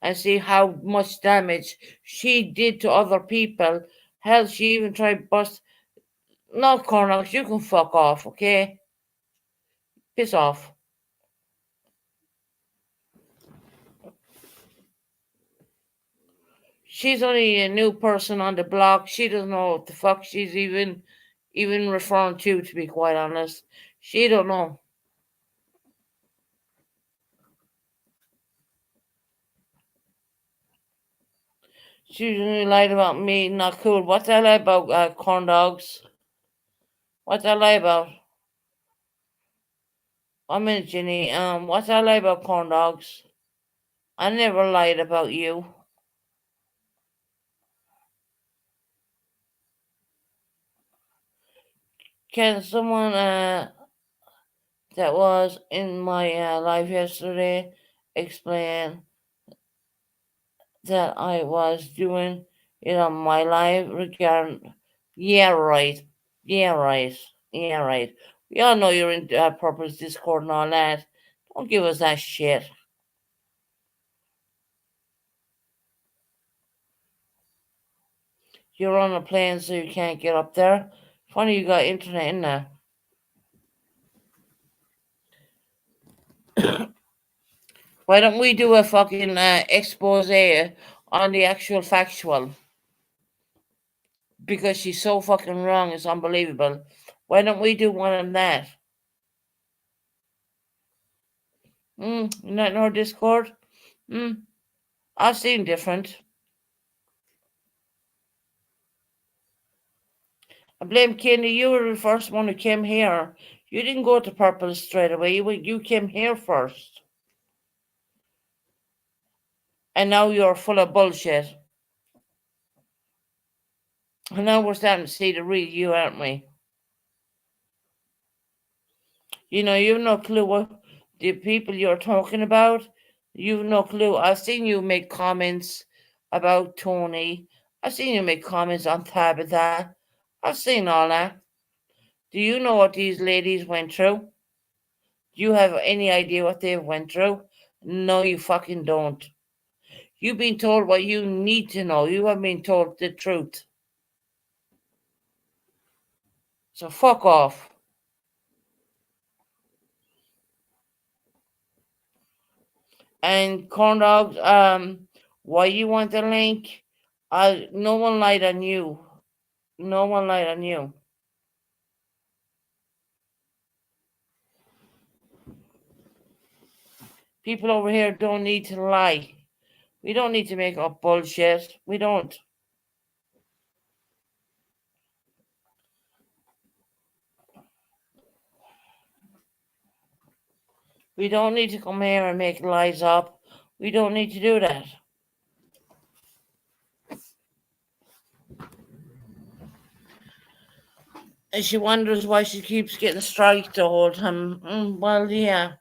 and see how much damage she did to other people? Hell, she even tried bust. No, Cornox, you can fuck off, okay? Piss off. She's only a new person on the block. She doesn't know what the fuck she's even referring to be quite honest. She don't know. She only lied about me, not cool. What's that lie about corn dogs? What's that lie about? 1 minute, Ginny. What's that lie about corn dogs? I never lied about you. Can someone that was in my live yesterday explain that I was doing it on my live regarding? Yeah, right. Yeah, right. Yeah, right. We all know you're in Purpose Discord and all that. Don't give us that shit. You're on a plane, so you can't get up there. Funny you got internet in there. Why don't we do a fucking expose on the actual factual? Because she's so fucking wrong, it's unbelievable. Why don't we do one on that? Not in our Discord? I've seen different. I blame Kenny. You were the first one who came here. You didn't go to Purple straight away. You came here first. And now you're full of bullshit. And now we're starting to see the real you, aren't we? You know, you've no clue what the people you're talking about. You've no clue. I've seen you make comments about Tony. I've seen you make comments on Tabitha. I've seen all that. Do you know what these ladies went through? Do you have any idea what they went through? No, you fucking don't. You've been told what you need to know. You have been told the truth. So fuck off. And corn dogs, why you want the link? No one lied on you. No one lied on you. People over here don't need to lie. We don't need to make up bullshit. We don't. We don't need to come here and make lies up. We don't need to do that. And she wonders why she keeps getting striked the whole time. Well, yeah.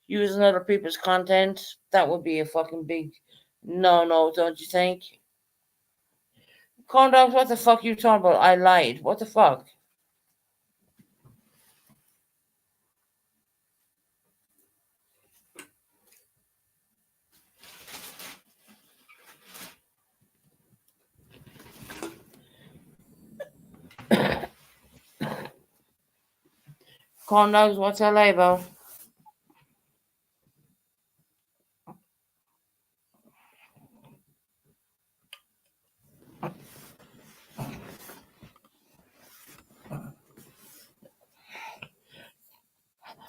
Using other people's content, that would be a fucking big no, don't you think? Corn dogs, what the fuck you talking about? I lied. What the fuck? Corn dogs, what's that lie about?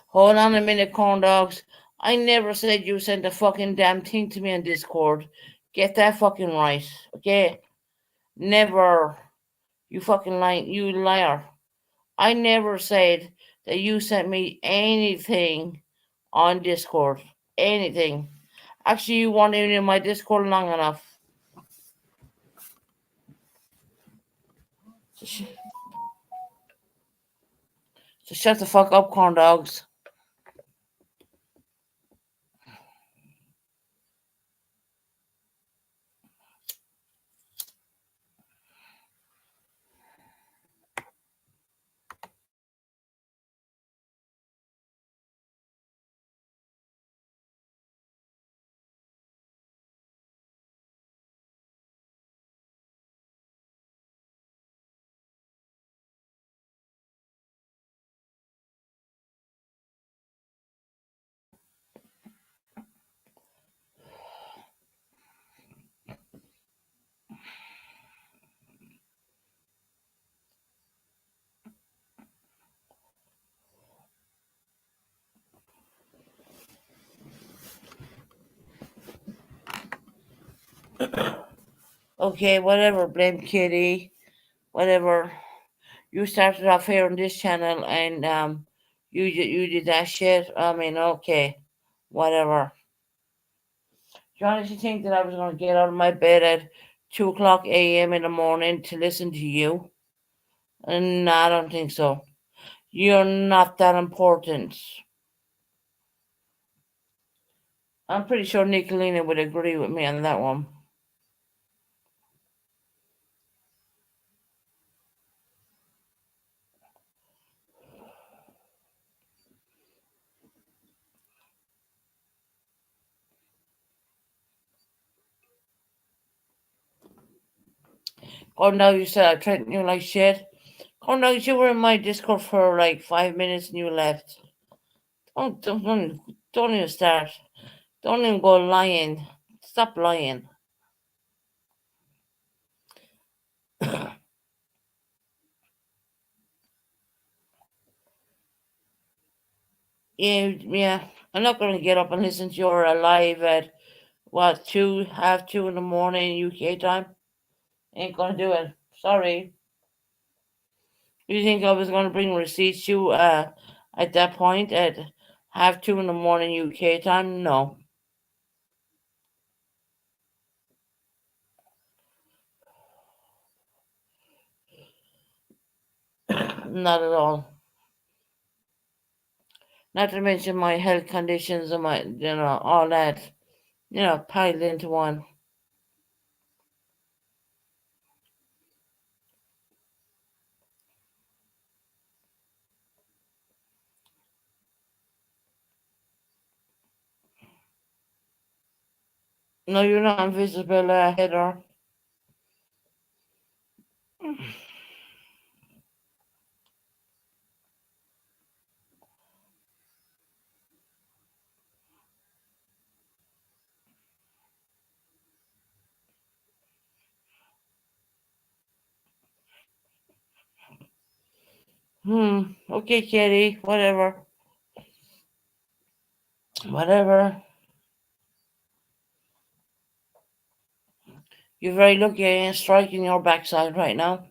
Hold on a minute, corn dogs. I never said you sent a fucking damn thing to me on Discord. Get that fucking right, okay? Never. You fucking you liar. I never said that you sent me anything on Discord. Anything. Actually, you weren't even in my Discord long enough. So shut the fuck up, corn dogs. Okay, whatever, blame Kitty. Whatever. You started off here on this channel and you did that shit. I mean, okay. Whatever. Do you honestly think that I was gonna get out of my bed at 2 o'clock AM in the morning to listen to you? And no, I don't think so. You're not that important. I'm pretty sure Nicolina would agree with me on that one. Oh no, you said I treated you like shit. Oh no, you were in my Discord for like 5 minutes and you left. Don't even start. Don't even go lying. Stop lying. Yeah. I'm not gonna get up and listen to your live at what 2:30 in the morning UK time. Ain't gonna do it. Sorry. You think I was gonna bring receipts to you at that point at 2:30 in the morning UK time? No. Not at all. Not to mention my health conditions and my all that, piled into one. No, you're not invisible, Heather. Okay, Kitty. Whatever. Whatever. You're very lucky I ain't striking your backside right now.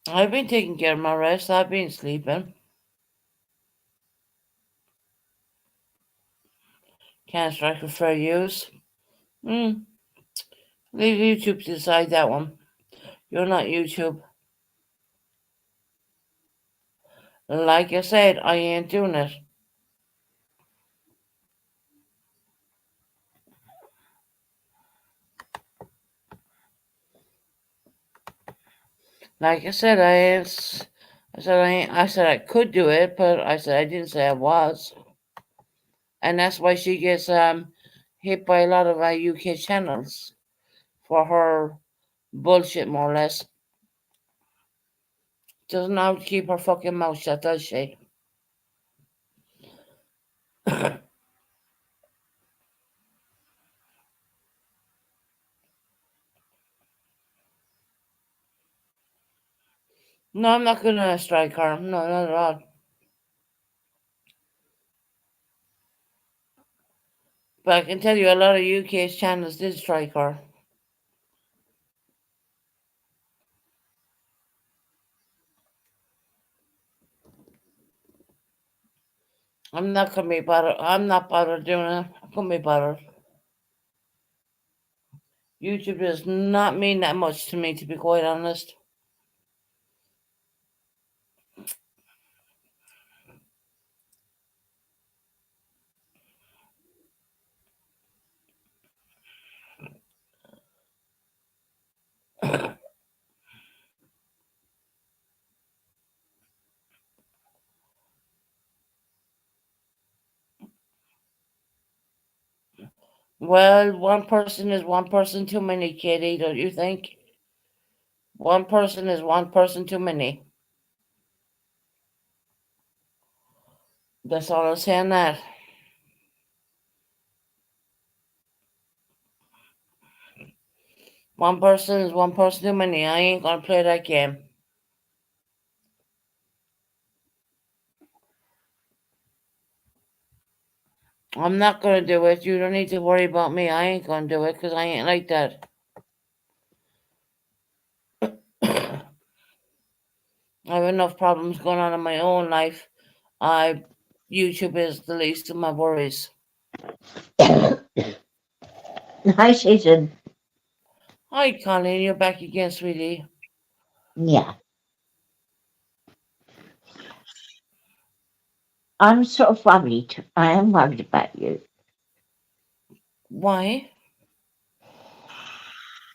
I've been taking care of my rest. I've been sleeping. Can't strike a fair use. Leave YouTube to decide that one. You're not YouTube. Like I said, I ain't doing it. Like I said, I said I could do it, but I said I didn't say I was, and that's why she gets hit by a lot of UK channels for her bullshit, more or less. Doesn't know how to keep her fucking mouth shut, does she? No, I'm not gonna strike her. No, not at all. But I can tell you a lot of UK channels did strike her. I'm not gonna be bothered. I'm not bothered doing it. I couldn't be bothered. YouTube does not mean that much to me, to be quite honest. Well, one person is one person too many, Katie, don't you think? One person is one person too many. That's all I'm saying that. One person is one person too many. I ain't gonna play that game. I'm not gonna do it. You don't need to worry about me. I ain't gonna do it because I ain't like that. I have enough problems going on in my own life. YouTube is the least of my worries. Hi, Susan. Hi, Colleen. You're back again, sweetie. Yeah. I'm sort of worried. I am worried about you. Why?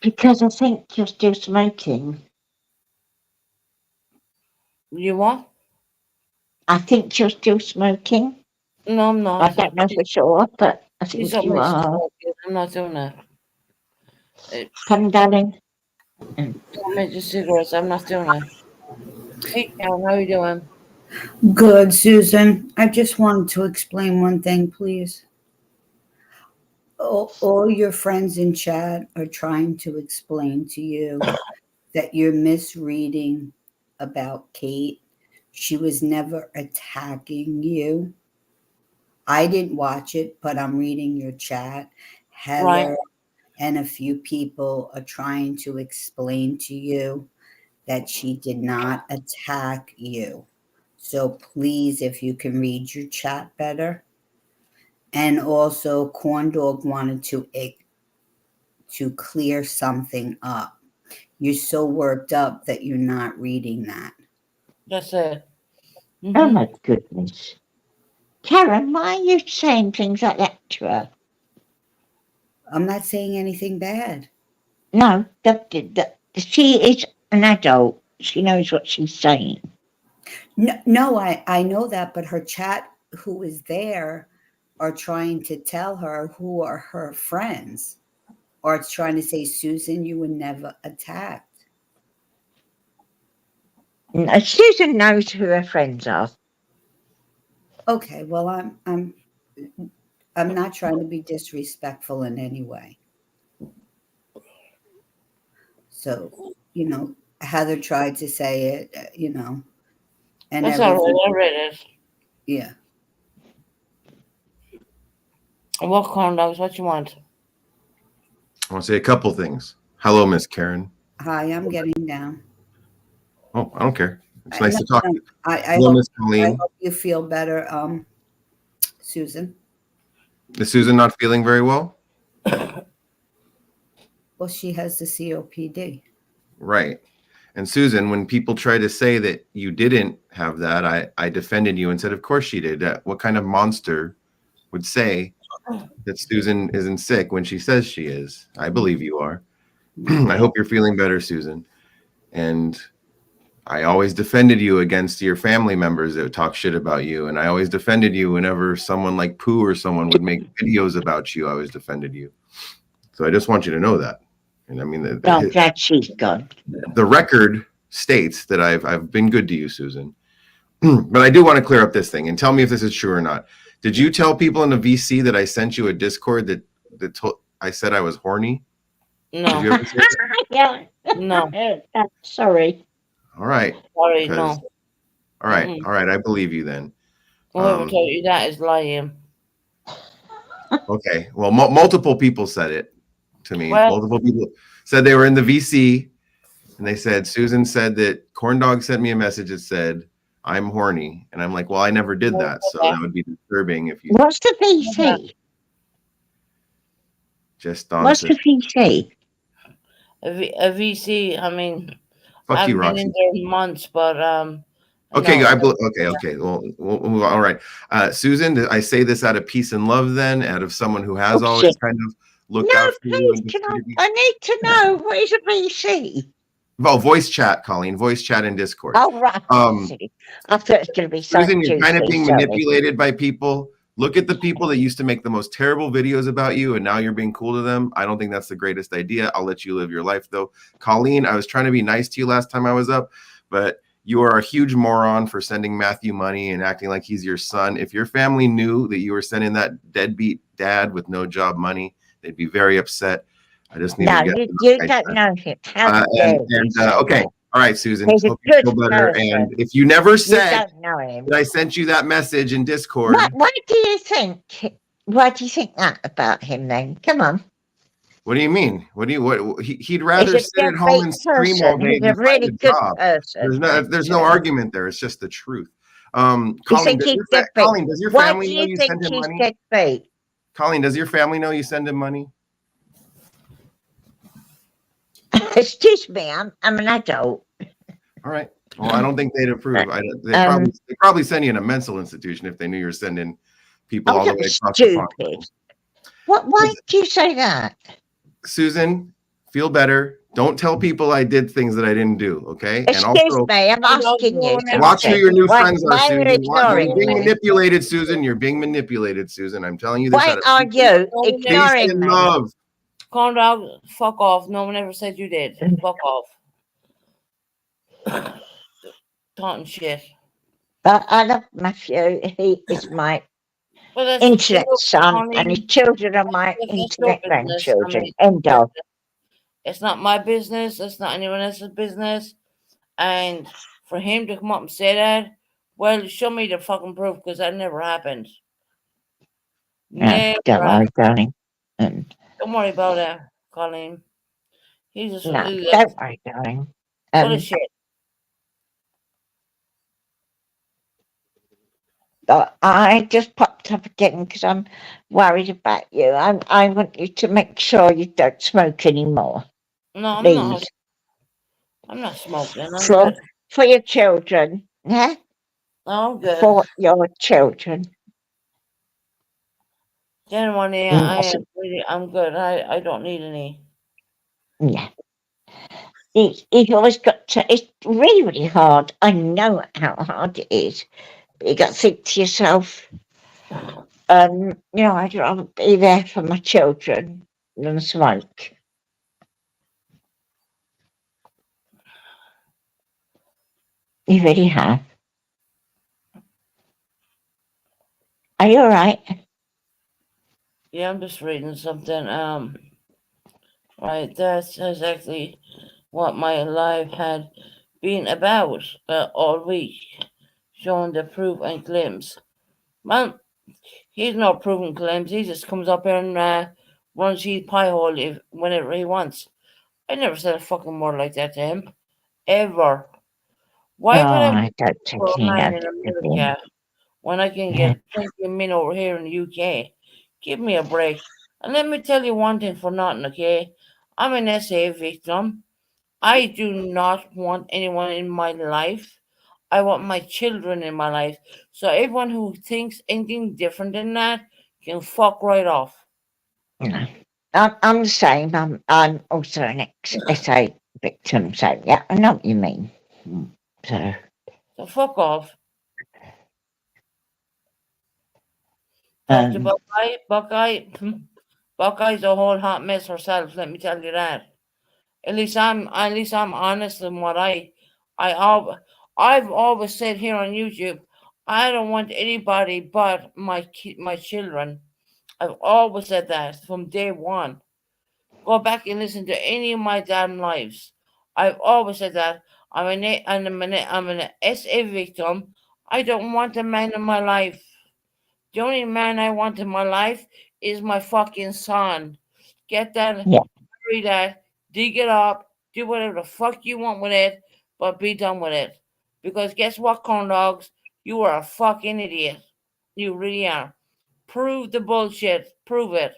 Because I think you're still smoking. You what? I think you're still smoking. No, I'm I not. don't know for sure, but I She's think up you my are. smoking. I'm not doing that. Come, darling. Don't make your cigarettes. I'm not doing that. Hey, Karen, how you doing? Good, Susan. I just wanted to explain one thing, please. All your friends in chat are trying to explain to you that you're misreading about Kate. She was never attacking you. I didn't watch it, but I'm reading your chat. Right. Heather and a few people are trying to explain to you that she did not attack you. So please, if you can read your chat better. And also, Corn Dog wanted to clear something up. You're so worked up that you're not reading that. That's it. Oh my goodness. Karen, why are you saying things like that to her? I'm not saying anything bad. No, she is an adult. She knows what she's saying. No, I know that, but her chat, who is there, are trying to tell her who are her friends, or it's trying to say, Susan, you were never attacked. Susan knows who her friends are. Okay, well, I'm not trying to be disrespectful in any way. So, Heather tried to say it, and That's all everything. right. I read it. Yeah. What corn dogs? What you want? I want to say a couple things. Hello, Miss Karen. Hi, I'm getting down. Oh, I don't care. It's nice to talk to you. I Hello, hope, Miss I Colleen. hope you feel better, Susan. Is Susan not feeling very well? Well, she has the COPD. Right. And Susan, when people try to say that you didn't have that, I defended you and said, of course she did. What kind of monster would say that Susan isn't sick when she says she is? I believe you are. I hope you're feeling better, Susan. And I always defended you against your family members that would talk shit about you. And I always defended you whenever someone like Pooh or someone would make videos about you. I always defended you. So I just want you to know that. And I mean, I'm glad she's gone. the record states that I've been good to you, Susan. But I do want to clear up this thing and tell me if this is true or not. Did you tell people in the VC that I sent you a Discord that I said I was horny? Did No, you ever say that? Yeah. no, Sorry. All right. sorry, Because- no. All right. Mm-mm. All right. I believe you then. Whoever told you that is lying. Okay. Well, multiple people said it to me. Well- Multiple people said they were in the VC and they said, Susan said that Corndog sent me a message that said, I'm horny. And I'm like, well, I never did that. So that would be disturbing if you What's the VC? just on What's to the VC? A VC, I mean, fuck I've you, been Roxy. in there months, but Okay, no. okay. Well, we'll move on. All right, Susan, did I say this out of peace and love? Then, out of someone who has Oh, always shit. kind of looked No, out for you. please, And can defended you? I need to know what is a VC? Oh, voice chat, Colleen. Voice chat in Discord. Oh, right. Um, I thought it was going to be so Susan, you're kind of juicy, being sorry. manipulated by people. Look at the people that used to make the most terrible videos about you, and now you're being cool to them. I don't think that's the greatest idea. I'll let you live your life, though. Colleen, I was trying to be nice to you last time I was up, but you are a huge moron for sending Matthew money and acting like he's your son. If your family knew that you were sending that deadbeat dad with no job money, they'd be very upset. I just need No, to get you right don't there. know him. How dare you say Okay. that? All right, Susan. He's a Hope you good feel better. person. And if you never You said don't know him. that I sent you that message in Discord, What do you think? Why do you think that about him then? Come on. what do you mean? He'd rather He's a sit at home and stream all person. day He's than a really find a good job. person. There's no argument there. It's just the truth. Colleen, think does he's your deadbeat? Colleen, does your Why family do know you you think send him he's money? deadbeat? Colleen, does your family know you send him money? Excuse me, I'm an adult. All right. Well, I don't think they'd approve. They probably send you in a mental institution if they knew you're sending people all the way that's across the pond. stupid. Why do you say that? Susan, feel better. Don't tell people I did things that I didn't do, okay? And Excuse also, me, I'm asking you. watch who your new friends are, Why are you Susan. You're ignoring being me? manipulated, Susan. You're being manipulated, Susan. I'm telling you this Why out of are you peace ignoring and me? love. Conrad, fuck off. No one ever said you did. Fuck off. Talking shit. I love Matthew. He is my Well, that's internet look, son, Connie, and his children are my that's your internet business. grandchildren. I mean, End of. It's not my business. It's not anyone else's business. And for him to come up and say that, well, show me the fucking proof because that never happened. Yeah, Never don't worry, happened. darling. Don't worry about that, Colleen. He's just No, full don't worry, darling. of shit. But I just popped up again because I'm worried about you. I want you to make sure you don't smoke anymore, No, I'm please. not. I'm not smoking. I'm For, good. for your children, yeah? No, I'm good. For your children. Genuinely, Yes. I'm good. I don't need any. Yeah. You've always got to, it's really, really hard. I know how hard it is. But you got to think to yourself, I'd rather be there for my children than smoke. You really have. Are you all right? Yeah, I'm just reading something. Right, that's exactly what my life had been about all week, showing the proof and claims. Man, he's not proving claims. He just comes up here and runs his pie hole whenever he wants. I never said a fucking word like that to him, ever. Why would I I don't take for a any man notice in of him. America when I can get plenty of men over here in the UK? Give me a break. And let me tell you one thing for nothing, okay? I'm an SA victim. I do not want anyone in my life. I want my children in my life. So everyone who thinks anything different than that can fuck right off. No. I'm the same. I'm also an ex-SA victim, so yeah, I know what you mean. So, So fuck off. Talk to um, Buckeye. Buckeye's a whole hot mess herself. Let me tell you that. At least I'm honest in what I've always said here on YouTube. I don't want anybody but my children. I've always said that from day one. Go back and listen to any of my damn lives. I've always said that. I'm an SA victim. I don't want a man in my life. The only man I want in my life is my fucking son. Get that, Yeah. bury that, dig it up, do whatever the fuck you want with it, but be done with it. Because guess what, corn dogs? You are a fucking idiot. You really are. Prove the bullshit. Prove it.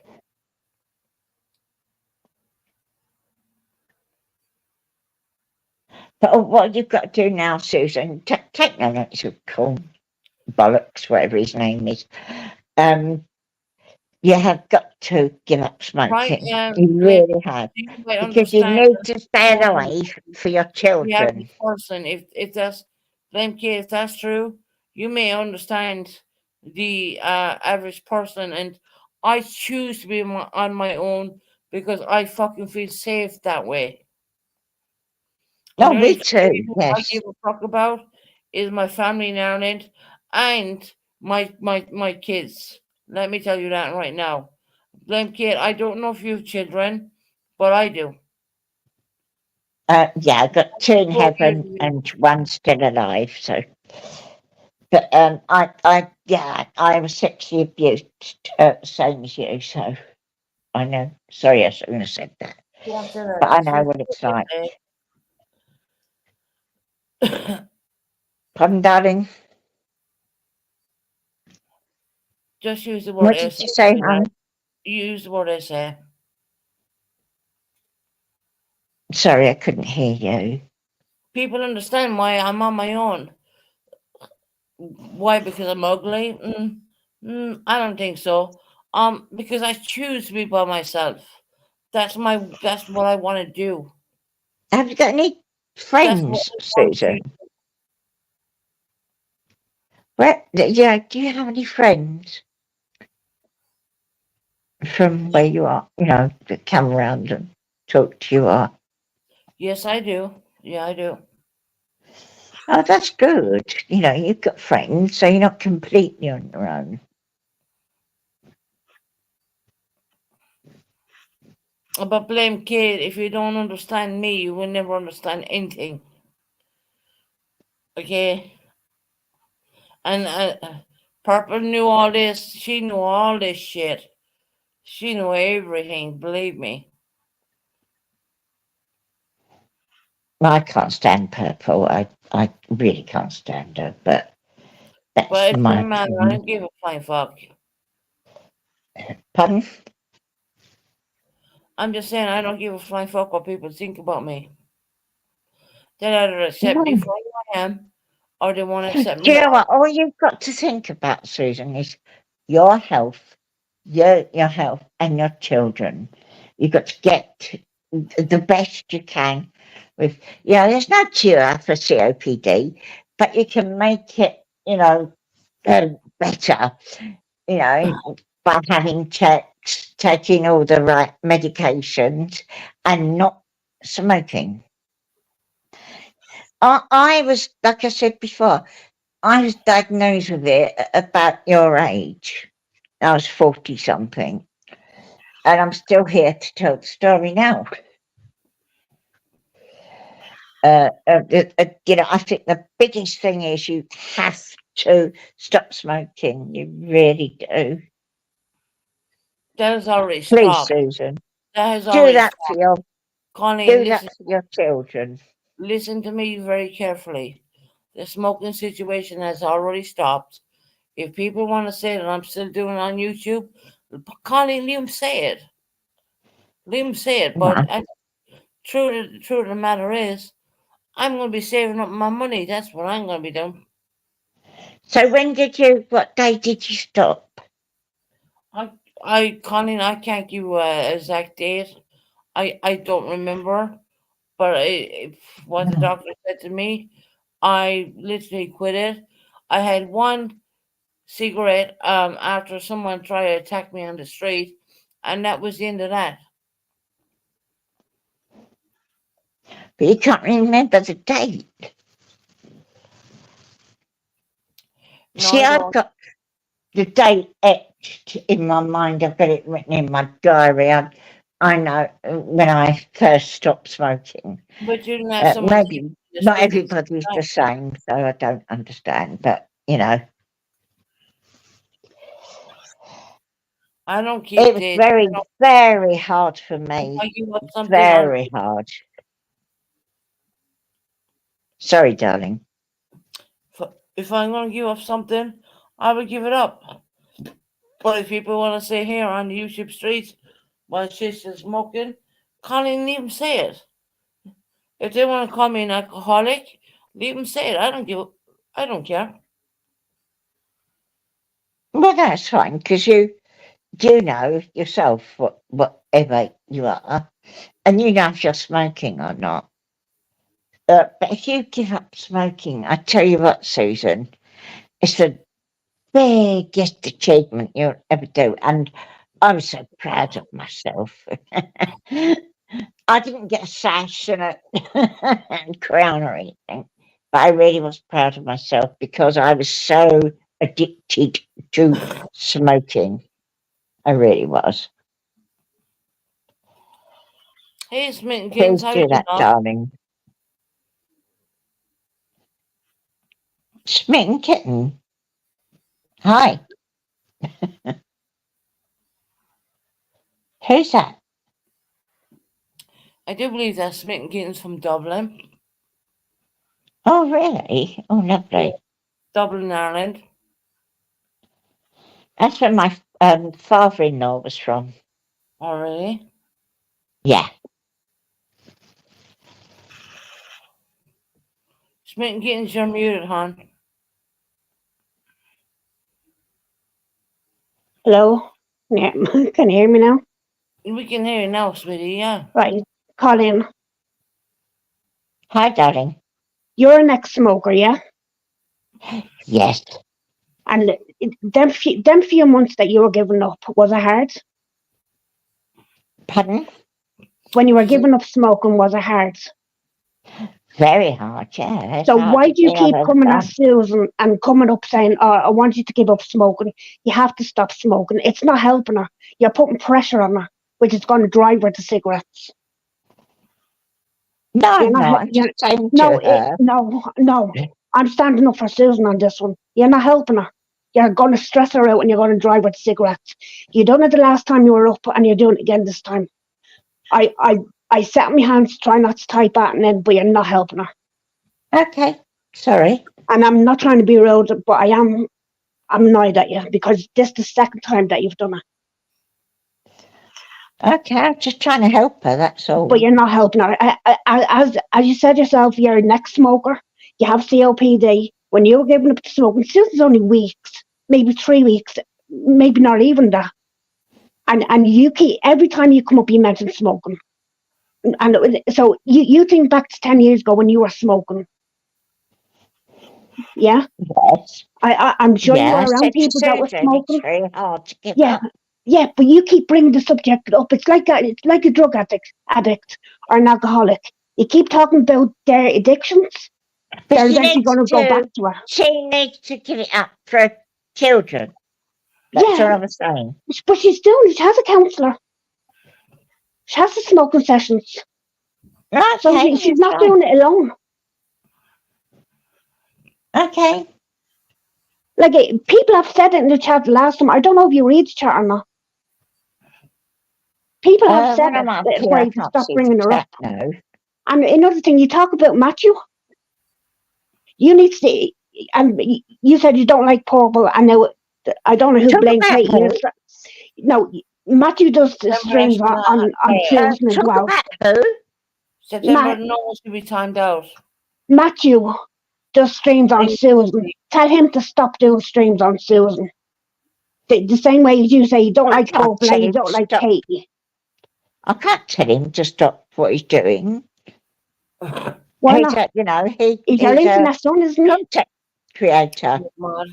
but what you've got to do now, Susan, take no notice of Corn Bollocks, whatever his name is. You have got to give up Right? smoking. You Liv, really have. do I Because you understand need to stay the alive for your average children. person? If that's blame kid, if that's true, you may understand the average person, and I choose to be on my own because I fucking feel safe that way. Oh, And the me only too, people I yes. give a fuck about is my family now and my kids. Let me tell you that right now. Blame kid, I don't know if you have children, but I do. Yeah, I've got two in 4 years heaven ago. and one still alive, so. But I was sexually abused, same as you, so I know. Sorry, I shouldn't have said that. Yeah, say that. But I It's know very what it's like. okay. Pardon, darling? Just use the word What did essay. you say, hon? Use the word essay. Sorry, I couldn't hear you. People understand why I'm on my own. Why? Because I'm ugly? I don't think so. Because I choose to be by myself. That's what I want to do. Have you got any That's what friends, I want to Susan? do. Yeah, do you have any friends from where you are, that come around and talk to you? Yes, I do. Yeah, I do. Oh, that's good. You've got friends, so you're not completely on your own. But blame kid, if you don't understand me, you will never understand anything. Okay? And Purple knew all this. She knew all this shit. She knew everything, believe me. I can't stand Purple. I really can't stand her, but that's But it my doesn't matter. I opinion. don't give a flying fuck. Pardon? I'm just saying I don't give a flying fuck what people think about me. They either accept me No. for who I am or they won't accept Do me you at know all. what? All you've got to think about, Susan, is your health, your health, and your children. You've got to get the best you can with. There's no cure for COPD, but you can make it, better, by having checks, taking all the right medications, and not smoking. I was, like I said before, I was diagnosed with it about your age. I was 40 something, and I'm still here to tell the story now. I think the biggest thing is you have to stop smoking. You really do. That has already Please, stopped. Susan, That has do already that stopped. for your Colleen, your children. listen to me very carefully. The smoking situation has already stopped. If people want to say that I'm still doing it on YouTube, Colleen, leave them say it. Leave them say it. But truth of the matter is, I'm going to be saving up my money. That's what I'm going to be doing. So what day did you stop? Colleen, I can't give you an exact date. I don't remember, but what the doctor said to me, I literally quit it. I had one cigarette after someone tried to attack me on the street, and that was the end of that. But you can't remember the date. No, See, I I've don't. got the date etched in my mind. I've got it written in my diary. I know when I first stopped smoking. But you didn't have someone Maybe keep you in the not street at the same everybody's time. the same, so I don't understand. But you know, I don't keep it was dates. very, very hard for If me. I give up something, Very hard. Sorry, darling. if I'm going to give up something, I will give it up. But if people want to say here on the YouTube streets while she's still smoking, can't even say it. If they want to call me an alcoholic, leave them say it. I don't care. Well, that's fine because you know yourself whatever you are, and you know if you're smoking or not. But if you give up smoking, I tell you what, Susan, it's the biggest achievement you'll ever do, and I'm so proud of myself. I didn't get a sash and a and crown or anything, but I really was proud of myself because I was so addicted to smoking. I really was. Hey, Smitten Please Kings, how do you doing? that, darling. Smitten Kitten. Hi. Who's that? I do believe that Smitten Kittens from Dublin. Oh, really? Oh, lovely. Dublin, Ireland. That's where my father-in-law was from. Oh, really? Yeah. Smitten Kittens, you're muted, hon. Hello? Yeah, can you hear me now? We can hear you now, sweetie, yeah. Right, Colin, Hi, darling. you're an ex-smoker, yeah? Yes. And them few months that you were giving up, was it hard? Pardon? When you were giving up smoking, was it hard? Very hard, yeah. It's So hard why to do you see keep all coming the at Susan and coming up saying, oh, I want you to give up smoking. You have to stop smoking. It's not helping her. You're putting pressure on her, which is going to drive her to cigarettes. No, You're I'm not, not. I'm you're, just saying no, to her. no. I'm standing up for Susan on this one. You're not helping her. You're going to stress her out and you're going to drive her to cigarettes. You done it the last time you were up and you're doing it again this time. I set my hands to try not to type at and then, but you're not helping her. Okay. Sorry. And I'm not trying to be rude, but I'm annoyed at you because this is the second time that you've done it. Okay, I'm just trying to help her, that's all. But you're not helping her. As you said yourself, you're an ex-smoker. You have COPD. When you were giving up to smoking, Susan's only weeks, maybe 3 weeks, maybe not even that. And you keep, every time you come up, you mention smoking. And so you think back to 10 years ago when you were smoking. Yeah? Yes. I'm sure you Yeah, were I around said to people that were Susan, smoking. it's very hard to give Yeah. up. Yeah, but you keep bringing the subject up. It's like a drug addict or an alcoholic. You keep talking about their addictions. But They're she eventually needs going to go back to her. She needs to give it up for children. That's Yeah. what I'm saying. But she's doing it. She has a counsellor. She has the smoking sessions. So Okay, she's that's not fine. doing it alone. Okay. Like, people have said it in the chat last time. I don't know if you read the chat or not. People have said When I'm up it here, for I you to can't stop see bringing the her up. chat now. And another thing, you talk about Matthew. You need to, and you said you don't like purple. I know, I don't know who Talk blamed about Katie. who? No, Matthew does the September streams on Susan as Talk well. about who? September, no one should be timed out. Matthew does streams on Susan. Tell him to stop doing streams on Susan. The same way as you say you don't I like can't purple tell and you him don't to like stop. Katie. I can't tell him to stop what he's doing. Why not? You know, He's our he's a internet son, isn't he? content creator. Mod.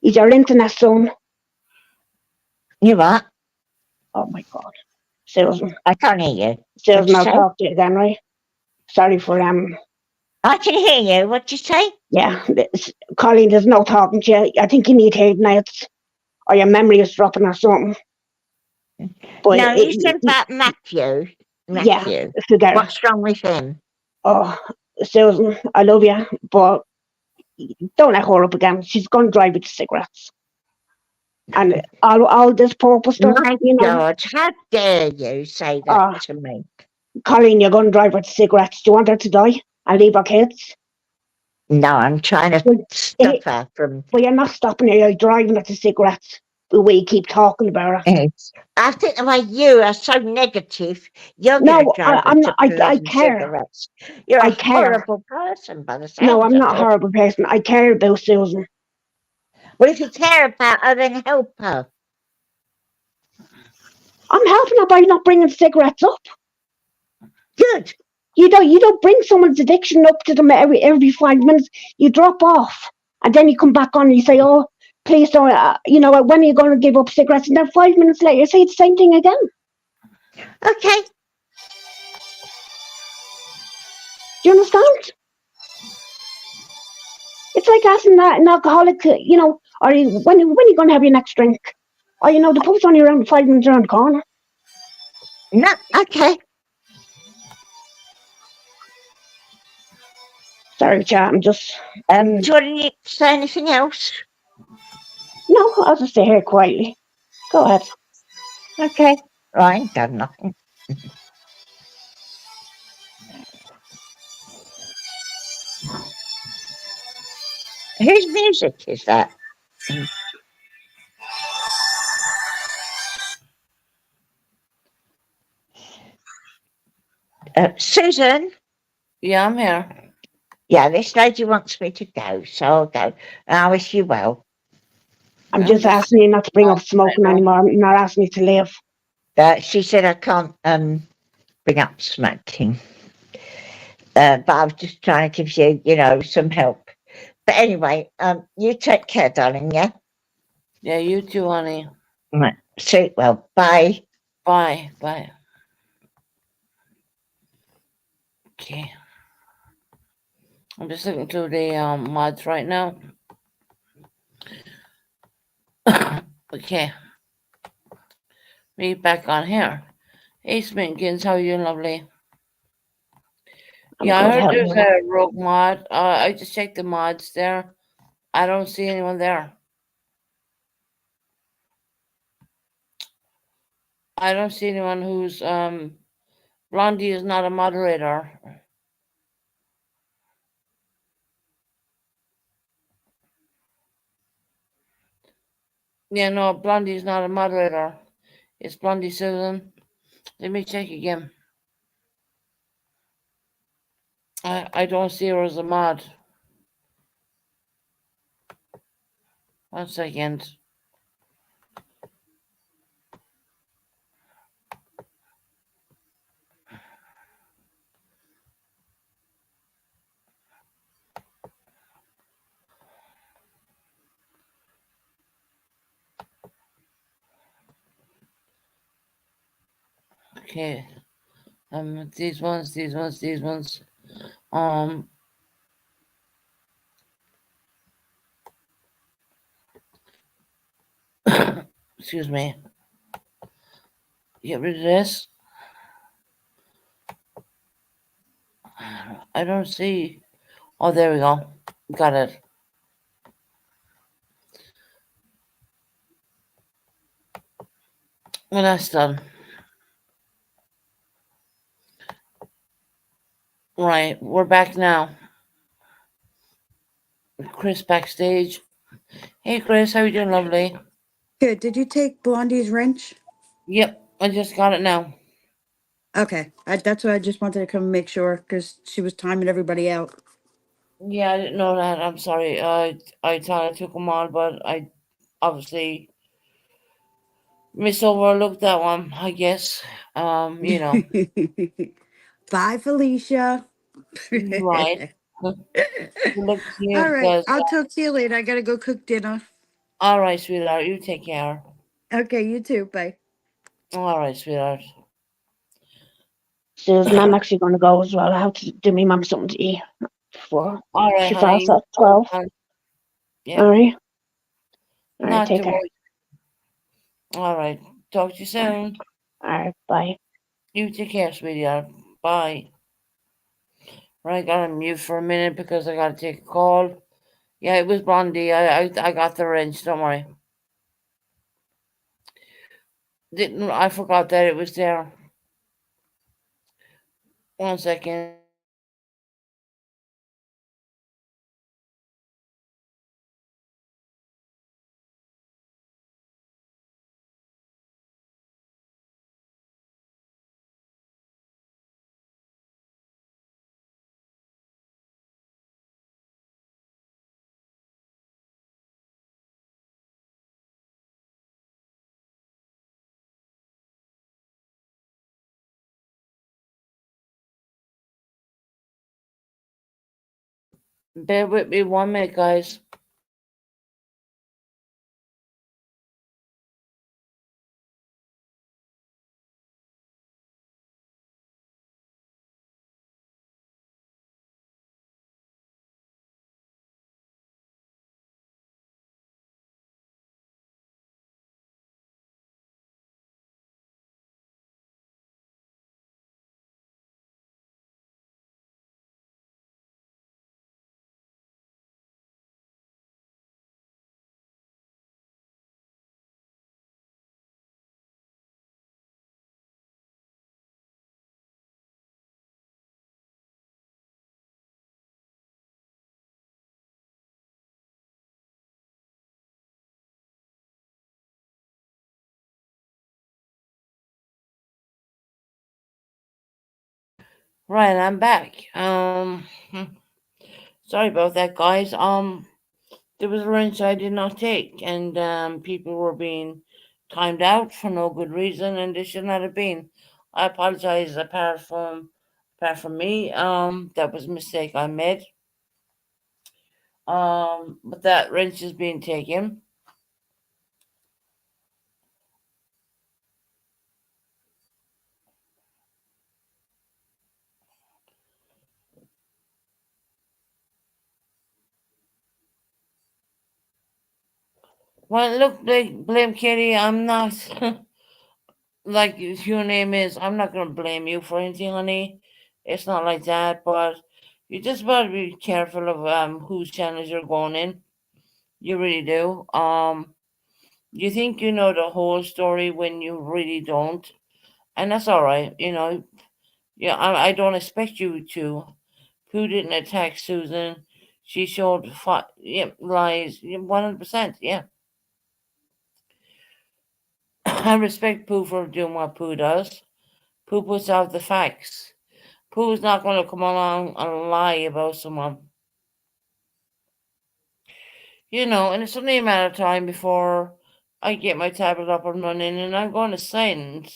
He's our internet son. You what? Oh my God. Susan. I can't hear you. Susan, I'll say? talk to you again, right? Sorry for I can hear you. What'd you say? yeah. Colleen, there's no talking to you. I think you need head nets or your memory is dropping or something. But No, you said about Matthew. yeah, Matthew. forget it. What's wrong with him? Oh, Susan, I love you, but don't let her up again. She's going to drive you to cigarettes. And all this purple stuff, My you know. God, how dare you say that to me? Colleen, you're going to drive her to cigarettes. Do you want her to die and leave her kids? No, I'm trying to stop her from. Well, you're not stopping her. You're driving her to cigarettes. The way you keep talking about her. I think the way you are so negative, you're No, going to drive I'm her not. to I blood and care. cigarettes. You're I a care. horrible person by the sounds No, I'm of not a it. horrible person. I care about Susan. Well, if you care about her, then help her. I'm helping her by not bringing cigarettes up. Good. You don't bring someone's addiction up to them every 5 minutes. You drop off, and then you come back on and you say, "Oh, please don't." When are you going to give up cigarettes? And then 5 minutes later, you say the same thing again. Okay. Do you understand? It's like asking an alcoholic, when are you going to have your next drink? Or the pub's only around 5 minutes around the corner. No, okay. Sorry, chat. I'm just. Do you want to say anything else? No, I'll just stay here quietly. Go ahead. Okay. I ain't done nothing. Whose music is that? Susan? Yeah, I'm here. Yeah, this lady wants me to go, so I'll go. And I wish you well. I'm just asking you not to bring up smoking anymore. I'm not asking you to leave. She said I can't bring up smoking. But I was just trying to give you, some help. But anyway, you take care, darling, yeah? Yeah, you too, honey. Right. Sleep well. Bye. Bye. Bye. Okay. I'm just looking through the mods right now. Okay. Me back on here. Hey, Sminkins, how are you, lovely? Yeah, I heard there's a rogue mod. I just checked the mods there. I don't see anyone there. I don't see anyone who's Blondie is not a moderator. Yeah, no, Blondie is not a moderator. It's Blondie Susan. Let me check again. I don't see her as a mod. 1 second. Okay. These ones. Excuse me. Get rid of this. I don't see. Oh, there we go. Got it. Well, that's done. Right, we're back now. Chris backstage. Hey, Chris, how you doing, lovely? Good. Did you take Blondie's wrench? Yep, I just got it now. Okay. That's what I just wanted to come and make sure because she was timing everybody out. Yeah, I didn't know that. I'm sorry. I thought I took them on, but I obviously overlooked that one. I guess. Bye, Felicia. Right. Look to you All right. because, I'll talk to you later. I gotta go cook dinner. all right, sweetheart, you take care. Okay, you too. Bye. All right, sweetheart. Susan, I'm actually going to go as well. I have to do my mum something to eat before All right, she honey. fasts at 12. Yeah, All right. All right. not Take to care. worry. All right, talk to you soon. All right. Bye. You take care, sweetheart. Bye. Right, got to mute for a minute because I got to take a call. Yeah, it was Blondie. I got the wrench. Don't worry. Didn't I forgot that it was there. 1 second. Bear with me 1 minute, guys. Right, I'm back. Sorry about that, guys. There was a wrench I did not take, and people were being timed out for no good reason, and they should not have been. I apologize. Apart from me, that was a mistake I made. But that wrench is being taken. Well, look, blame Kitty. I'm not like your name is. I'm not gonna blame you for anything, honey. It's not like that, but you just gotta be careful of whose channels you're going in. You really do. You think you know the whole story when you really don't, and that's all right. Yeah, I don't expect you to. Who didn't attack Susan? She showed yeah, lies. 100%. Yeah, I respect Pooh for doing what Pooh does. Pooh puts out the facts. Pooh's not going to come along and lie about someone. And it's only a matter of time before I get my tablet up and running, and I'm going to send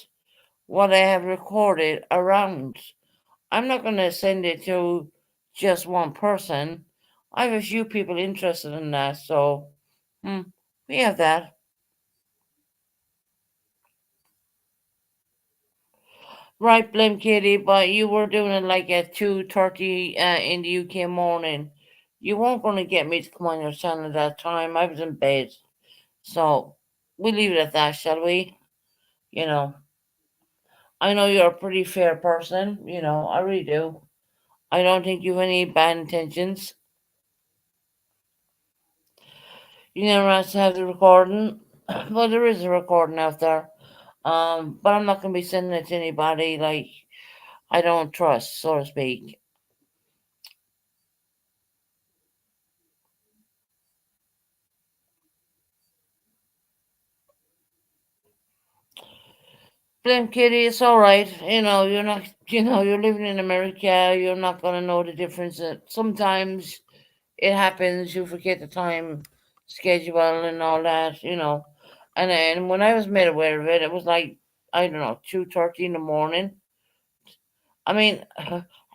what I have recorded around. I'm not going to send it to just one person. I have a few people interested in that, so we have that. Right, blame Kitty, but you were doing it like at 2:30 in the UK morning. You weren't going to get me to come on your channel at that time. I was in bed. So we leave it at that, shall we? You know, I know you're a pretty fair person. I really do. I don't think you have any bad intentions. You never asked to have the recording. Well, there is a recording out there. But I'm not gonna be sending it to anybody like I don't trust, so to speak. Blame Kitty, it's all right. You're not. You're living in America. You're not gonna know the difference. Sometimes it happens. You forget the time schedule and all that. And then when I was made aware of it, it was like I don't know 2:30 in the morning. I mean,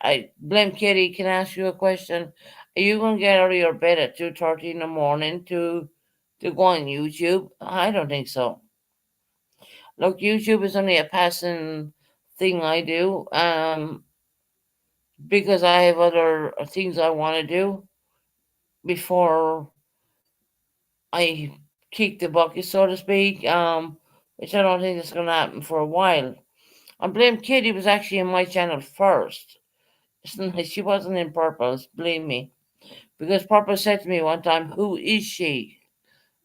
I blame Kitty. Can I ask you a question? Are you gonna get out of your bed at 2:30 in the morning to go on YouTube? I don't think so. Look, YouTube is only a passing thing I do. Because I have other things I want to do before I kick the bucket, so to speak. Which I don't think is going to happen for a while. I blame Kitty was actually in my channel first. She wasn't in Purple's, believe me. Because Purple said to me one time, "Who is she?"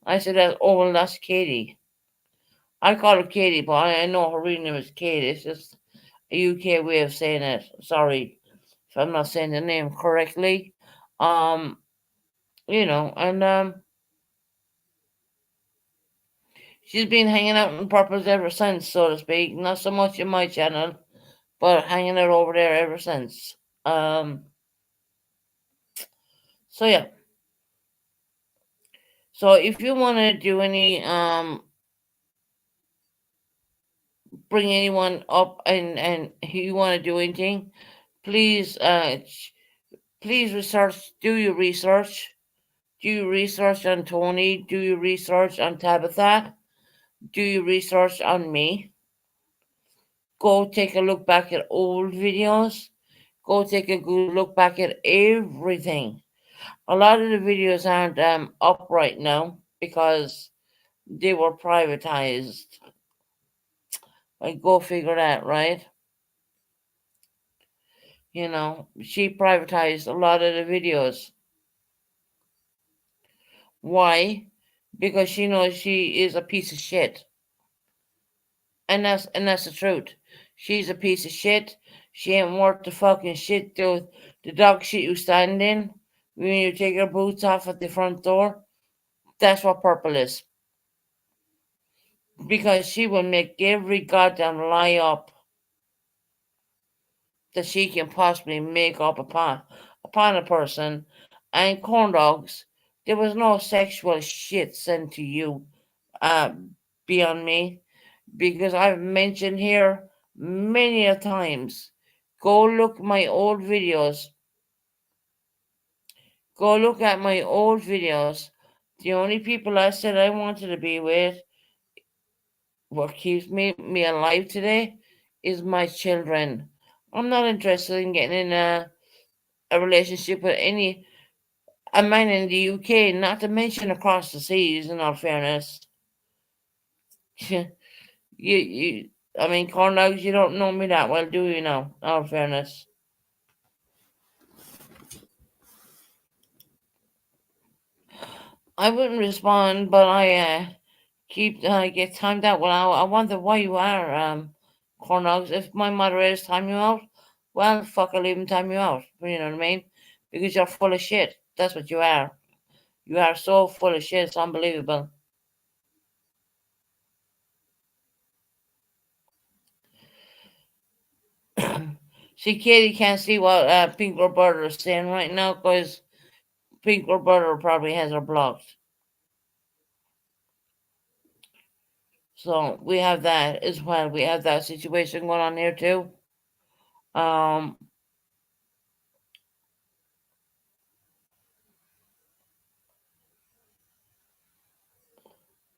I said, "Oh, well, that's Katie." I call her Katie, but I know her real name is Kate. It's just a UK way of saying it. Sorry if I'm not saying the name correctly. Um, and she's been hanging out in Purple's ever since, so to speak. Not so much in my channel, but hanging out over there ever since. So yeah. So if you want to do any bring anyone up and you want to do anything, please please do your research. Do your research on Tony, do your research on Tabitha, do your research on me. Go take a look back at old videos. Go take a good look back at everything. A lot of the videos aren't up right now because they were privatized. Like, go figure that, right? She privatized a lot of the videos. Why? Because she knows she is a piece of shit. And that's the truth. She's a piece of shit. She ain't worth the fucking shit, though. The dog shit you stand in when you take your boots off at the front door. That's what Purple is. Because she will make every goddamn lie up that she can possibly make up upon a person. And corn dogs, there was no sexual shit sent to you beyond me. Because I've mentioned here many a times. Go look my old videos. Go look at my old videos. The only people I said I wanted to be with, what keeps me alive today, is my children. I'm not interested in getting in a relationship with a man in the UK, not to mention across the seas, in all fairness. I mean, corn dogs, you don't know me that well, do you now? In all fairness. I wouldn't respond, but I get timed out. Well, I wonder why you are corn dogs. If my moderators time you out, well, fuck, I'll even time you out. You know what I mean? Because you're full of shit. That's what you are. You are so full of shit. It's unbelievable. See, Katie can't see what Pink Roberta is saying right now because Pink Roberta probably has her blocked. So we have that as well. We have that situation going on here too.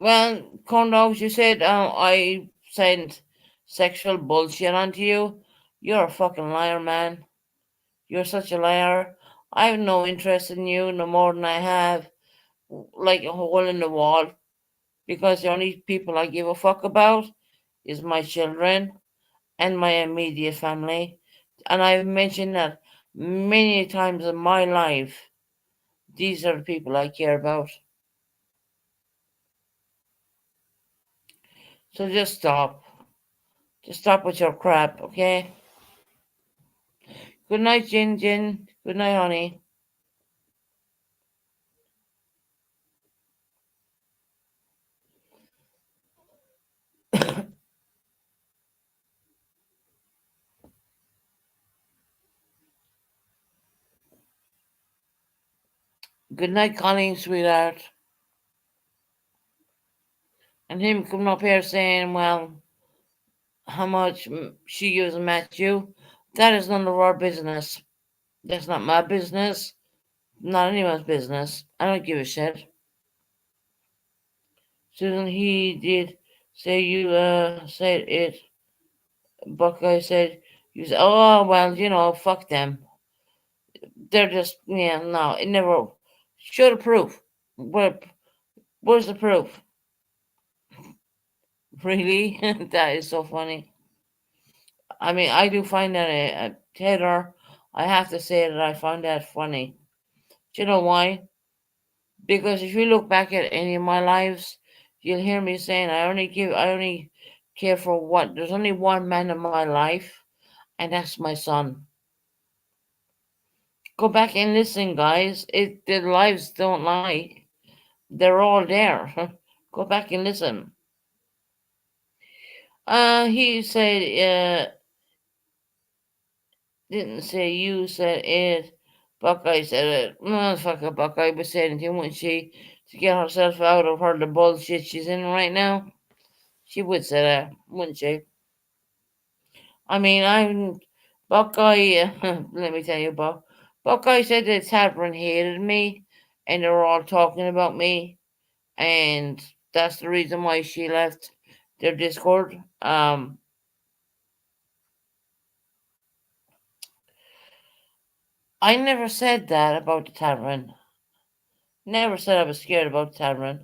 Well, corn dogs, you said I sent sexual bullshit onto you. You're a fucking liar, man. You're such a liar. I have no interest in you no more than I have like a hole in the wall. Because the only people I give a fuck about is my children and my immediate family. And I've mentioned that many times in my life. These are the people I care about. So just stop. Just stop with your crap, okay? Good night, Jin Jin. Good night, honey. Good night, Colleen, sweetheart. And him coming up here saying, well, how much she gives Matthew. That is none of our business. That's not my business. Not anyone's business. I don't give a shit. Susan, he did say you said it. Buckeye said you said, oh well, fuck them. They're just no, it never show the proof. Where's the proof? Really? That is so funny. I mean, I do find that Taylor, I have to say that I find that funny. Do you know why? Because if you look back at any of my lives, you'll hear me saying I only care for one. There's only one man in my life, and that's my son. Go back and listen, guys. Their lives don't lie. They're all there. Go back and listen. He said, didn't say you said it. Buckeye said it. Motherfucker, Buckeye was saying it, wouldn't she? To get herself out of her the bullshit she's in right now. She would say that, wouldn't she? I mean, I'm Buckeye. Let me tell you, Buckeye said that Tavern hated me, and they were all talking about me, and that's the reason why she left their Discord. I never said that about the Tavern. Never said I was scared about the Tavern.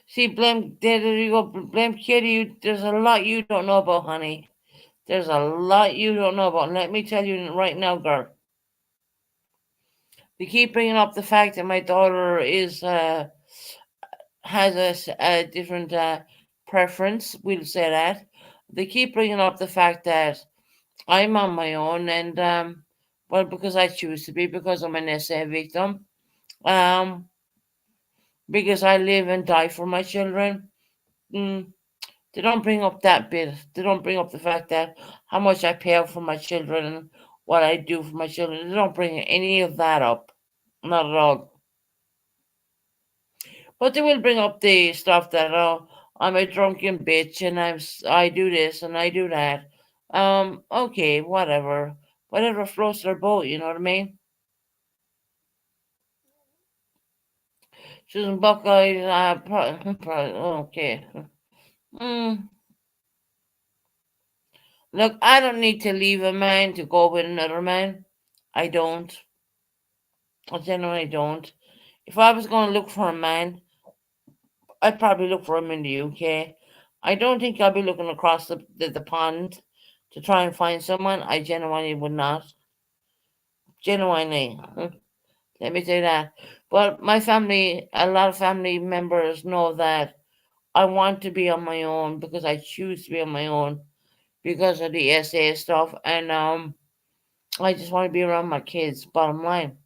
See, there you go, blame Kitty. There's a lot you don't know about, honey. There's a lot you don't know about. Let me tell you right now, girl. They keep bringing up the fact that my daughter has a different preference. We'll say that. They keep bringing up the fact that I'm on my own, and well, because I choose to be, because I'm an SA victim, because I live and die for my children. They don't bring up that bit. They don't bring up the fact that how much I pay out for my children and what I do for my children. They don't bring any of that up. Not at all. But they will bring up the stuff that I'm a drunken bitch and I do this and I do that. Okay, whatever. Whatever floats their boat, you know what I mean? Susan Buckeye, okay. Look, I don't need to leave a man to go with another man. I don't. I genuinely don't. If I was going to look for a man, I'd probably look for him in the UK. I don't think I'll be looking across the pond to try and find someone. I genuinely would not. Genuinely. Let me say that. But my family, a lot of family members know that I want to be on my own because I choose to be on my own because of the SA stuff. And I just want to be around my kids, bottom line.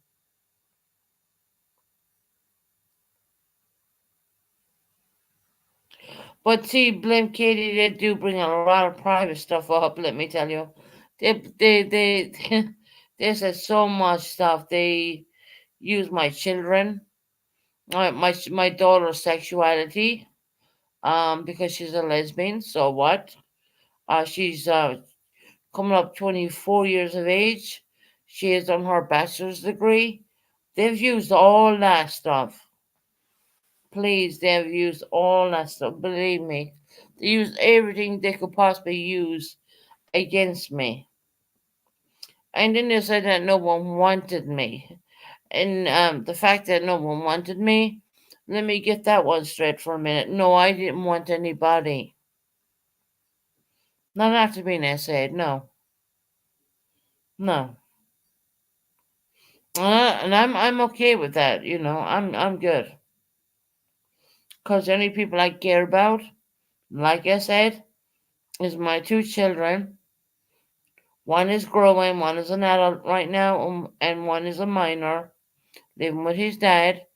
But see, blame Katie, they do bring a lot of private stuff up, let me tell you. They they said so much stuff. They use my children, my daughter's sexuality, because she's a lesbian. So what? She's coming up 24 years of age. She has done her bachelor's degree. They've used all that stuff. Please, they've used all that stuff. Believe me. They used everything they could possibly use against me. And then they said that no one wanted me. And the fact that no one wanted me, let me get that one straight for a minute. No, I didn't want anybody. Not after being essayed, no. No. And I'm okay with that, I'm good. Because the only people I care about, like I said, is my two children. One is growing, one is an adult right now, and one is a minor, living with his dad.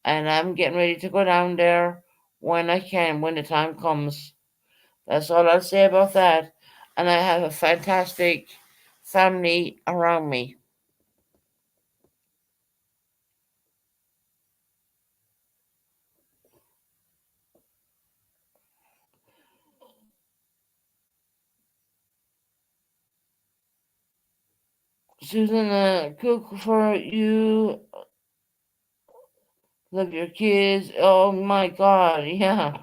And I'm getting ready to go down there when I can, when the time comes. That's all I'll say about that. And I have a fantastic family around me. Susan, cook for you. Love your kids. Oh my God, yeah.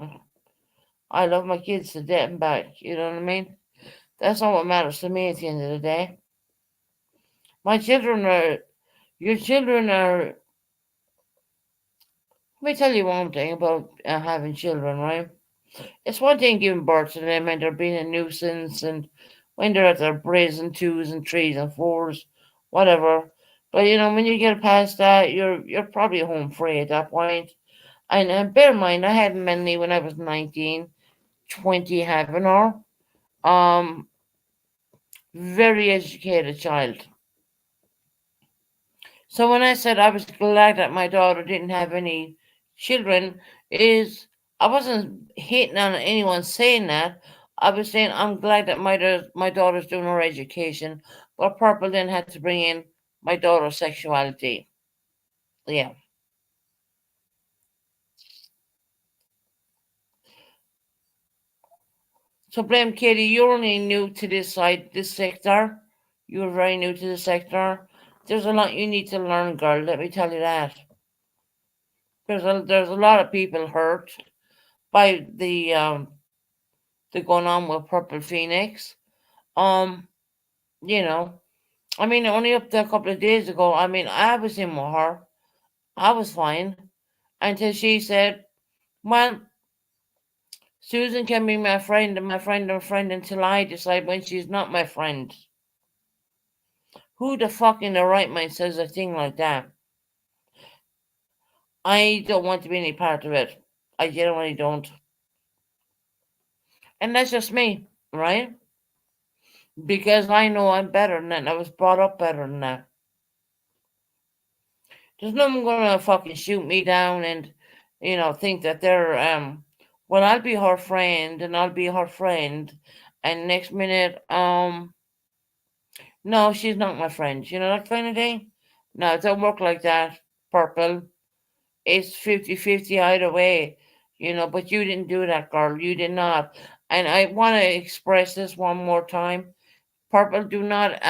I love my kids to death and back. You know what I mean? That's not what matters to me at the end of the day. My children are, your children are. Let me tell you one thing about having children, right? It's one thing giving birth to them and they're being a nuisance and when they're at their brazen twos and threes and fours, whatever. But you know, when you get past that, you're probably home free at that point. And bear in mind, I had many when I was 19, 20 having her. Very educated child. So when I said I was glad that my daughter didn't have any children, is I wasn't hating on anyone saying that. I was saying I'm glad that my daughter's doing her education, but Purple then had to bring in my daughter's sexuality. Yeah. So blame Katie, you're only new to this sector. You're very new to the sector. There's a lot you need to learn, girl. Let me tell you that. There's a lot of people hurt by the going on with Purple Phoenix. Um, you know, I mean, only up to a couple of days ago, I mean, I was in with her. I was fine until she said, "Well, Susan can be my friend and my friend and friend until I decide when she's not my friend." Who the fuck in the right mind says a thing like that? I don't want to be any part of it. I genuinely don't. And that's just me, right? Because I know I'm better than that. And I was brought up better than that. There's no one gonna fucking shoot me down and, think that they're well, I'll be her friend and I'll be her friend, and next minute, no, she's not my friend. You know that kind of thing? No, it don't work like that, Purple. It's 50-50 either way, but you didn't do that, girl. You did not. And I want to express this one more time. Purple, do not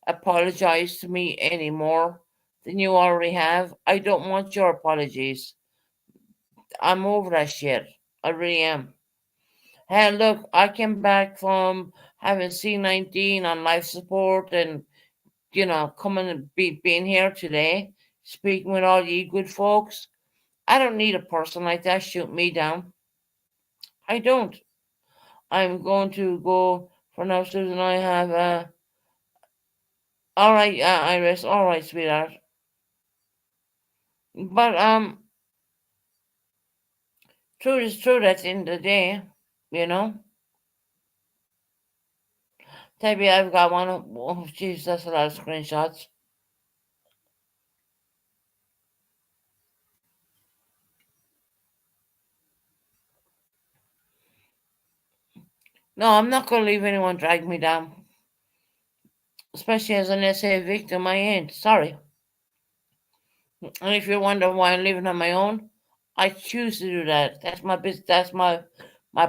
apologize to me anymore than you already have. I don't want your apologies. I'm over that shit. I really am. Hey, look, I came back from having C19 on life support and, coming and being here today, speaking with all you good folks. I don't need a person like that shoot me down. I don't. I'm going to go for now, Susan. I have, all right, Iris, all right, sweetheart. But, truth is true at the end of the day, you know. Maybe I've got one. Oh, jeez, that's a lot of screenshots. No, I'm not going to leave anyone drag me down. Especially as an SA victim, I ain't. Sorry. And if you're wondering why I'm living on my own, I choose to do that. That's my business. That's my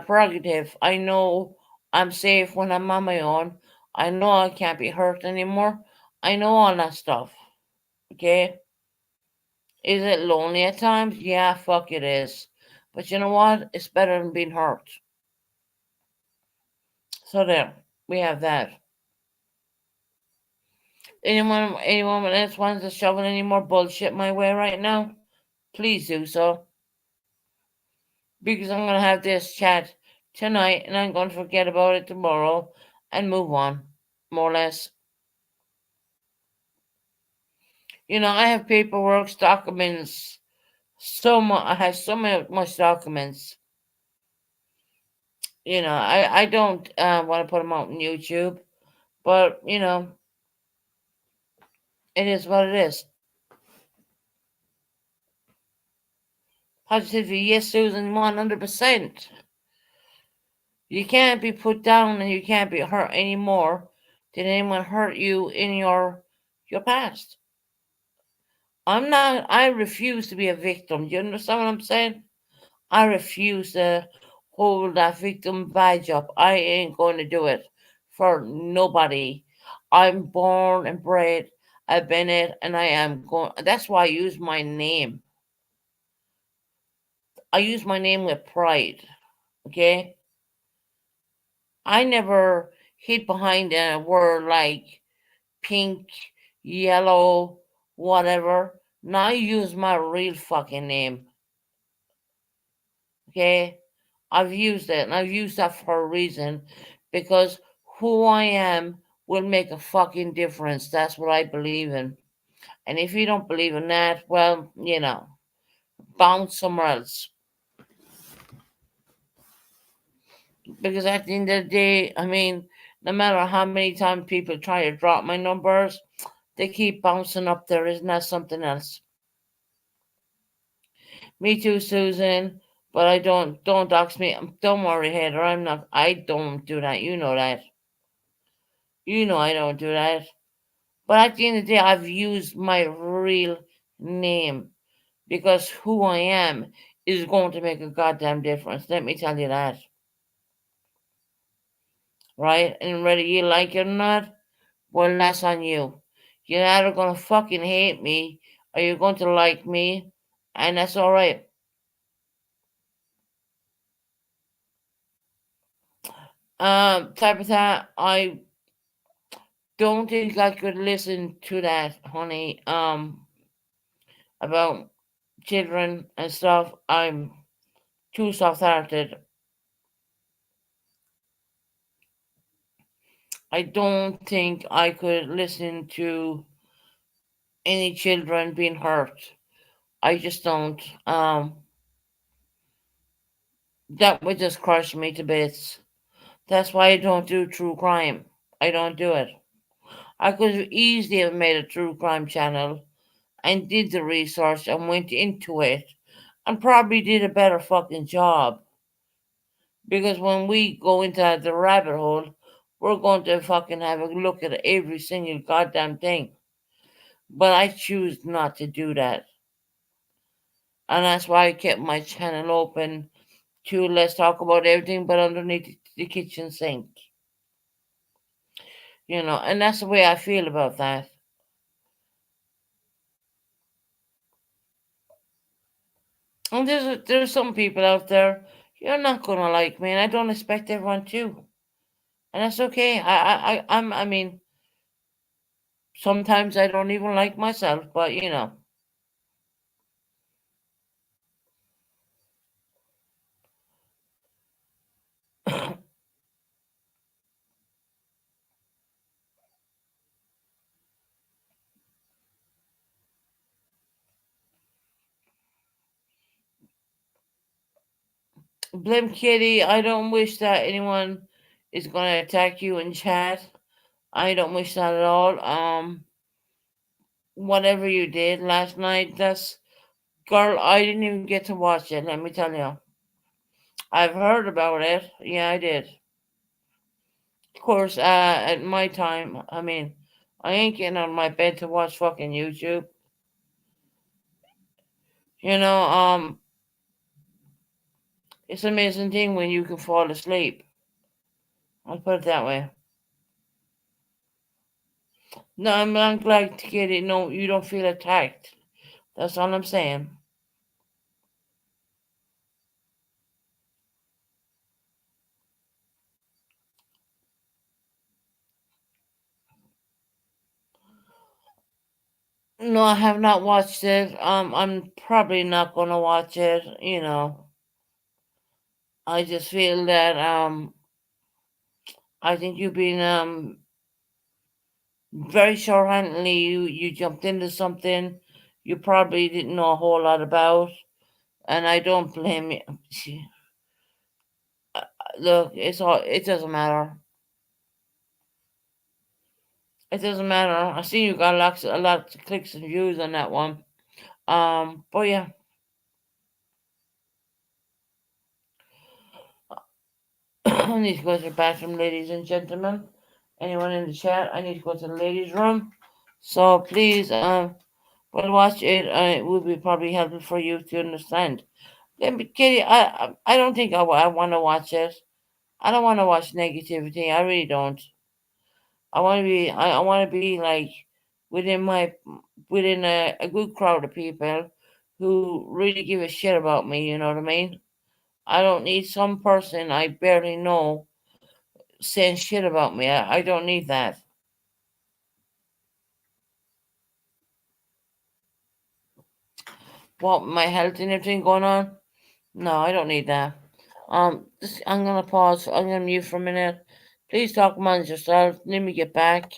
prerogative. I know I'm safe when I'm on my own. I know I can't be hurt anymore. I know all that stuff. Okay? Is it lonely at times? Yeah, fuck it is. But you know what? It's better than being hurt. So there, we have that. Anyone else wants to shovel any more bullshit my way right now? Please do so. Because I'm gonna have this chat tonight and I'm gonna forget about it tomorrow and move on. More or less. I have paperwork, documents, I have so much documents. I don't want to put them out on YouTube, but it is what it is. Positively, yes, Susan, 100%. You can't be put down and you can't be hurt anymore. Did anyone hurt you in your past? I refuse to be a victim. Do you understand what I'm saying? I refuse to hold that victim badge up. I ain't going to do it for nobody. I'm born and bred. I've been it, and I am going. That's why I use my name. I use my name with pride. Okay, I never hid behind a word like pink, yellow, whatever. Now I use my real fucking name. Okay, I've used it, and I've used that for a reason, because who I am will make a fucking difference. That's what I believe in. And if you don't believe in that, well, bounce somewhere else. Because at the end of the day, I mean, no matter how many times people try to drop my numbers, they keep bouncing up there. Isn't that something else? Me too, Susan. But I don't dox me. Don't worry, Heather. I don't do that. You know that. You know I don't do that. But at the end of the day, I've used my real name, because who I am is going to make a goddamn difference. Let me tell you that. Right? And whether you like it or not, well, that's on you. You're either going to fucking hate me or you're going to like me, and that's all right. Tabitha, I don't think I could listen to that, honey. About children and stuff. I'm too soft-hearted. I don't think I could listen to any children being hurt. I just don't. That would just crush me to bits. That's why I don't do true crime. I don't do it. I could have easily have made a true crime channel and did the research and went into it and probably did a better fucking job. Because when we go into the rabbit hole, we're going to fucking have a look at every single goddamn thing. But I choose not to do that. And that's why I kept my channel open to let's talk about everything but underneath the kitchen sink. And that's the way I feel about that. And there's some people out there, you're not gonna like me, and I don't expect everyone to. And that's okay. I mean, sometimes I don't even like myself, but Blim Kitty, I don't wish that anyone is gonna attack you in chat. I don't wish that at all. Whatever you did last night, that's girl, I didn't even get to watch it, let me tell you. I've heard about it. Yeah, I did. Of course, at my time, I mean, I ain't getting out of my bed to watch fucking YouTube. You know, it's an amazing thing when you can fall asleep. I'll put it that way. No, I'm glad to get it. No, you don't feel attacked. That's all I'm saying. No, I have not watched it. I'm probably not gonna watch it. I just feel that I think you've been very short-handedly. You jumped into something you probably didn't know a whole lot about, and I don't blame you. Look, it doesn't matter. It doesn't matter. I see you got a lot of clicks and views on that one. But yeah. I need to go to the bathroom, ladies and gentlemen. Anyone in the chat, I need to go to the ladies' room. So please, we'll watch it. It will be probably helpful for you to understand. Katie, I don't think I want to watch it. I don't want to watch negativity. I really don't. I want to be. I want to be like within a good crowd of people who really give a shit about me. You know what I mean? I don't need some person I barely know saying shit about me. I don't need that. What, my health and everything going on? No, I don't need that. I'm gonna pause. I'm gonna mute for a minute. Please talk amongst yourself. Let me get back.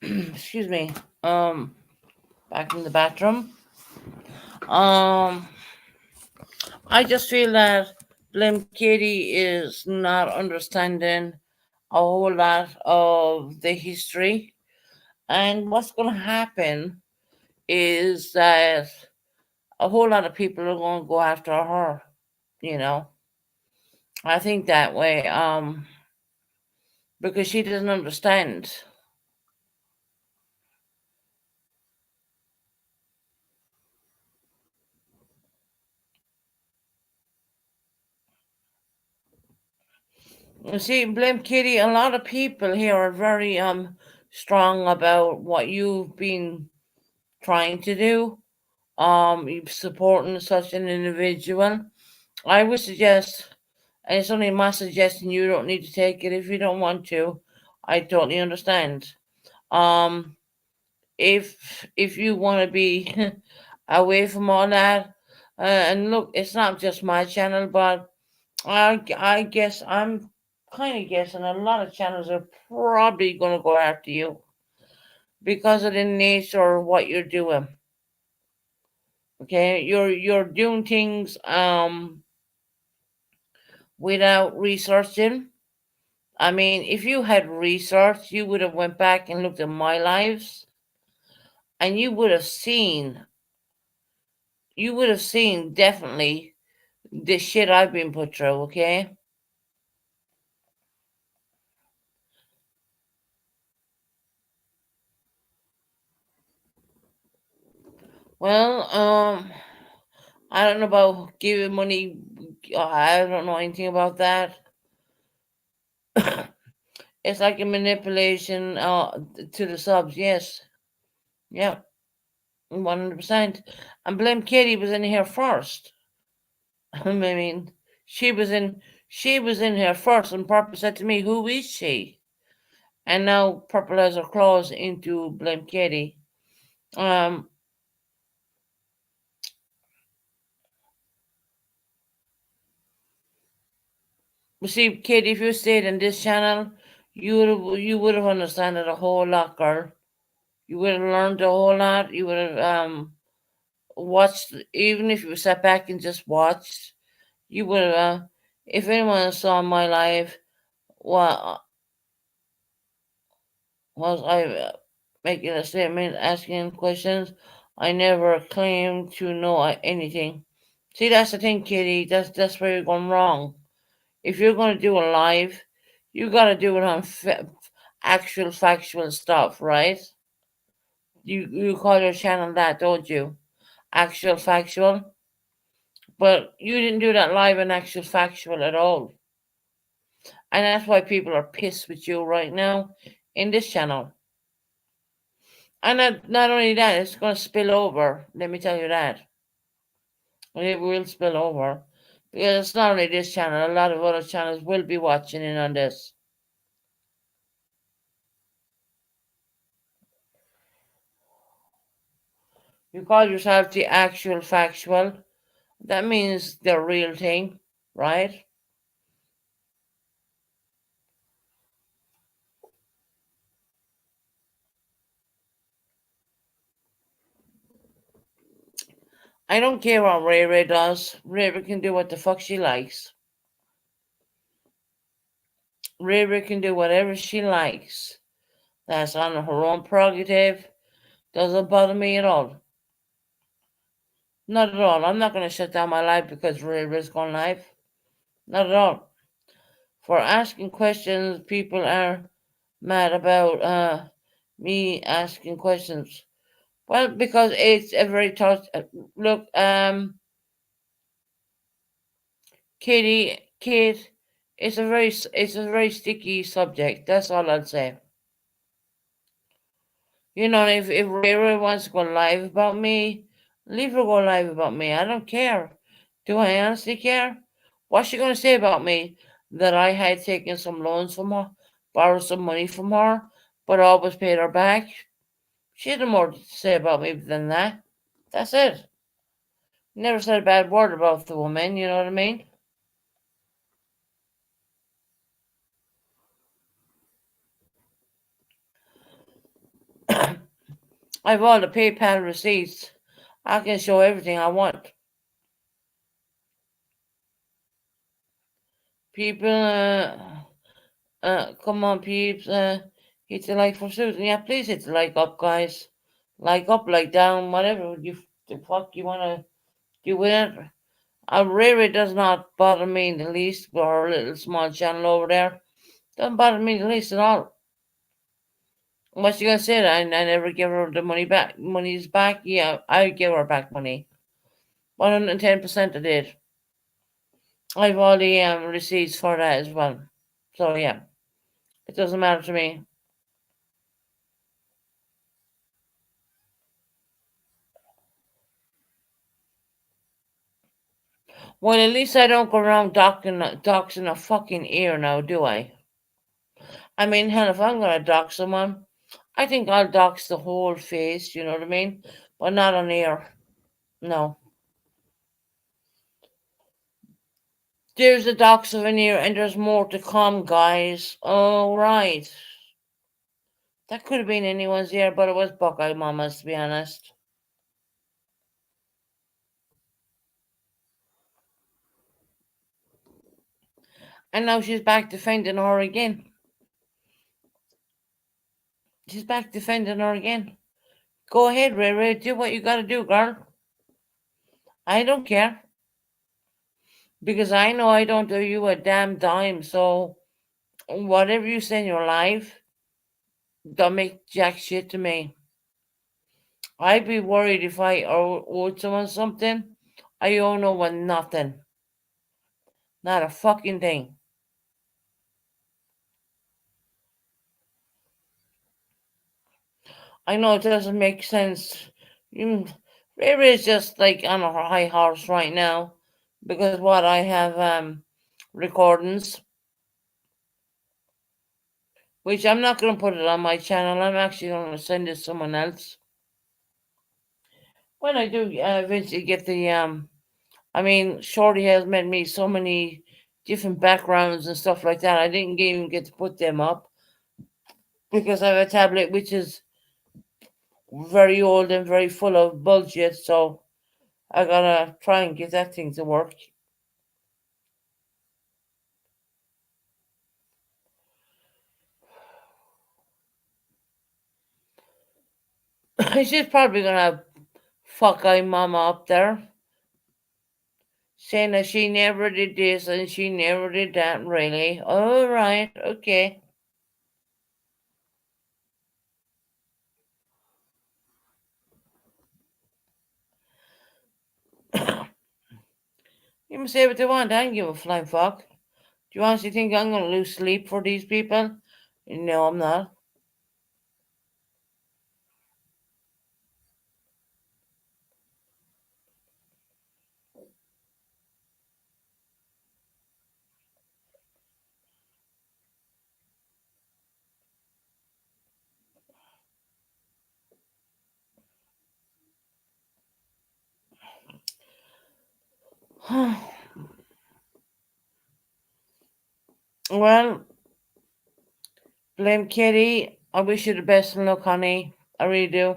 Excuse me. Back in the bathroom. I just feel that Blame Katie is not understanding a whole lot of the history. And what's going to happen is that a whole lot of people are going to go after her, you know. I think that way, because she doesn't understand. You see, Blame Kitty, a lot of people here are very strong about what you've been trying to do, supporting such an individual. I would suggest, and it's only my suggestion, you don't need to take it if you don't want to. I totally understand. Um, if you want to be away from all that, and look, it's not just my channel, but I guess I'm kind of guessing a lot of channels are probably going to go after you because of the nature of what you're doing. Okay, you're doing things without researching. I mean, if you had researched, you would have went back and looked at my lives, and you would have seen definitely the shit I've been put through, okay? Well, I don't know about giving money. I don't know anything about that. It's like a manipulation to the subs, yes. Yeah, 100%. And Blame Katie was in here first. I mean, she was in here first, and Purple said to me, "Who is she?" And now Purple has her claws into Blame Katie. You see, Katie, if you stayed in this channel, you would have understood a whole lot, girl. You would have learned a whole lot. You would have watched, even if you sat back and just watched. You would have. If anyone saw my live, well, was I making a statement, asking questions? I never claimed to know anything. See, that's the thing, Katie. That's where you're going wrong. If you're going to do a live, you got to do it on actual factual stuff, right? You call your channel that, don't you? Actual factual. But you didn't do that live on actual factual at all. And that's why people are pissed with you right now in this channel. And not only that, it's going to spill over. Let me tell you that. It will spill over. Because it's not only this channel, a lot of other channels will be watching in on this. You call yourself the actual factual. That means the real thing, right? I don't care what Ray Ray does. Ray Ray can do what the fuck she likes. Ray Ray can do whatever she likes. That's on her own prerogative. Doesn't bother me at all. Not at all. I'm not going to shut down my life because Ray Ray's gone live. Not at all. For asking questions, people are mad about me asking questions. Well, because it's a very tough look. Kate, it's a very sticky subject. That's all I'll say. You know, if Ray wants to go live about me, leave her go live about me. I don't care. Do I honestly care? What's she gonna say about me? That I had taken some loans from her, borrowed some money from her, but always paid her back. She had more to say about me than that. That's it. Never said a bad word about the woman, you know what I mean? I have all the PayPal receipts. I can show everything I want. People, come on, peeps. Hit the like for Susan. Yeah, please hit the like up, guys. Like up, like down, whatever the fuck you want to do with it. Riri does not bother me in the least for her little small channel over there. Doesn't bother me in the least at all. What's she gonna say? I never give her the money back. Money's back. Yeah, I give her back money. 110% I did. I have all the receipts for that as well. So yeah, it doesn't matter to me. Well, at least I don't go around doxing a fucking ear now, do I? I mean, hell, if I'm gonna dox someone, I think I'll dox the whole face, you know what I mean? But not on air. No. There's a dox of an ear, and there's more to come, guys. All right. That could have been anyone's ear, but it was Buckeye Mama's, to be honest. And now she's back defending her again. She's back defending her again. Go ahead, Ray Ray. Do what you gotta do, girl. I don't care. Because I know I don't do you a damn dime, so whatever you say in your life, don't make jack shit to me. I'd be worried if I owed someone something. I owe no one nothing. Not a fucking thing. I know it doesn't make sense. Ray is just like on a high horse right now because what I have recordings, which I'm not going to put it on my channel. I'm actually going to send it to someone else. When I do eventually get the I mean, Shorty has met me so many different backgrounds and stuff like that. I didn't even get to put them up because I have a tablet which is very old and very full of bullshit. So I gotta try and get that thing to work. She's probably gonna fuck my mama up there, saying that she never did this and she never did that. Really? All right, okay. You can say what they want. I don't give a flying fuck. Do you honestly think I'm gonna lose sleep for these people? No, I'm not. Well, blame Kitty. I wish you the best of luck, honey. I really do.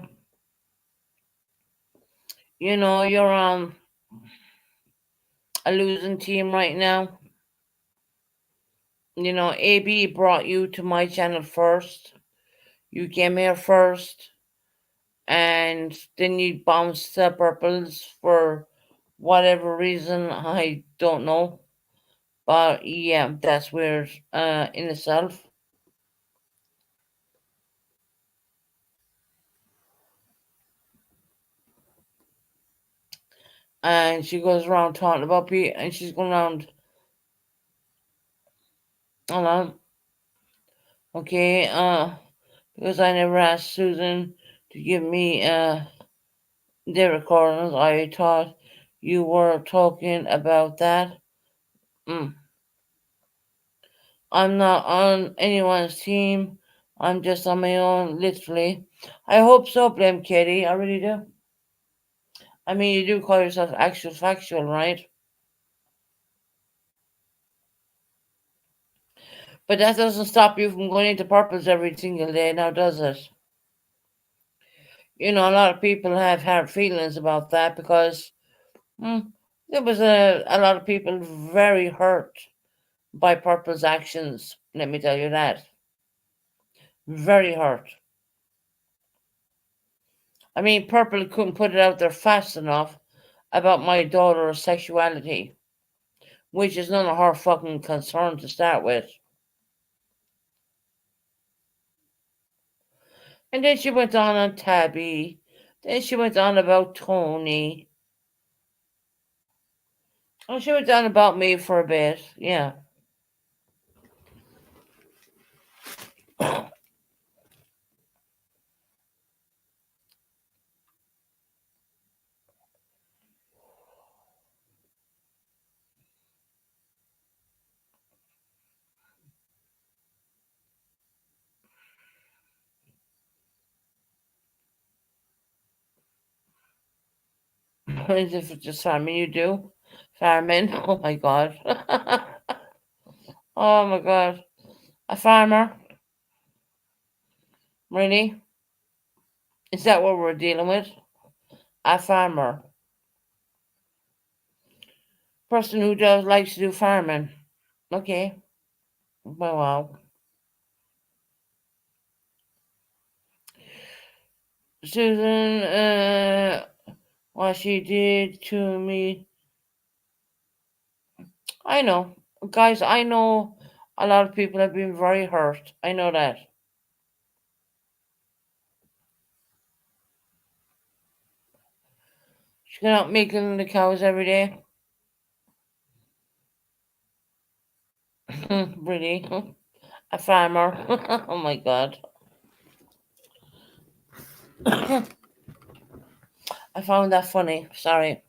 You know, you're on a losing team right now. You know, AB brought you to my channel first. You came here first. And then you bounced the purples for whatever reason. I don't know. But yeah, that's weird in itself. And she goes around talking about people, and she's going around. Hold on. Okay, because I never asked Susan to give me the recordings, I thought you were talking about that. Mm. I'm not on anyone's team. I'm just on my own, literally. I hope so, blame Katie. I really do. I mean, you do call yourself actual factual, right? But that doesn't stop you from going into purpose every single day, now does it? You know, a lot of people have hard feelings about that because there was a lot of people very hurt by Purple's actions. Let me tell you that. Very hurt. I mean, Purple couldn't put it out there fast enough about my daughter's sexuality, which is none of her fucking concern to start with. And then she went on Tabby. Then she went on about Tony. And she went on about me for a bit. Yeah. As if it's just farming you do. Farming. Oh my god. Oh my god. A farmer? Really? Is that what we're dealing with? A farmer. Person who does likes to do farming. Okay. Well, wow. Susan, what she did to me. I know. Guys, I know a lot of people have been very hurt. I know that. She's going out milking the cows every day. Really? A farmer. Oh my god. I found that funny. Sorry.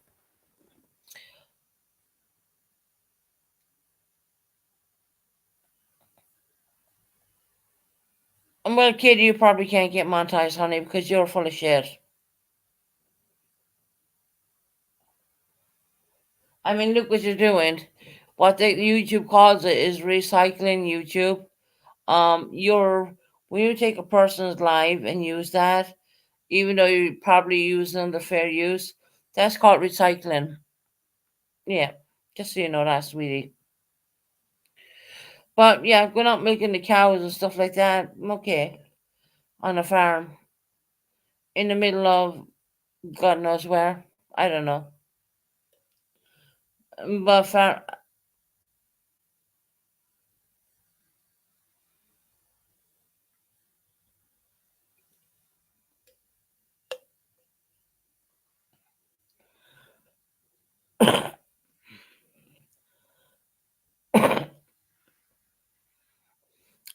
Well, kid, you probably can't get monetized, honey, because you're full of shit. I mean, look what you're doing. What the YouTube calls it is recycling YouTube. You're when you take a person's live and use that, even though you're probably using under fair use, that's called recycling. Yeah, just so you know that, sweetie. But yeah, going out milking the cows and stuff like that, okay, on a farm in the middle of God knows where. I don't know. But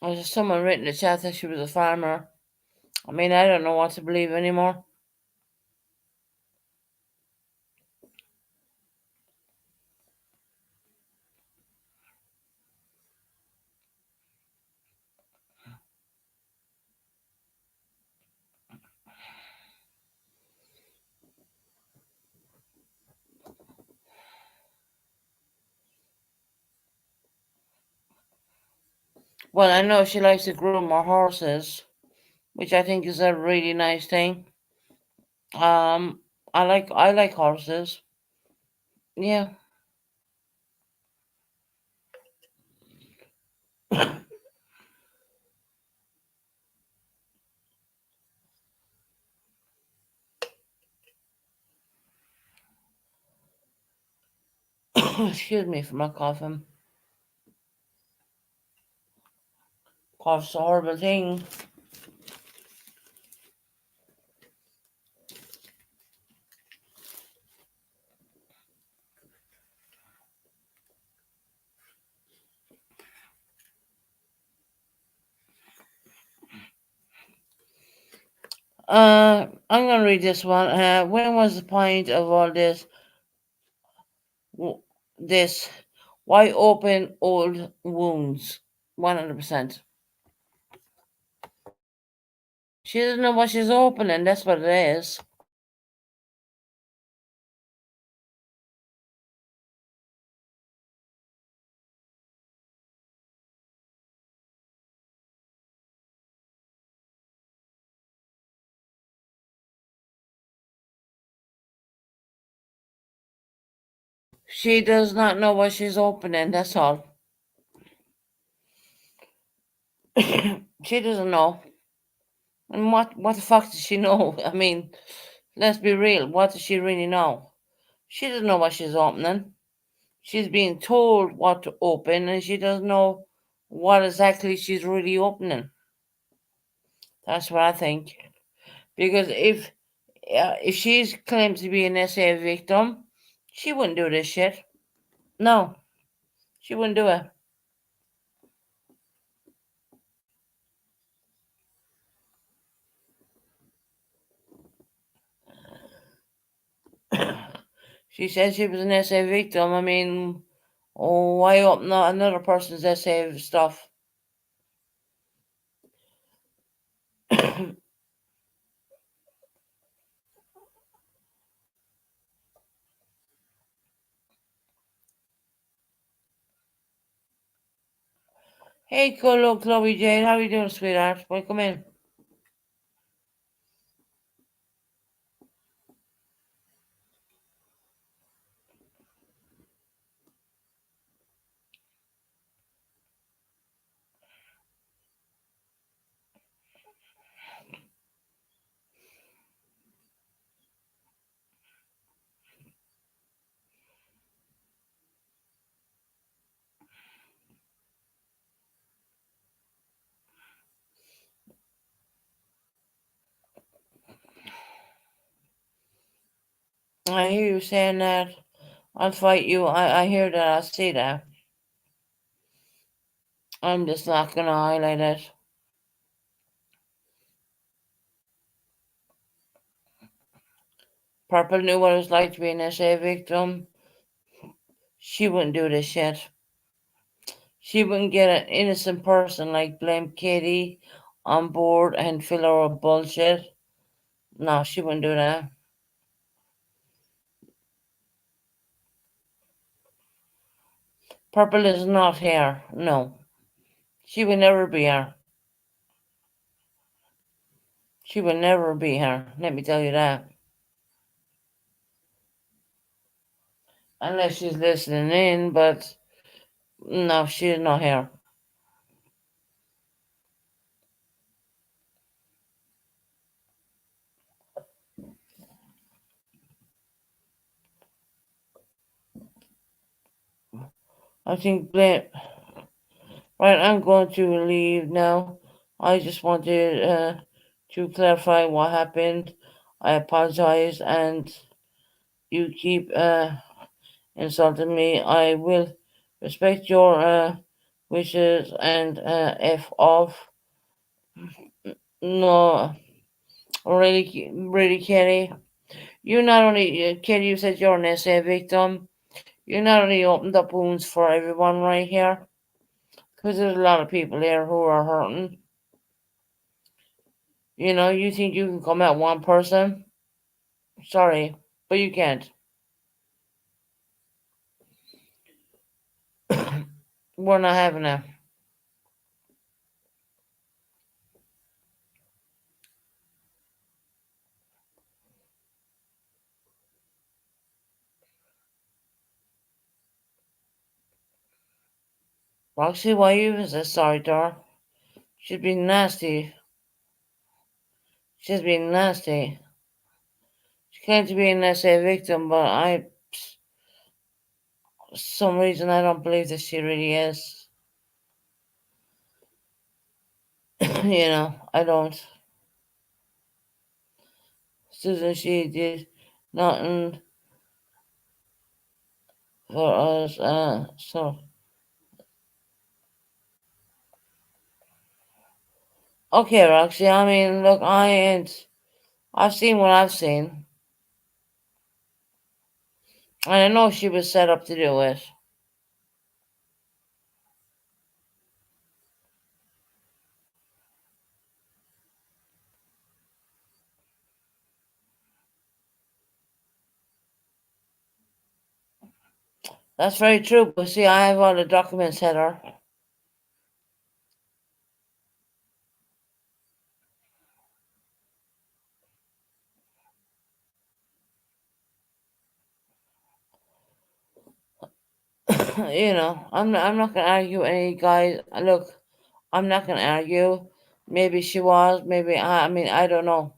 there's someone written in the chat that she was a farmer. I mean, I don't know what to believe anymore. Well, I know she likes to groom her horses, which I think is a really nice thing. I like horses. Yeah. Excuse me for my coughing. Cough's a horrible thing. I'm gonna read this one. When was the point of all this? This, why open old wounds? 100%. She doesn't know what she's opening. That's what it is. She does not know what she's opening. That's all. She doesn't know. And what the fuck does she know? I mean, let's be real. What does she really know? She doesn't know what she's opening. She's being told what to open, and she doesn't know what exactly she's really opening. That's what I think. Because if she's claimed to be an SA victim, she wouldn't do this shit. No, she wouldn't do it. She said she was an SA victim. I mean, why open another person's SA stuff? Hey, hello, Chloe Jane. How are you doing, sweetheart? Welcome in. I hear you saying that. I'll fight you. I hear that. I see that. I'm just not gonna highlight it. Purple knew what it was like to be an SA victim. She wouldn't do this shit. She wouldn't get an innocent person like Blame Katie on board and fill her with bullshit. No, she wouldn't do that. Purple is not here. No. She will never be here. She will never be here. Let me tell you that. Unless she's listening in, but no, she's not here. I think that. Right, I'm going to leave now. I just wanted to clarify what happened. I apologize, and you keep insulting me. I will respect your wishes and F off. No, really, Kenny. You not only, Kenny, you said you're an SA victim. You not only opened up wounds for everyone right here, because there's a lot of people here who are hurting. You know, you think you can come at one person? Sorry, but you can't. We're not having that. Roxy, why you even say sorry to her? She's been nasty. She's been nasty. She claims to be an SA victim, but some reason, I don't believe that she really is. You know, I don't. Susan, she did nothing for us, so. Okay, Roxy, I mean, look, I've seen what I've seen. And I know she was set up to do it. That's very true, but see, I have all the documents, Heather. You know, I'm not gonna argue any guys. Look, I'm not gonna argue. Maybe she was, maybe I mean, I don't know.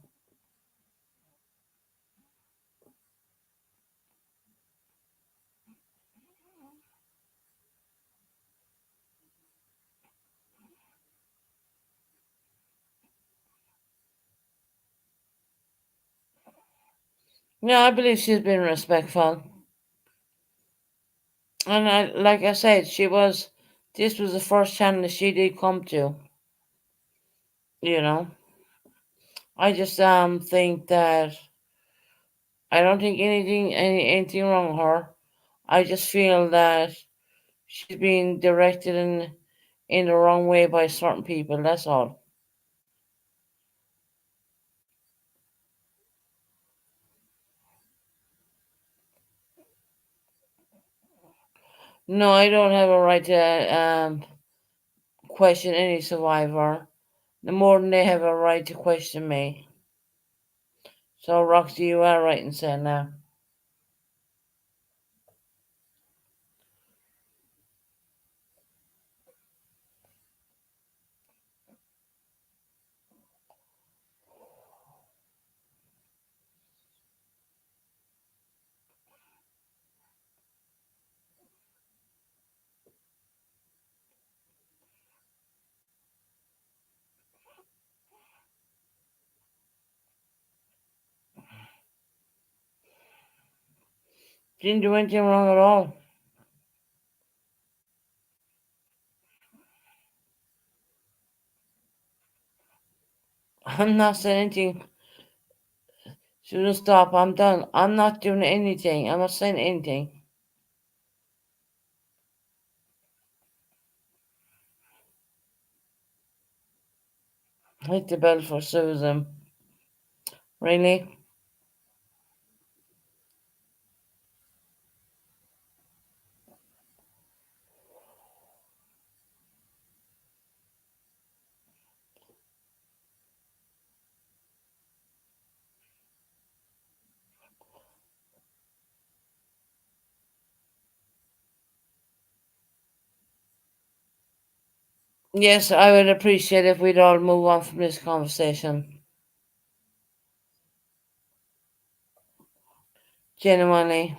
No, I believe she's been respectful. And like I said, this was the first channel that she did come to. You know, I just think that I don't think anything wrong with her. I just feel that she's being directed in the wrong way by certain people. That's all. No, I don't have a right to question any survivor, the more than they have a right to question me. So, Roxy, you are right in saying that. Didn't do anything wrong at all. I'm not saying anything. Susan, stop. I'm done. I'm not doing anything. I'm not saying anything. Hit the bell for Susan. Really? Yes, I would appreciate if we'd all move on from this conversation. Genuinely.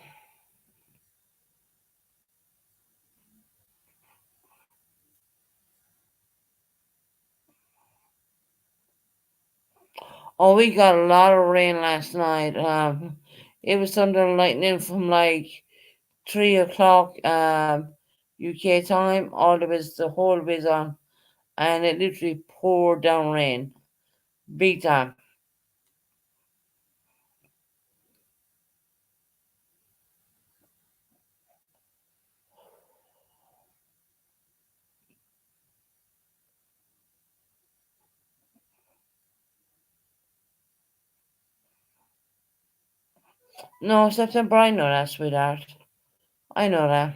Oh, we got a lot of rain last night. It was thunder and lightning from like 3 o'clock UK time. All the whole way on, and it literally poured down rain, big time. No, September. I know that, sweetheart. I know that.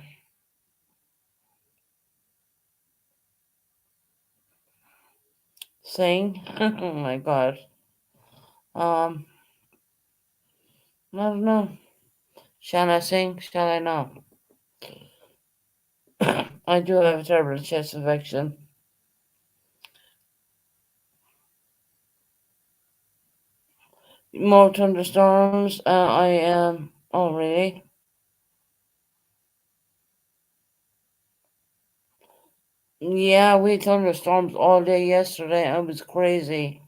Sing. Oh my God. I don't know. Shall I sing? Shall I not? I do have a terrible chest infection. More thunderstorms. I am. Oh, really? Yeah, we had thunderstorms all day yesterday. It was crazy.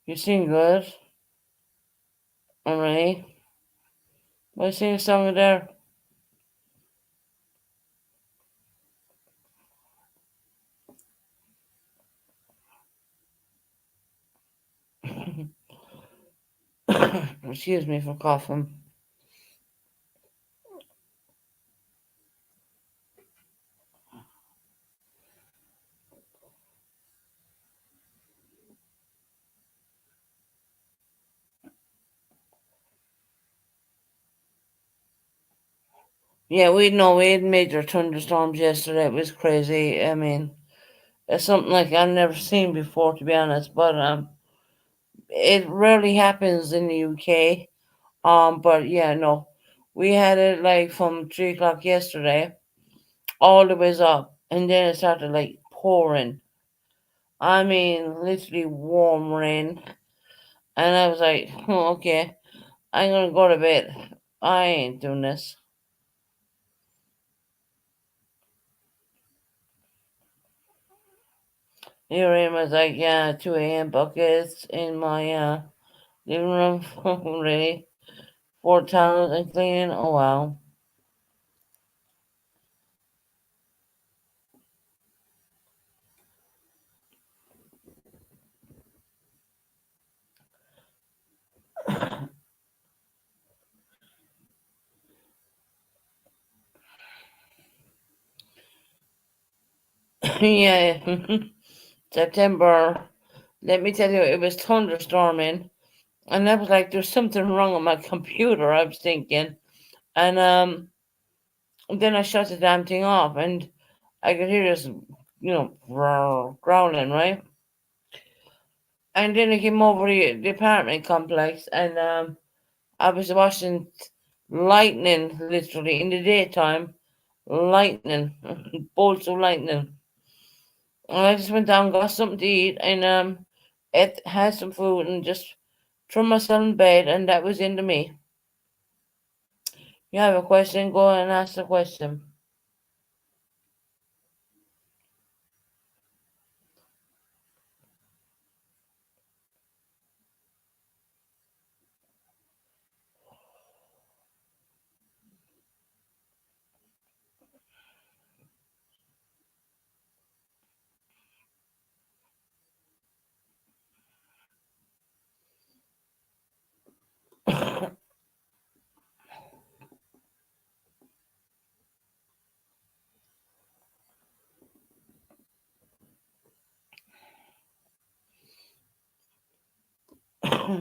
You sing good. Oh, really? Well, sing a song there. Excuse me for coughing. Yeah, we had major thunderstorms yesterday. It was crazy. I mean, it's something like I've never seen before, to be honest. But it rarely happens in the UK. But yeah, no, we had it like from 3 o'clock yesterday, all the way up, and then it started like pouring. I mean, literally warm rain, and I was like, oh, okay, I'm gonna go to bed. I ain't doing this. Here I am, was like, yeah, 2 a.m. buckets in my living room, really, 4 towels and cleaning. Oh wow. Yeah, September. Let me tell you, it was thunderstorming And I was like, there's something wrong with my computer, I was thinking. And then I shut the damn thing off, and I could hear this, growling, right? And then I came over the apartment complex, and I was watching lightning, literally, in the daytime. Lightning, bolts of lightning. And I just went down, got something to eat, and had some food, and just threw myself in bed, and that was into me. You have a question? Go and ask the question.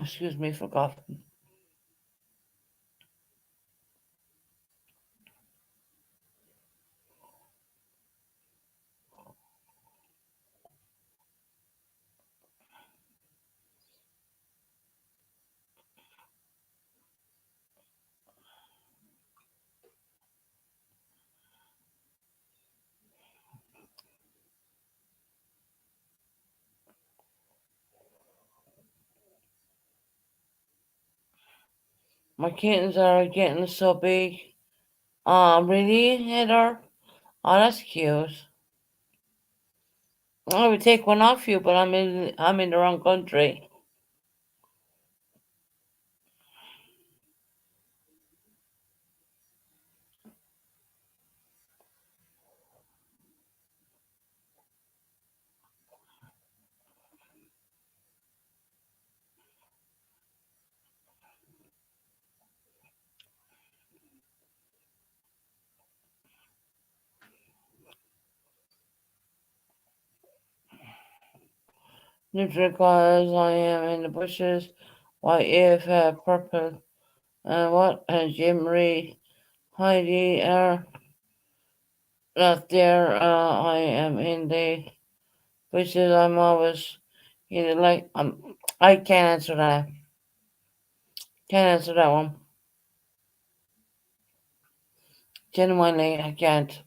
Excuse me for coughing. My kittens are getting so big. Really, Heather? Oh, that's cute. I would take one off you, but I'm in the wrong country. Neutral colors. I am in the bushes. White if purple. What? Jim Reed, Heidi are not there. I am in the bushes. I'm always in the light. I can't answer that. Can't answer that one. Genuinely, I can't.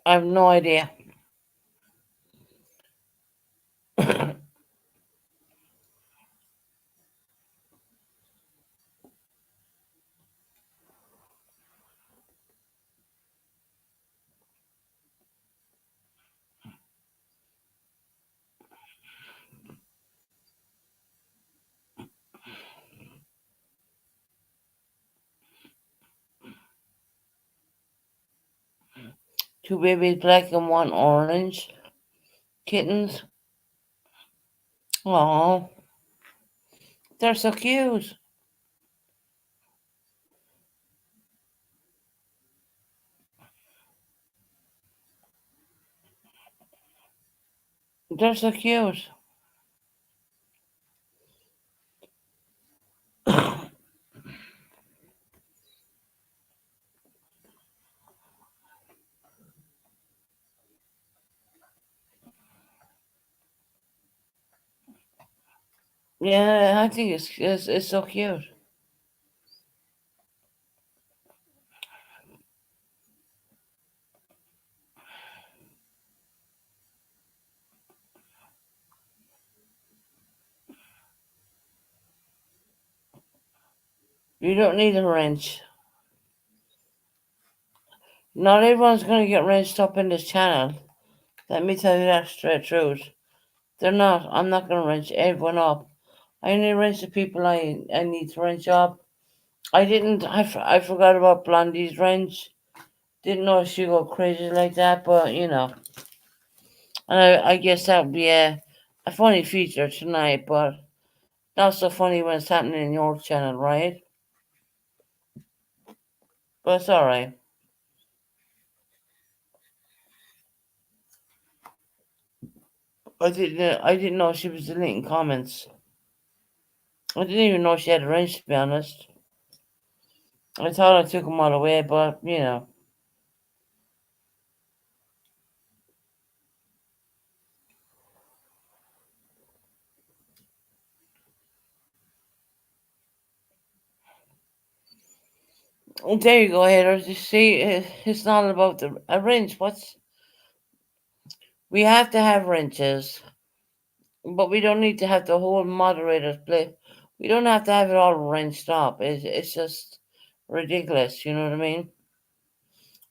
I have no idea. Two babies, black and one orange. Kittens. Oh, they're so cute. They're so cute. Yeah, I think it's so cute. You don't need a wrench. Not everyone's gonna get wrenched up in this channel. Let me tell you that straight truth. They're not. I'm not gonna wrench everyone up. I only wrench the people I need to wrench up. I didn't. I forgot about Blondie's wrench. Didn't know she'd go crazy like that, but And I guess that would be a funny feature tonight, but not so funny when it's happening in your channel, right? But it's alright. I didn't know she was deleting comments. I didn't even know she had a wrench, to be honest. I thought I took them all away, but you know. There you go, haters. You see, it's not about a wrench. We have to have wrenches, but we don't need to have the whole moderators play. We don't have to have it all wrenched up. It's just ridiculous. You know what I mean?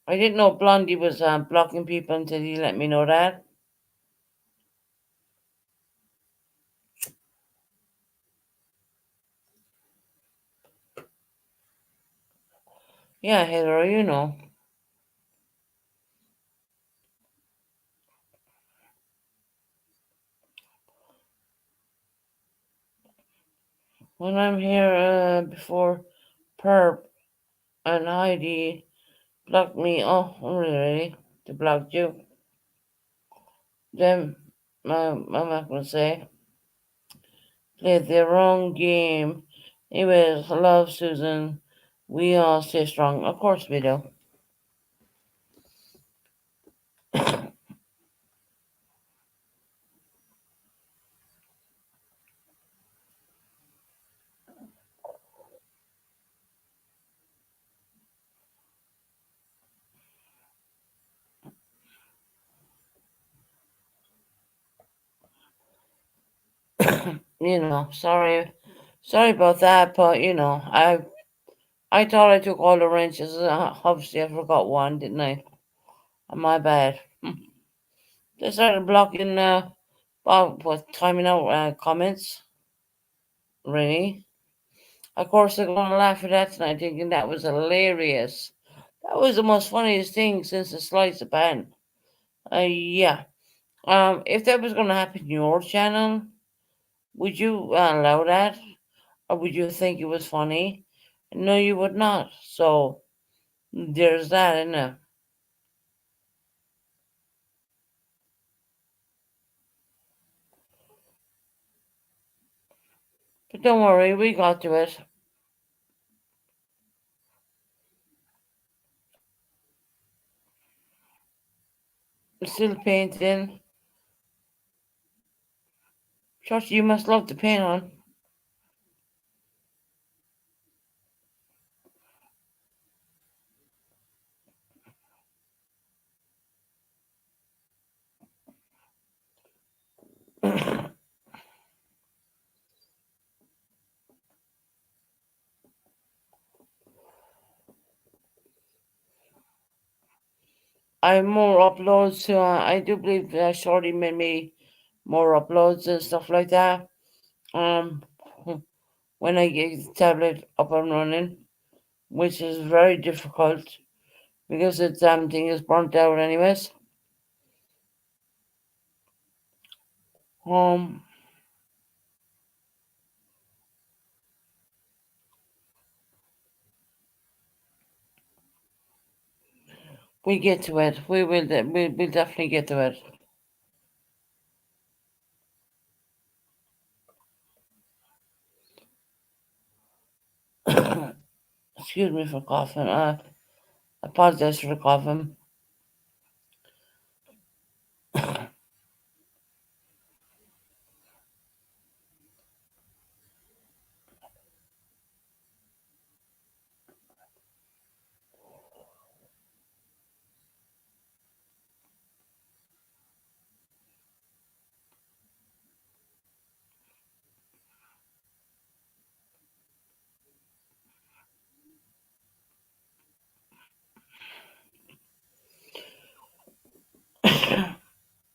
I didn't know Blondie was blocking people until he let me know that. Yeah, Heather, you know. When I'm here before Perp and Heidi blocked me, oh, I'm really ready to block you. Then I'm not gonna say played the wrong game. Anyways, love Susan. We all stay strong. Of course we do. You know, sorry about that, but you know, I thought I took all the wrenches. Obviously, I forgot one, didn't I? My bad. They started blocking, timing out comments. Really? Of course, they're going to laugh at that tonight, thinking that was hilarious. That was the most funniest thing since the slice of pan. Yeah. If that was going to happen in your channel, would you allow that? Or would you think it was funny? No, you would not. So, there's that, isn't it? But don't worry, we got to it. Still painting. Josh, you must love the paint on. I have more uploads. I do believe Shorty made me more uploads and stuff like that. Um, when I get the tablet up and running, which is very difficult because the damn thing is burnt out, anyways. Um, we get to it. We will. We'll definitely get to it. Excuse me for coughing. I apologize for the coughing.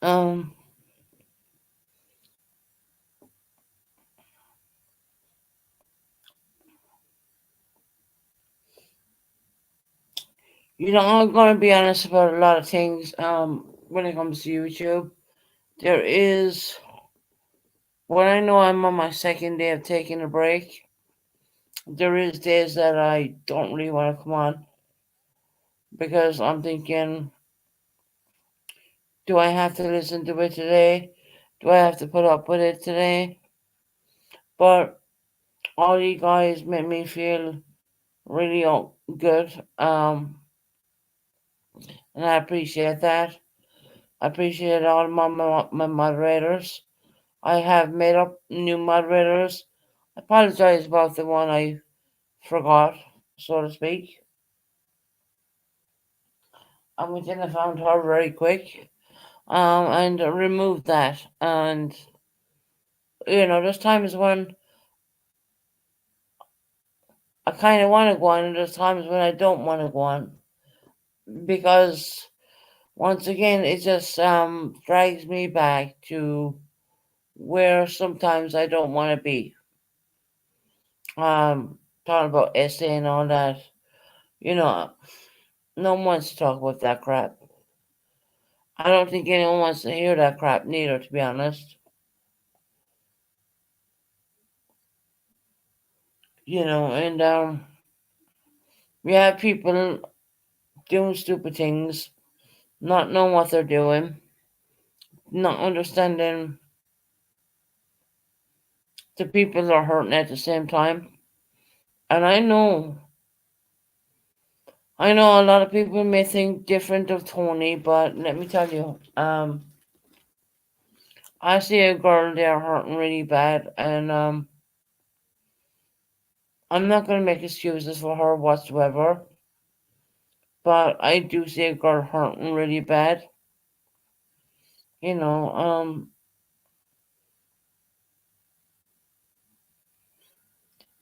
um, you know, I'm gonna be honest about a lot of things. When it comes to YouTube, there is when I know I'm on my second day of taking a break. There is days that I don't really want to come on because I'm thinking, do I have to listen to it today? do I have to put up with it today? But all you guys make me feel really good. And I appreciate that. I appreciate all my moderators. I have made up new moderators. I apologize about the one I forgot, so to speak. And we then I found her very quick. And removed that. And there's times when I kind of want to go on, and there's times when I don't want to go on, because once again it just drags me back to where sometimes I don't want to be. Talking about essay and all that, no one wants to talk about that crap. I don't think anyone wants to hear that crap neither, to be honest. And we have people doing stupid things, not knowing what they're doing, not understanding the people that are hurting at the same time. And I know a lot of people may think different of Tony, but let me tell you, I see a girl there hurting really bad, and I'm not going to make excuses for her whatsoever, but I do see a girl hurting really bad.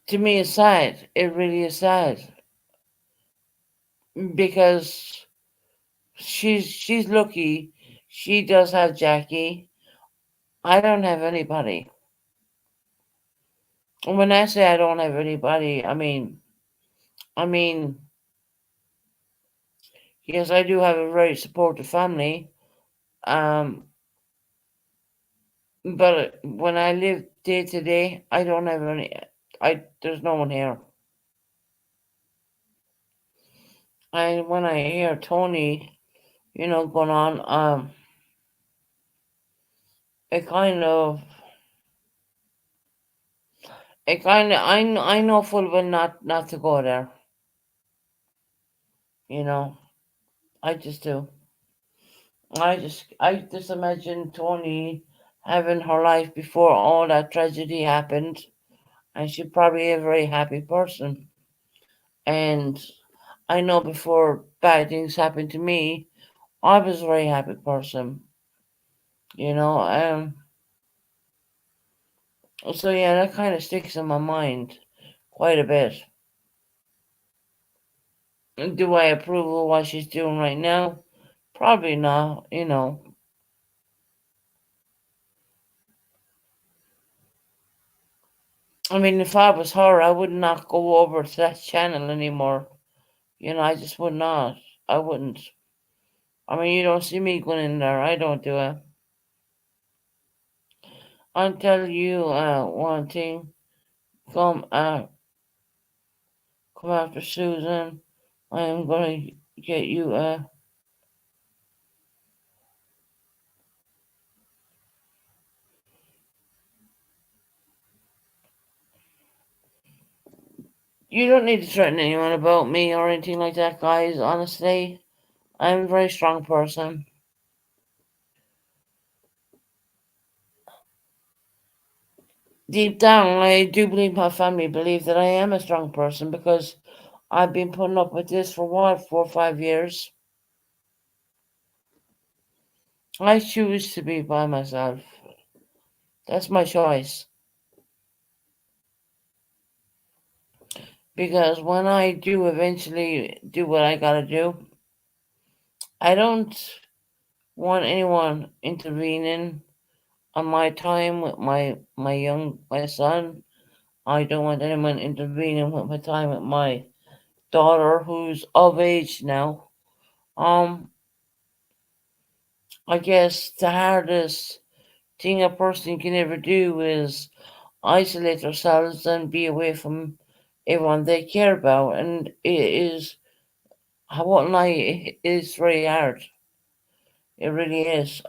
To me it's sad. It really is sad, because she's lucky. She does have Jackie. I don't have anybody. And when I say I don't have anybody, I mean, yes, I do have a very supportive family. But when I live day to day, I don't have any. There's no one here. And when I hear Tony, going on, it kind of, I know full well not to go there. I just do. I just imagine Tony having her life before all that tragedy happened, and she's probably a very happy person. And I know before bad things happened to me, I was a very happy person. So yeah, that kind of sticks in my mind quite a bit. Do I approve of what she's doing right now? Probably not, I mean, if I was her, I would not go over to that channel anymore. I just would not. I wouldn't. I mean, you don't see me going in there. I don't do it. I'll tell you one thing. Come after Susan. I am gonna get you you don't need to threaten anyone about me or anything like that, guys. Honestly, I'm a very strong person. Deep down, I do believe my family believe that I am a strong person, because I've been putting up with this for 4 or 5 years. I choose to be by myself. That's my choice. Because when I do eventually do what I gotta do, I don't want anyone intervening on my time with my son. I don't want anyone intervening with my time with my daughter, who's of age now. I guess the hardest thing a person can ever do is isolate themselves and be away from everyone they care about, and it is, I won't lie, it's very hard. It really is.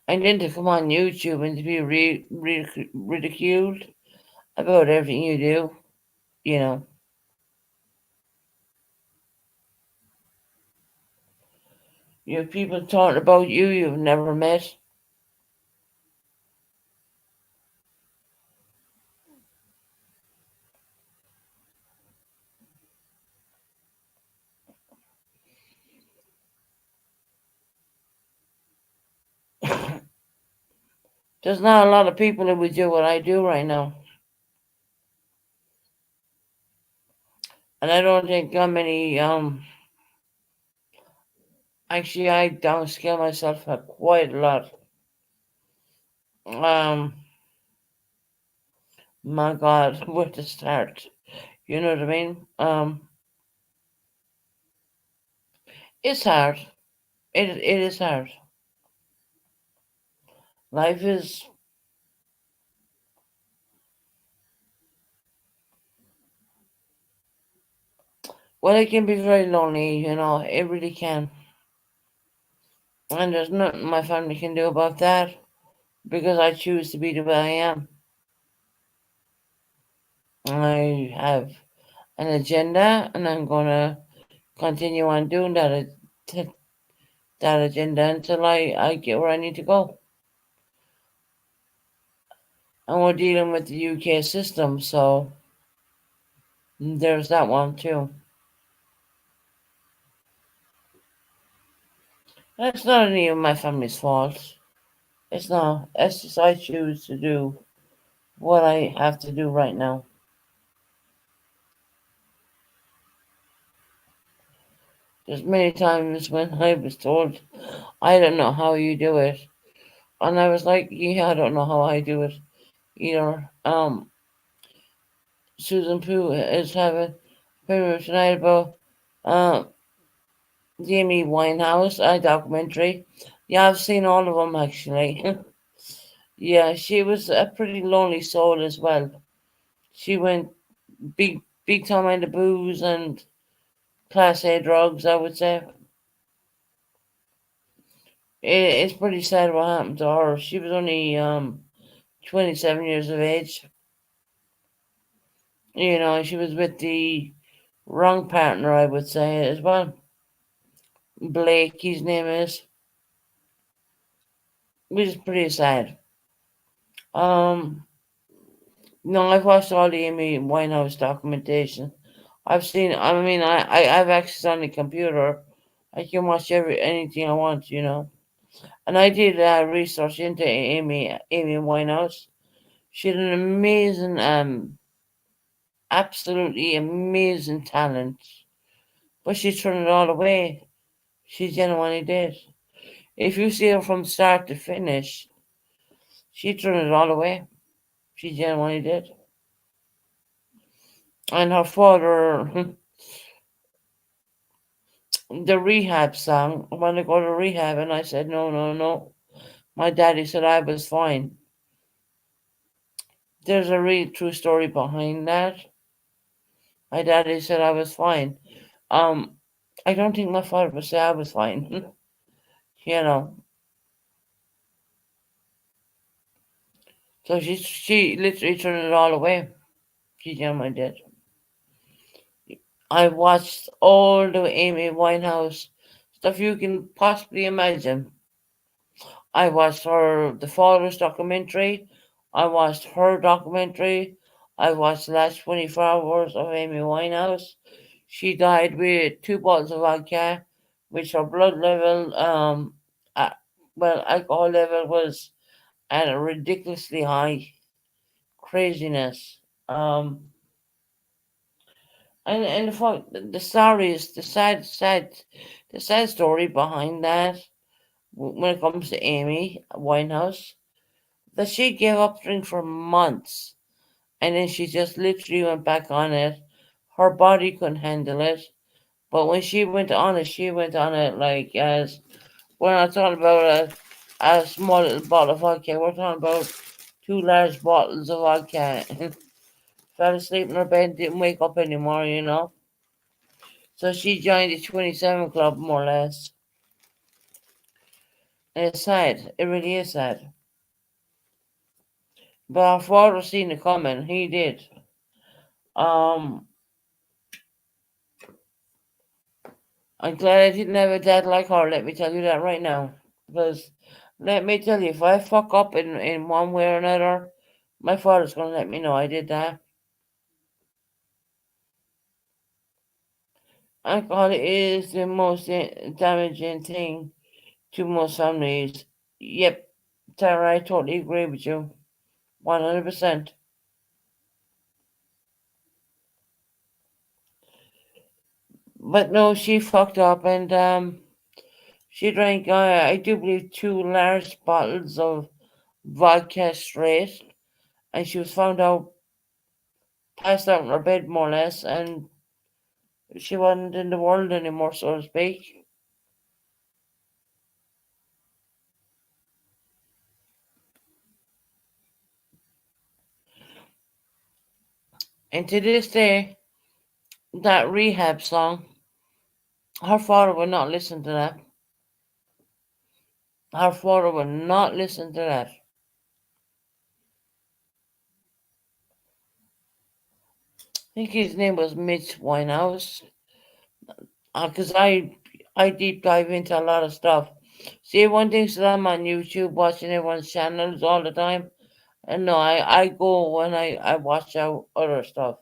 and then to come on YouTube and to be ridiculed about everything you do, you know. You have people talking about you you've never met. There's not a lot of people that would do what I do right now. And I don't think many, actually, I downscale myself quite a lot. My God, where to start? You know what I mean? It's hard. It is hard. Life is, well, it can be very lonely, you know, it really can. And there's nothing my family can do about that because I choose to be the way I am. I have an agenda and I'm going to continue on doing that agenda until I get where I need to go. And we're dealing with the UK system, so there's that one too. That's not any of my family's fault. It's not. It's just I choose to do what I have to do right now. There's many times when I was told, I don't know how you do it. And I was like, yeah, I don't know how I do it either. Susan Pooh is having a tonight about the Amy Winehouse documentary. Yeah, I've seen all of them actually. Yeah, she was a pretty lonely soul as well. She went big time into booze and class A drugs, I would say. It's pretty sad what happened to her. She was only 27 years of age. You know, she was with the wrong partner, I would say, as well. Blake, his name is. Which is pretty sad. No, I've watched all the Amy Winehouse documentation. I've seen. I mean, I've access on the computer. I can watch anything I want, you know. And I did research into Amy Winehouse. She had an amazing, absolutely amazing talent, but she turned it all away. She genuinely did. If you see her from start to finish, she turned it all away. She genuinely did. And her father, the rehab song, I want to go to rehab, and I said, no. My daddy said I was fine. There's a real true story behind that. My daddy said I was fine. I don't think my father would say I was fine. You know. So she literally turned it all away. She genuinely did. I watched all the Amy Winehouse stuff you can possibly imagine. I watched the father's documentary. I watched her documentary. I watched the last 24 hours of Amy Winehouse. She died with 2 bottles of vodka, which her blood level, alcohol level was at a ridiculously high. Craziness. And the story is the sad story behind that when it comes to Amy Winehouse, that she gave up drink for months and then she just literally went back on it. Her body couldn't handle it. But when she went on it like as we're not talking about a small little bottle of vodka, we're talking about 2 large bottles of vodka. Fell asleep in her bed, didn't wake up anymore, you know. So she joined the 27 Club more or less. It's sad. It really is sad. But our father seen it coming. He did. I'm glad I didn't have a dad like her. Let me tell you that right now. Because let me tell you, if I fuck up in one way or another, my father's gonna let me know I did that. Alcohol is the most damaging thing to most families. Yep, Tara, I totally agree with you. 100%. But no, she fucked up and she drank, I do believe, 2 large bottles of vodka straight. And she was found out, passed out in her bed more or less, and she wasn't in the world anymore, so to speak. And to this day, that rehab song, her father would not listen to that. Her father would not listen to that. I think his name was Mitch Winehouse. Because I deep dive into a lot of stuff. See, one thing that I'm on YouTube watching everyone's channels all the time. And no, I go when I watch out other stuff.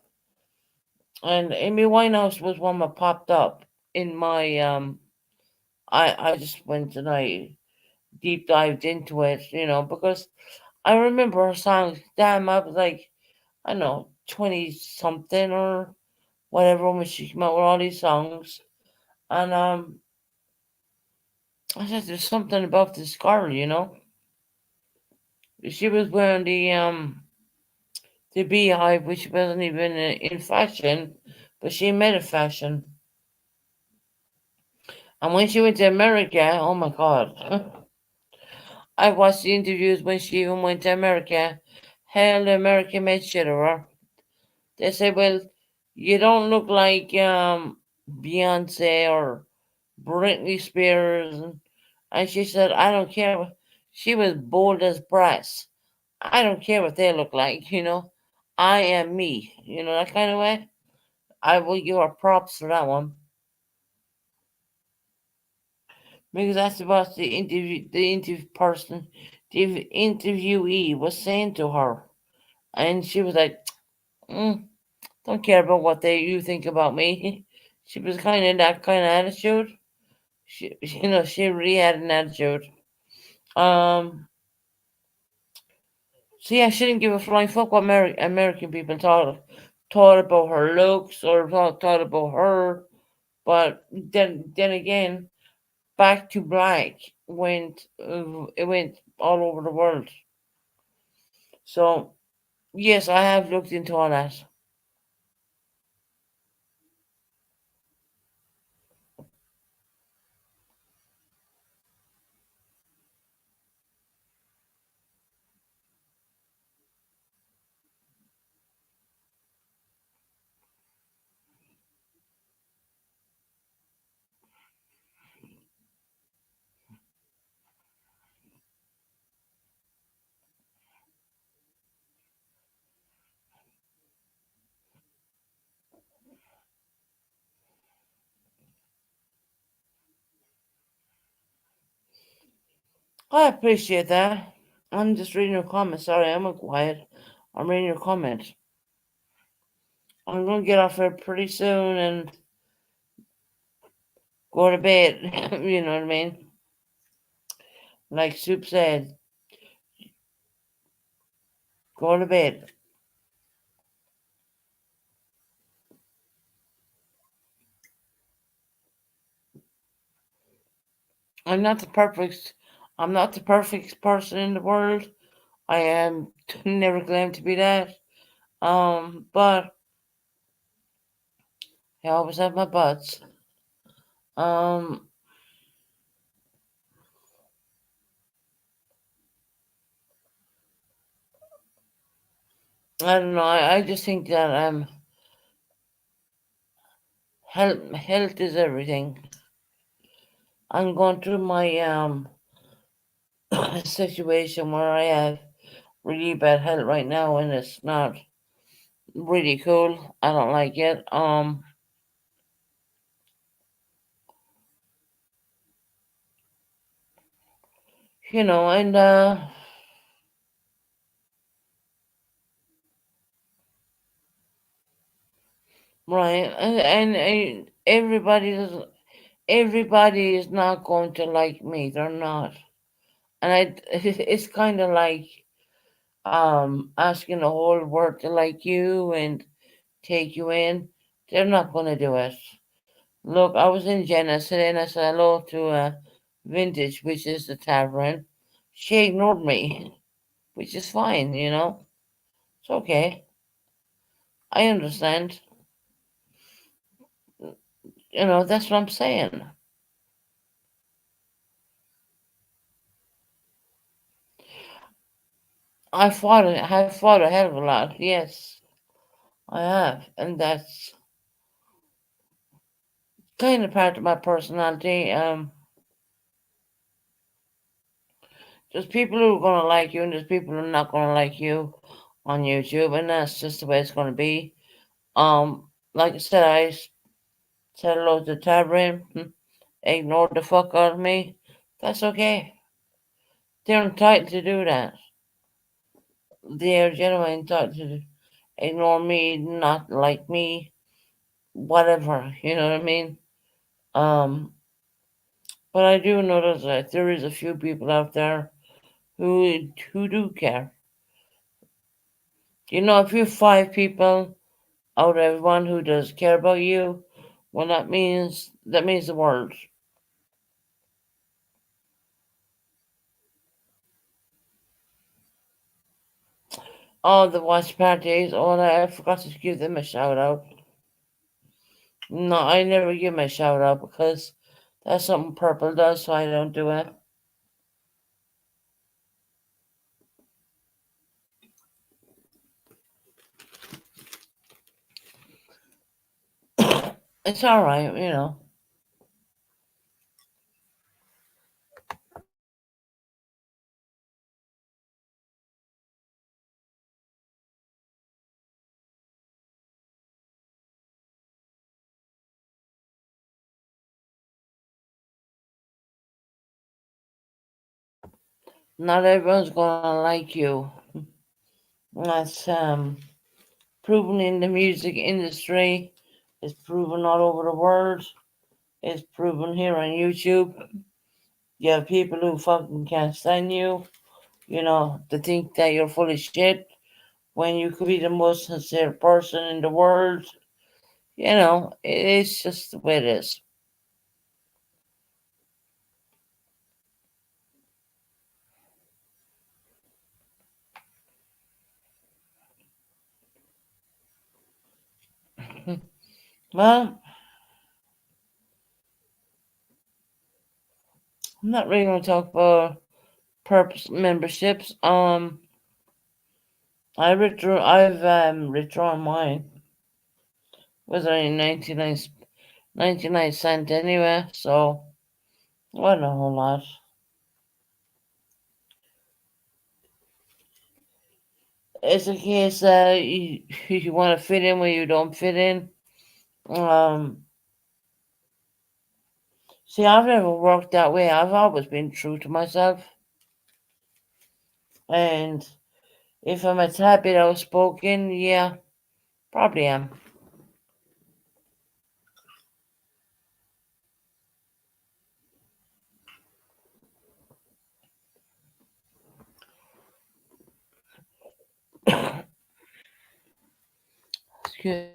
And Amy Winehouse was one that popped up in my I just went and I deep dived into it, because I remember her songs. Damn, I was like, I don't know, 20 something or whatever when she came out with all these songs. And I said there's something about this girl. She was wearing the beehive, which wasn't even in fashion, but she made it fashion. And when she went to America, oh my god. I watched the interviews when she even went to America. Hell, the America made shit of her. They said, well, you don't look like Beyonce or Britney Spears. And she said, I don't care. She was bold as brass. I don't care what they look like. I am me, that kind of way. I will give her props for that one. Because that's what the interview person, the interviewee was saying to her. And she was like, don't care about what you think about me. She was kind of that kind of attitude. She really had an attitude. Um, so yeah, she didn't give a flying fuck what American people thought about her looks or thought about her. But then again, Back to Black it went all over the world. So yes, I have looked into all that. I appreciate that. I'm just reading your comments. Sorry, I'm quiet. I'm reading your comments. I'm gonna get off here pretty soon and go to bed. You know what I mean? Like Soup said, go to bed. I'm not the perfect. I'm not the perfect person in the world. I am never claim to be that. But I always have my buts. Um, I don't know. I just think that health is everything. I'm going through my a situation where I have really bad health right now, and it's not really cool. I don't like it. You know, and right, and everybody is not going to like me. They're not, and it's kind of like asking the whole world to like you and take you in. They're not going to do it. Look, I was in Jenna today and I said hello to Vintage, which is the tavern. She ignored me, which is fine, you know. It's okay. I understand. You know, that's what I'm saying. I have fought a hell of a lot. Yes, I have, and that's kind of part of my personality. There's people who are gonna like you, and there's people who are not gonna like you on YouTube, and that's just the way it's gonna be. Like I said, said hello to Tavern, ignored the fuck out of me. That's okay. They're entitled to do that. They're genuinely entitled to ignore me, not like me, whatever. You know what I mean? Um, but I do notice that there is a few people out there who do care. You know, if you have 5 people out of everyone who does care about you, well, that means the world. Oh, the watch parties. Oh, I forgot to give them a shout out. No, I never give them a shout out because that's something Purple does, so I don't do it. It's all right, you know. Not everyone's gonna like you. That's proven in the music industry. It's proven all over the world. It's proven here on YouTube. You have people who fucking can't stand you. You know, to think that you're full of shit when you could be the most sincere person in the world. You know, it's just the way it is. Well, I'm not really going to talk about purpose memberships. I've withdrawn mine. Was only 99 cents anyway, so wasn't a whole lot. It's a case that you want to fit in where you don't fit in. See, I've never worked that way. I've always been true to myself. And if I'm a tad bit outspoken, yeah, probably am. Excuse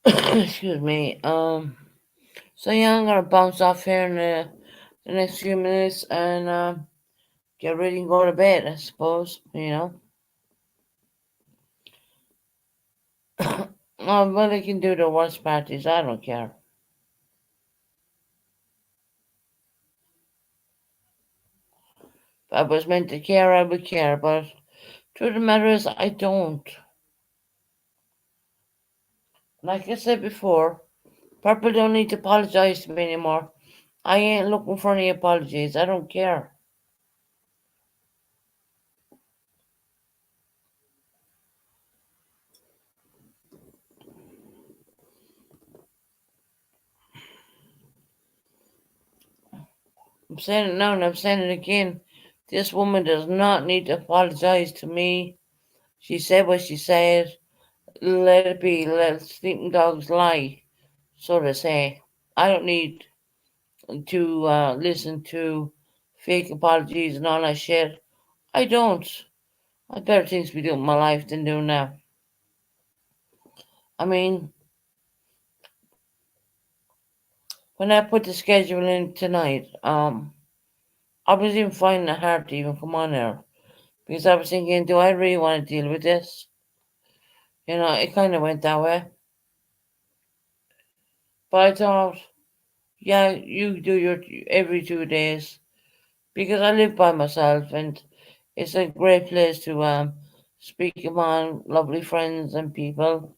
excuse me. So yeah, I'm gonna bounce off here in the next few minutes and get ready and go to bed. I suppose you know. But I can do the worst parties. I don't care. I was meant to care, I would care, but truth of the matter is, I don't. Like I said before, Purple don't need to apologize to me anymore. I ain't looking for any apologies. I don't care. I'm saying it now and I'm saying it again. This woman does not need to apologize to me. She said what she said. Let it be. Let sleeping dogs lie, so to say. I don't need to listen to fake apologies and all that shit. I don't. I have better things to be doing with my life than doing that. I mean, when I put the schedule in tonight, I was even finding it hard to even come on there because I was thinking, do I really want to deal with this? You know, it kind of went that way. But I thought, yeah, you do your every 2 days because I live by myself and it's a great place to speak among lovely friends and people.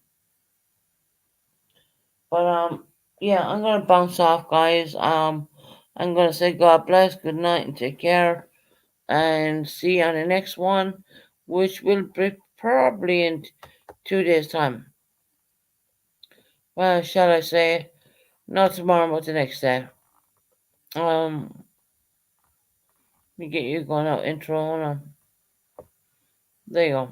But yeah, I'm gonna bounce off, guys. I'm gonna say God bless, good night, and take care, and see you on the next one, which will be probably in 2 days' time. Well, shall I say, not tomorrow, but the next day. Let me get you going out intro. Hold on. There you go.